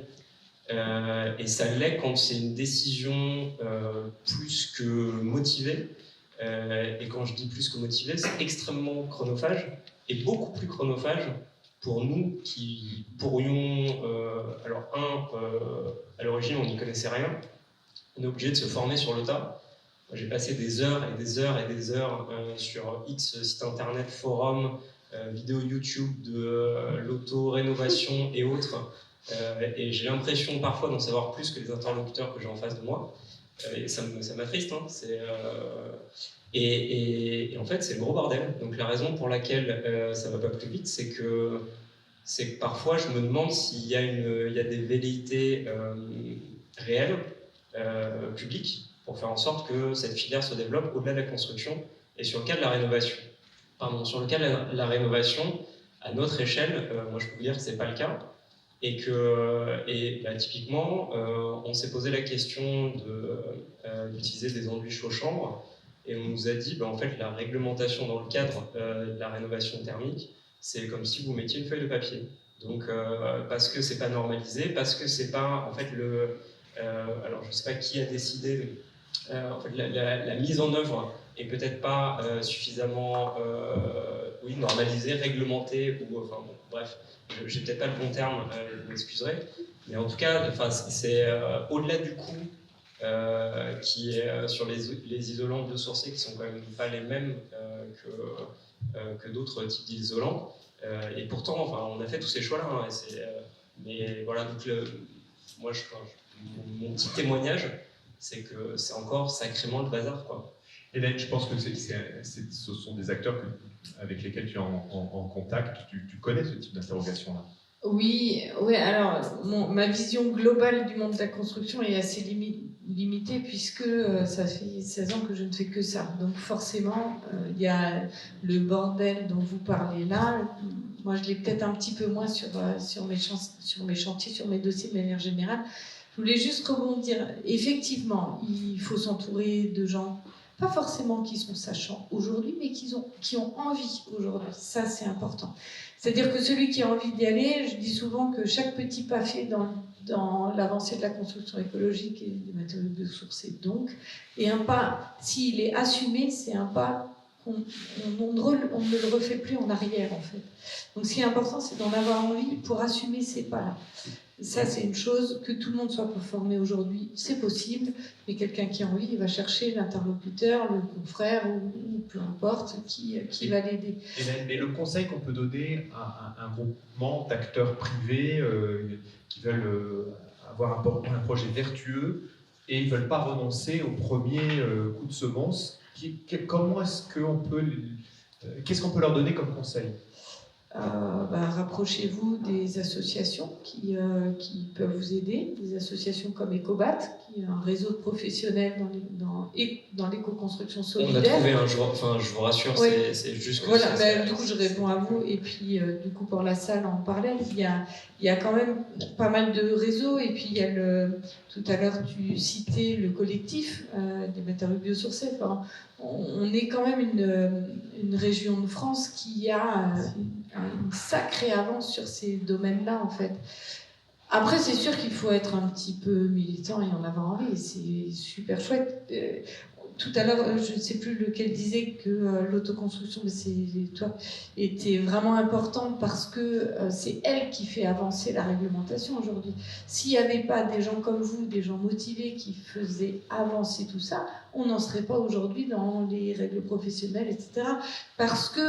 Et ça l'est quand c'est une décision plus que motivée. Et quand je dis plus que motivée, c'est extrêmement chronophage, et beaucoup plus chronophage pour nous qui pourrions, à l'origine on n'y connaissait rien, on est obligé de se former sur le tas. J'ai passé des heures et des heures et des heures sur X sites internet, forums, vidéos YouTube de l'auto-rénovation et autres, et j'ai l'impression parfois d'en savoir plus que les interlocuteurs que j'ai en face de moi, et ça m'attriste, hein, et en fait, c'est le gros bordel. Donc la raison pour laquelle ça ne va pas plus vite, c'est que parfois, je me demande s'il y a des velléités réelles, publiques, pour faire en sorte que cette filière se développe au-delà de la construction et sur le cas de la rénovation. Sur le cas de la rénovation, à notre échelle, moi je peux vous dire que ce n'est pas le cas. Et typiquement, on s'est posé la question d'utiliser des enduits chauds-chambre. Et on nous a dit, en fait, la réglementation dans le cadre de la rénovation thermique, c'est comme si vous mettiez une feuille de papier. Donc, parce que c'est pas normalisé, parce que c'est pas, en fait, alors, je sais pas qui a décidé, en fait, la mise en œuvre est peut-être pas suffisamment, normalisée, réglementée, ou, enfin, bon, bref, j'ai peut-être pas le bon terme, vous m'excuserez. Mais en tout cas, c'est au-delà du coût, qui est sur les isolants biosourcés qui sont quand même pas les mêmes que d'autres types d'isolants. Et pourtant, on a fait tous ces choix-là. Hein, mais voilà, donc moi, mon petit témoignage, c'est que c'est encore sacrément le bazar, quoi. Hélène, je pense que ce sont des acteurs avec lesquels tu es en contact. Tu connais ce type d'interrogation-là? Oui, alors ma vision globale du monde de la construction est assez limitée puisque ça fait 16 ans que je ne fais que ça. Donc forcément, il y a le bordel dont vous parlez là. Moi, je l'ai peut-être un petit peu moins sur mes chantiers, sur mes dossiers de manière générale. Je voulais juste rebondir. Effectivement, il faut s'entourer de gens pas forcément qui sont sachants aujourd'hui, mais qui ont envie aujourd'hui. Ça, c'est important. C'est-à-dire que celui qui a envie d'y aller, je dis souvent que chaque petit pas fait dans l'avancée de la construction écologique et des matériaux biosourcés, donc, et un pas, s'il est assumé, c'est un pas on ne le refait plus en arrière, en fait. Donc, ce qui est important, c'est d'en avoir envie pour assumer ces pas-là. Ça, c'est une chose, que tout le monde soit formé aujourd'hui, c'est possible, mais quelqu'un qui a envie, il va chercher l'interlocuteur, le confrère ou peu importe, qui va l'aider. Mais le conseil qu'on peut donner à un groupement d'acteurs privés qui veulent avoir un projet vertueux et ils ne veulent pas renoncer au premier coup de semence, comment est-ce qu'on peut... Qu'est-ce qu'on peut leur donner comme conseil ? Rapprochez-vous des associations qui peuvent vous aider, des associations comme Ecobat, qui est un réseau de professionnels dans l'éco-construction solidaire. On a trouvé un jour, enfin je vous rassure, oui. c'est juste que... Voilà, du coup je réponds à vous, et puis du coup pour la salle en parallèle, il y a quand même pas mal de réseaux, et puis il y a tout à l'heure tu citais le collectif des matériaux biosourcés. Enfin, on est quand même une région de France qui a une sacrée avance sur ces domaines-là, en fait. Après, c'est sûr qu'il faut être un petit peu militant et en avoir envie, et c'est super chouette. Tout à l'heure, je ne sais plus lequel disait que l'autoconstruction de ces toits était vraiment importante parce que c'est elle qui fait avancer la réglementation aujourd'hui. S'il n'y avait pas des gens comme vous, des gens motivés qui faisaient avancer tout ça, on n'en serait pas aujourd'hui dans les règles professionnelles, etc. Parce que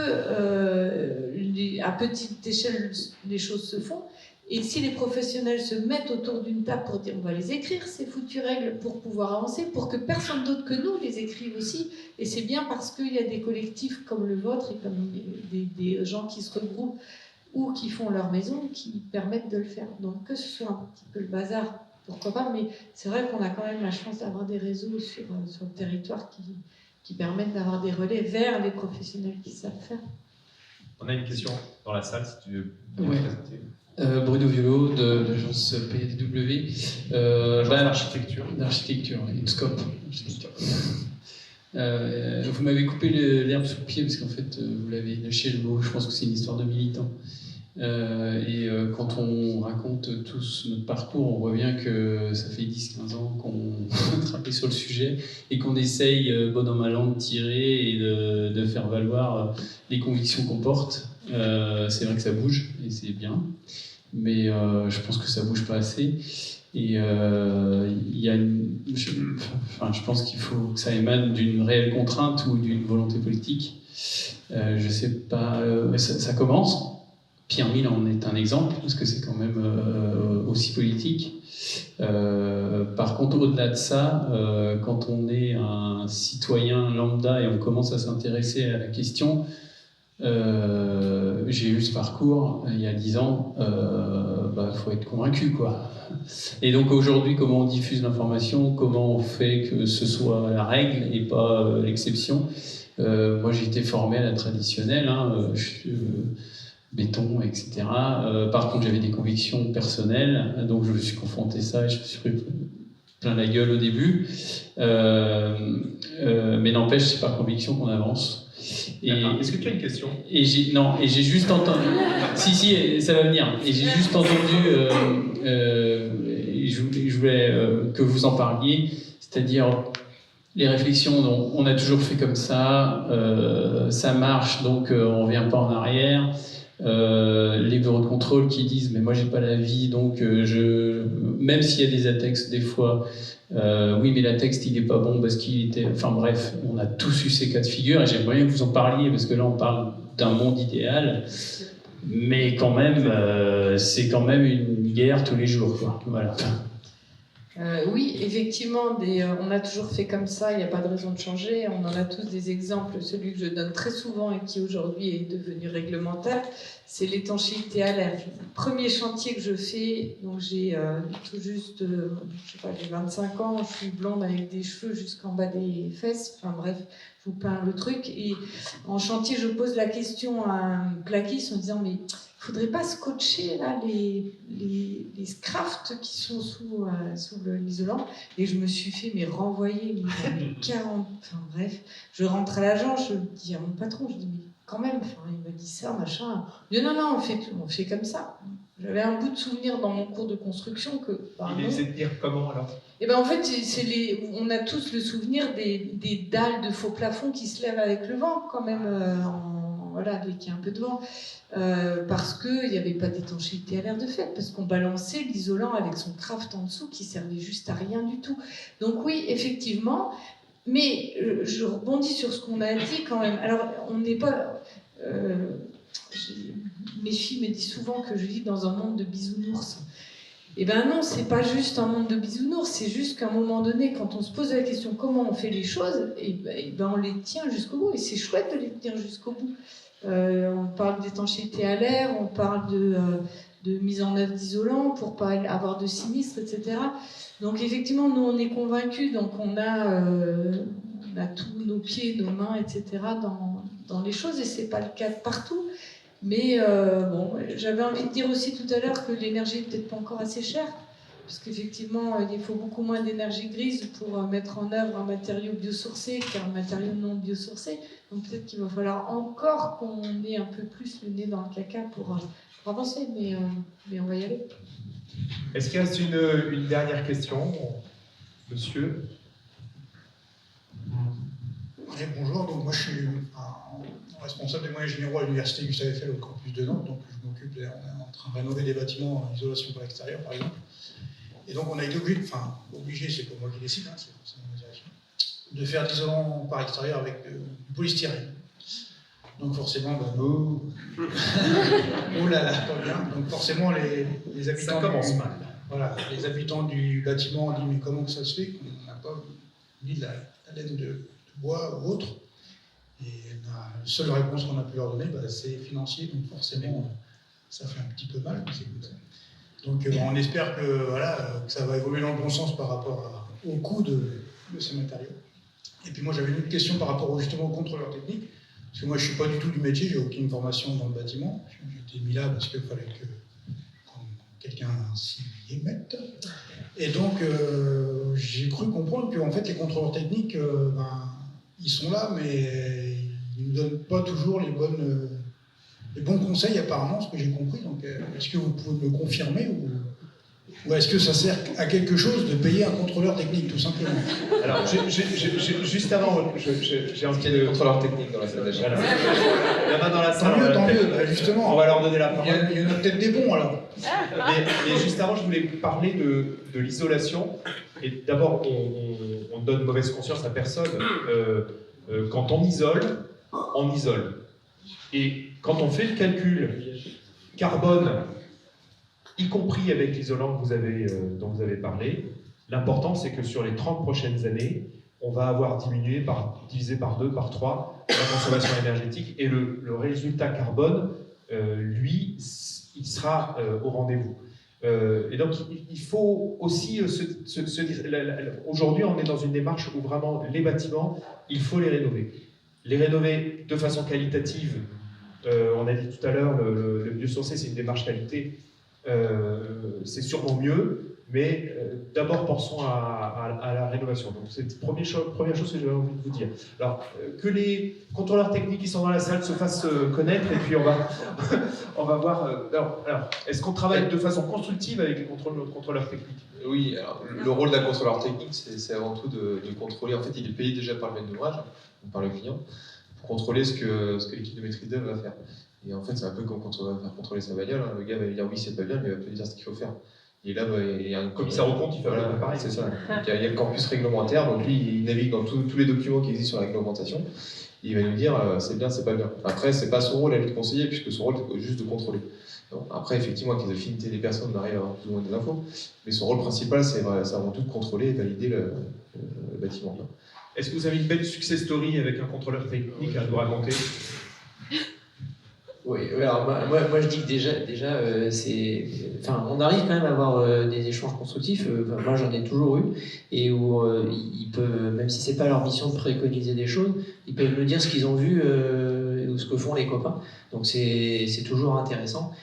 à petite échelle, les choses se font. Et si les professionnels se mettent autour d'une table pour dire on va les écrire, ces foutues règles, pour pouvoir avancer, pour que personne d'autre que nous les écrive aussi. Et c'est bien parce qu'il y a des collectifs comme le vôtre et comme des gens qui se regroupent ou qui font leur maison qui permettent de le faire. Donc que ce soit un petit peu le bazar, pourquoi pas, mais c'est vrai qu'on a quand même la chance d'avoir des réseaux sur le territoire qui permettent d'avoir des relais vers les professionnels qui savent faire. On a une question dans la salle, si tu veux bien ouais. présenter. Bruno Violo de l'agence PADW. D'architecture, une scope. Vous m'avez coupé l'herbe sous le pied parce qu'en fait, vous l'avez lâché le mot. Je pense que c'est une histoire de militant. Quand on raconte tous notre parcours, on voit bien que ça fait 10-15 ans qu'on travaille sur le sujet et qu'on essaye, bon an mal an, de tirer et de faire valoir les convictions qu'on porte. C'est vrai que ça bouge et c'est bien, mais je pense que ça bouge pas assez. Et je pense qu'il faut que ça émane d'une réelle contrainte ou d'une volonté politique. Je sais pas, ça commence. Pierre Mille en est un exemple, parce que c'est quand même aussi politique. Par contre, au-delà de ça, quand on est un citoyen lambda et on commence à s'intéresser à la question, j'ai eu ce parcours il y a 10 ans, faut être convaincu, quoi. Et donc aujourd'hui, comment on diffuse l'information, comment on fait que ce soit la règle et pas l'exception. Moi, j'ai été formé à la traditionnelle, béton, etc. Par contre, j'avais des convictions personnelles, donc je me suis confronté à ça et je me suis pris plein la gueule au début. Mais n'empêche, c'est par conviction qu'on avance. Est-ce que tu as une question ? Et j'ai juste entendu. si, ça va venir. Et j'ai juste entendu. Je voulais que vous en parliez, c'est-à-dire les réflexions dont on a toujours fait comme ça, ça marche, donc on revient pas en arrière. Les bureaux de contrôle qui disent mais moi j'ai pas la vie, donc même s'il y a des attextes des fois, oui mais l'attexte il est pas bon parce qu'il était, enfin bref, on a tous eu ces cas de figure et j'aimerais bien que vous en parliez parce que là on parle d'un monde idéal, mais quand même c'est quand même une guerre tous les jours, quoi. Voilà. Oui, effectivement, on a toujours fait comme ça, il n'y a pas de raison de changer. On en a tous des exemples. Celui que je donne très souvent et qui aujourd'hui est devenu réglementaire, c'est l'étanchéité à l'air. Le premier chantier que je fais, donc j'ai tout juste, je sais pas, j'ai 25 ans, je suis blonde avec des cheveux jusqu'en bas des fesses, enfin bref, je vous peins le truc. Et en chantier, je pose la question à un plaquiste en disant, mais il faudrait pas scotcher là les scrafts qui sont sous l'isolant. Et je me suis fait renvoyer 40, enfin bref, je rentre à l'agence, je dis à mon patron, je dis, mais quand même, il me dit ça, machin. Il dit non, on fait comme ça. J'avais un bout de souvenir dans mon cours de construction que. Il essaie de dire comment alors? Et ben en fait, on a tous le souvenir des dalles de faux plafond qui se lèvent avec le vent, quand même, dès qu'il y a un peu de vent. Parce qu'il n'y avait pas d'étanchéité à l'air de fait, parce qu'on balançait l'isolant avec son craft en dessous qui servait juste à rien du tout. Donc oui, effectivement. Mais je rebondis sur ce qu'on a dit quand même. Alors, on n'est pas. Mes filles me disent souvent que je vis dans un monde de bisounours. Eh ben non, c'est pas juste un monde de bisounours, c'est juste qu'à un moment donné, quand on se pose la question comment on fait les choses, on les tient jusqu'au bout. Et c'est chouette de les tenir jusqu'au bout. On parle d'étanchéité à l'air, on parle de mise en œuvre d'isolants pour pas avoir de sinistres, etc. Donc effectivement, nous on est convaincus, donc on a tous nos pieds, nos mains, etc. dans les choses, et c'est pas le cas de partout. Mais j'avais envie de dire aussi tout à l'heure que l'énergie est peut-être pas encore assez chère, parce qu'effectivement, il faut beaucoup moins d'énergie grise pour mettre en œuvre un matériau biosourcé qu'un matériau non biosourcé. Donc peut-être qu'il va falloir encore qu'on ait un peu plus le nez dans le caca pour avancer, mais on va y aller. Est-ce qu'il reste une dernière question, monsieur? Oui, bonjour, donc moi je suis responsable des moyens généraux à l'université Gustave Eiffel au campus de Nantes, donc je m'occupe, on est en train de rénover des bâtiments en isolation par l'extérieur par exemple. Et donc on a été obligé, c'est pas moi qui décide, c'est mon direction, de faire de l'isolant par extérieur avec du polystyrène. Donc forcément, oh là là, pas bien. Donc forcément les habitants. Ça commence mal. Voilà, les habitants du bâtiment ont dit mais comment que ça se fait qu'on n'a pas mis de la laine de bois ou autre. Et la seule réponse qu'on a pu leur donner, c'est financier, donc forcément ça fait un petit peu mal, mais c'est comme ça. Donc on espère que ça va évoluer dans le bon sens par rapport au coût de ces matériaux. Et puis moi j'avais une autre question par rapport justement aux contrôleurs techniques, parce que moi je ne suis pas du tout du métier, j'ai aucune formation dans le bâtiment, j'ai été mis là parce qu'il fallait que quelqu'un s'y mette. Et donc j'ai cru comprendre que en fait, les contrôleurs techniques, ils sont là, mais ils ne nous donnent pas toujours les bons conseils apparemment, ce que j'ai compris. Donc est-ce que vous pouvez me confirmer ou est-ce que ça sert à quelque chose de payer un contrôleur technique, tout simplement? Alors, juste avant, j'ai envie de... contrôleur technique dans la salle d'achat. La main dans la salle. Tant mieux, justement. On va leur donner la parole. Il y en a peut-être des bons, alors. Mais juste avant, je voulais parler de l'isolation. Et d'abord, on donne mauvaise conscience à personne. Quand on isole. Et quand on fait le calcul carbone, y compris avec l'isolant dont vous avez parlé, l'important c'est que sur les 30 prochaines années, on va avoir divisé par 2, par 3 la consommation énergétique, et le résultat carbone, lui, il sera au rendez-vous. Et donc il faut aussi se dire, aujourd'hui on est dans une démarche où vraiment les bâtiments, il faut les rénover. Les rénover de façon qualitative, on a dit tout à l'heure, le biosourcé c'est une démarche qualité, c'est sûrement mieux, mais d'abord pensons à la rénovation. Donc c'est la première chose que j'avais envie de vous dire. Alors que les contrôleurs techniques qui sont dans la salle se fassent connaître, et puis on va voir. Alors est-ce qu'on travaille de façon constructive avec les contrôleurs techniques? Oui, alors le rôle d'un contrôleur technique, c'est avant tout de contrôler. En fait, il est payé déjà par le maître d'ouvrage, par le client, pour contrôler ce que l'équipe de maîtrise d'œuvre va faire. Et en fait, c'est un peu comme quand on va faire contrôler sa bagnole, le gars va lui dire oui, c'est pas bien, mais il va pas lui dire ce qu'il faut faire. Et là, il y a un commissaire au compte, il fait pareil. C'est ça. Donc, il y a le corpus réglementaire, donc lui, il navigue dans tous les documents qui existent sur la réglementation. Et il va nous dire c'est bien, c'est pas bien. Après, c'est pas son rôle à lui de conseiller, puisque son rôle, c'est juste de contrôler. Donc, après, effectivement, avec les affinités des personnes, on arrive à avoir plus ou moins des infos. Mais son rôle principal, c'est avant tout de contrôler et valider le bâtiment. Est-ce que vous avez une belle success story avec un contrôleur technique à nous raconter? Oui, alors moi je dis que déjà on arrive quand même à avoir des échanges constructifs. Moi j'en ai toujours eu, et où ils peuvent, même si c'est pas leur mission de préconiser des choses, ils peuvent nous dire ce qu'ils ont vu ou ce que font les copains. Donc c'est toujours intéressant.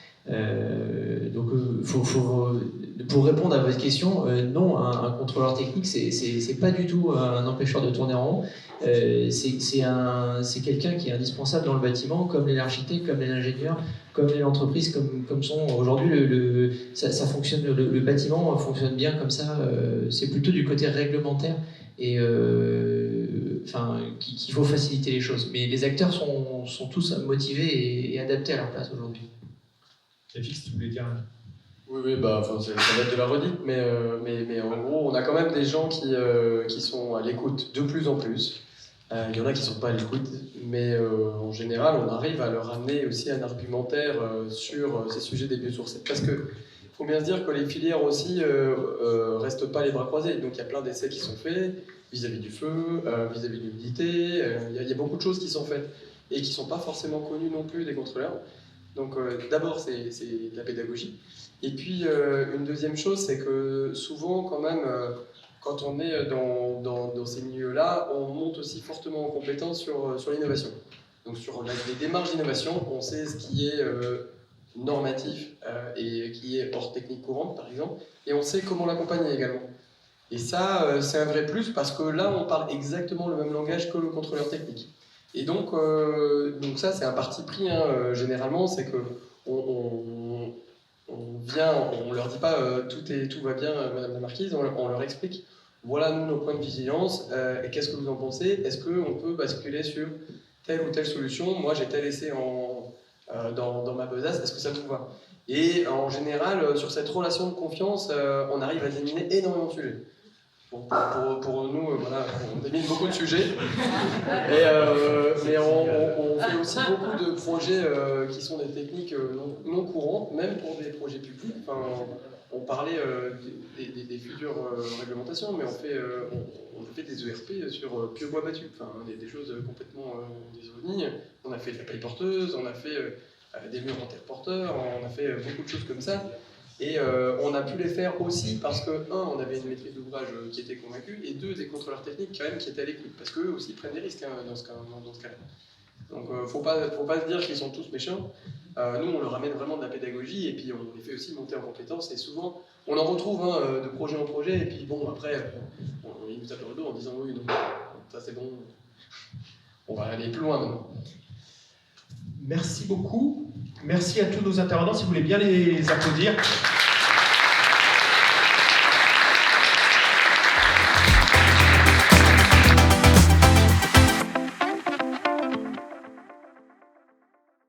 Pour répondre à votre question, non, un contrôleur technique, c'est pas du tout un empêcheur de tourner en rond. C'est quelqu'un qui est indispensable dans le bâtiment, comme les architectes, comme les ingénieurs, comme les entreprises, comme sont aujourd'hui. Ça fonctionne, le bâtiment fonctionne bien comme ça. C'est plutôt du côté réglementaire et qu'il faut faciliter les choses. Mais les acteurs sont tous motivés et adaptés à leur place aujourd'hui. FX, tu voulais dire? Oui, ça va être de la redite, mais en gros, on a quand même des gens qui sont à l'écoute de plus en plus. Il y en a qui ne sont pas à l'écoute, mais en général, on arrive à leur amener aussi un argumentaire sur ces sujets des biosourcés. Parce qu'il faut bien se dire que les filières aussi restent pas les bras croisés. Donc il y a plein d'essais qui sont faits vis-à-vis du feu, vis-à-vis de l'humidité. Il y a beaucoup de choses qui sont faites et qui ne sont pas forcément connues non plus des contrôleurs. Donc d'abord, c'est de la pédagogie. Et puis, une deuxième chose, c'est que souvent, quand même, quand on est dans ces milieux-là, on monte aussi fortement en compétence sur l'innovation. Donc sur les démarches d'innovation, on sait ce qui est normatif et qui est hors technique courante, par exemple, et on sait comment l'accompagner également. Et ça, c'est un vrai plus, parce que là, on parle exactement le même langage que le contrôleur technique. Et donc ça, c'est un parti pris, hein, généralement, c'est que on leur dit pas tout va bien, Madame la Marquise, on leur explique, voilà nous nos points de vigilance, et qu'est-ce que vous en pensez? Est-ce qu'on peut basculer sur telle ou telle solution? Moi j'ai tel essai dans ma besace, est-ce que ça vous va? Et en général, sur cette relation de confiance, on arrive à déminer énormément de sujets. Pour nous, voilà, on démine beaucoup de sujets, mais on fait aussi beaucoup de projets qui sont des techniques non courantes, même pour des projets publics. Enfin, on parlait des futures réglementations, mais on fait des ERP sur pieux bois battu, enfin, des choses complètement des ovnis. On a fait de la paille porteuse, on a fait des murs en terre porteur, on a fait beaucoup de choses comme ça. Et on a pu les faire aussi parce que, on avait une maîtrise d'ouvrage qui était convaincue, et deux, des contrôleurs techniques quand même qui étaient à l'écoute, parce qu'eux aussi prennent des risques dans ce cas-là. Donc faut pas se dire qu'ils sont tous méchants. Nous, on leur amène vraiment de la pédagogie, et puis on les fait aussi monter en compétences, et souvent, on en retrouve de projet en projet, et puis bon, après, ils nous tapent dans le dos en disant oui, non, ça c'est bon, on va aller plus loin maintenant. Merci beaucoup. Merci à tous nos intervenants. Si vous voulez bien les applaudir.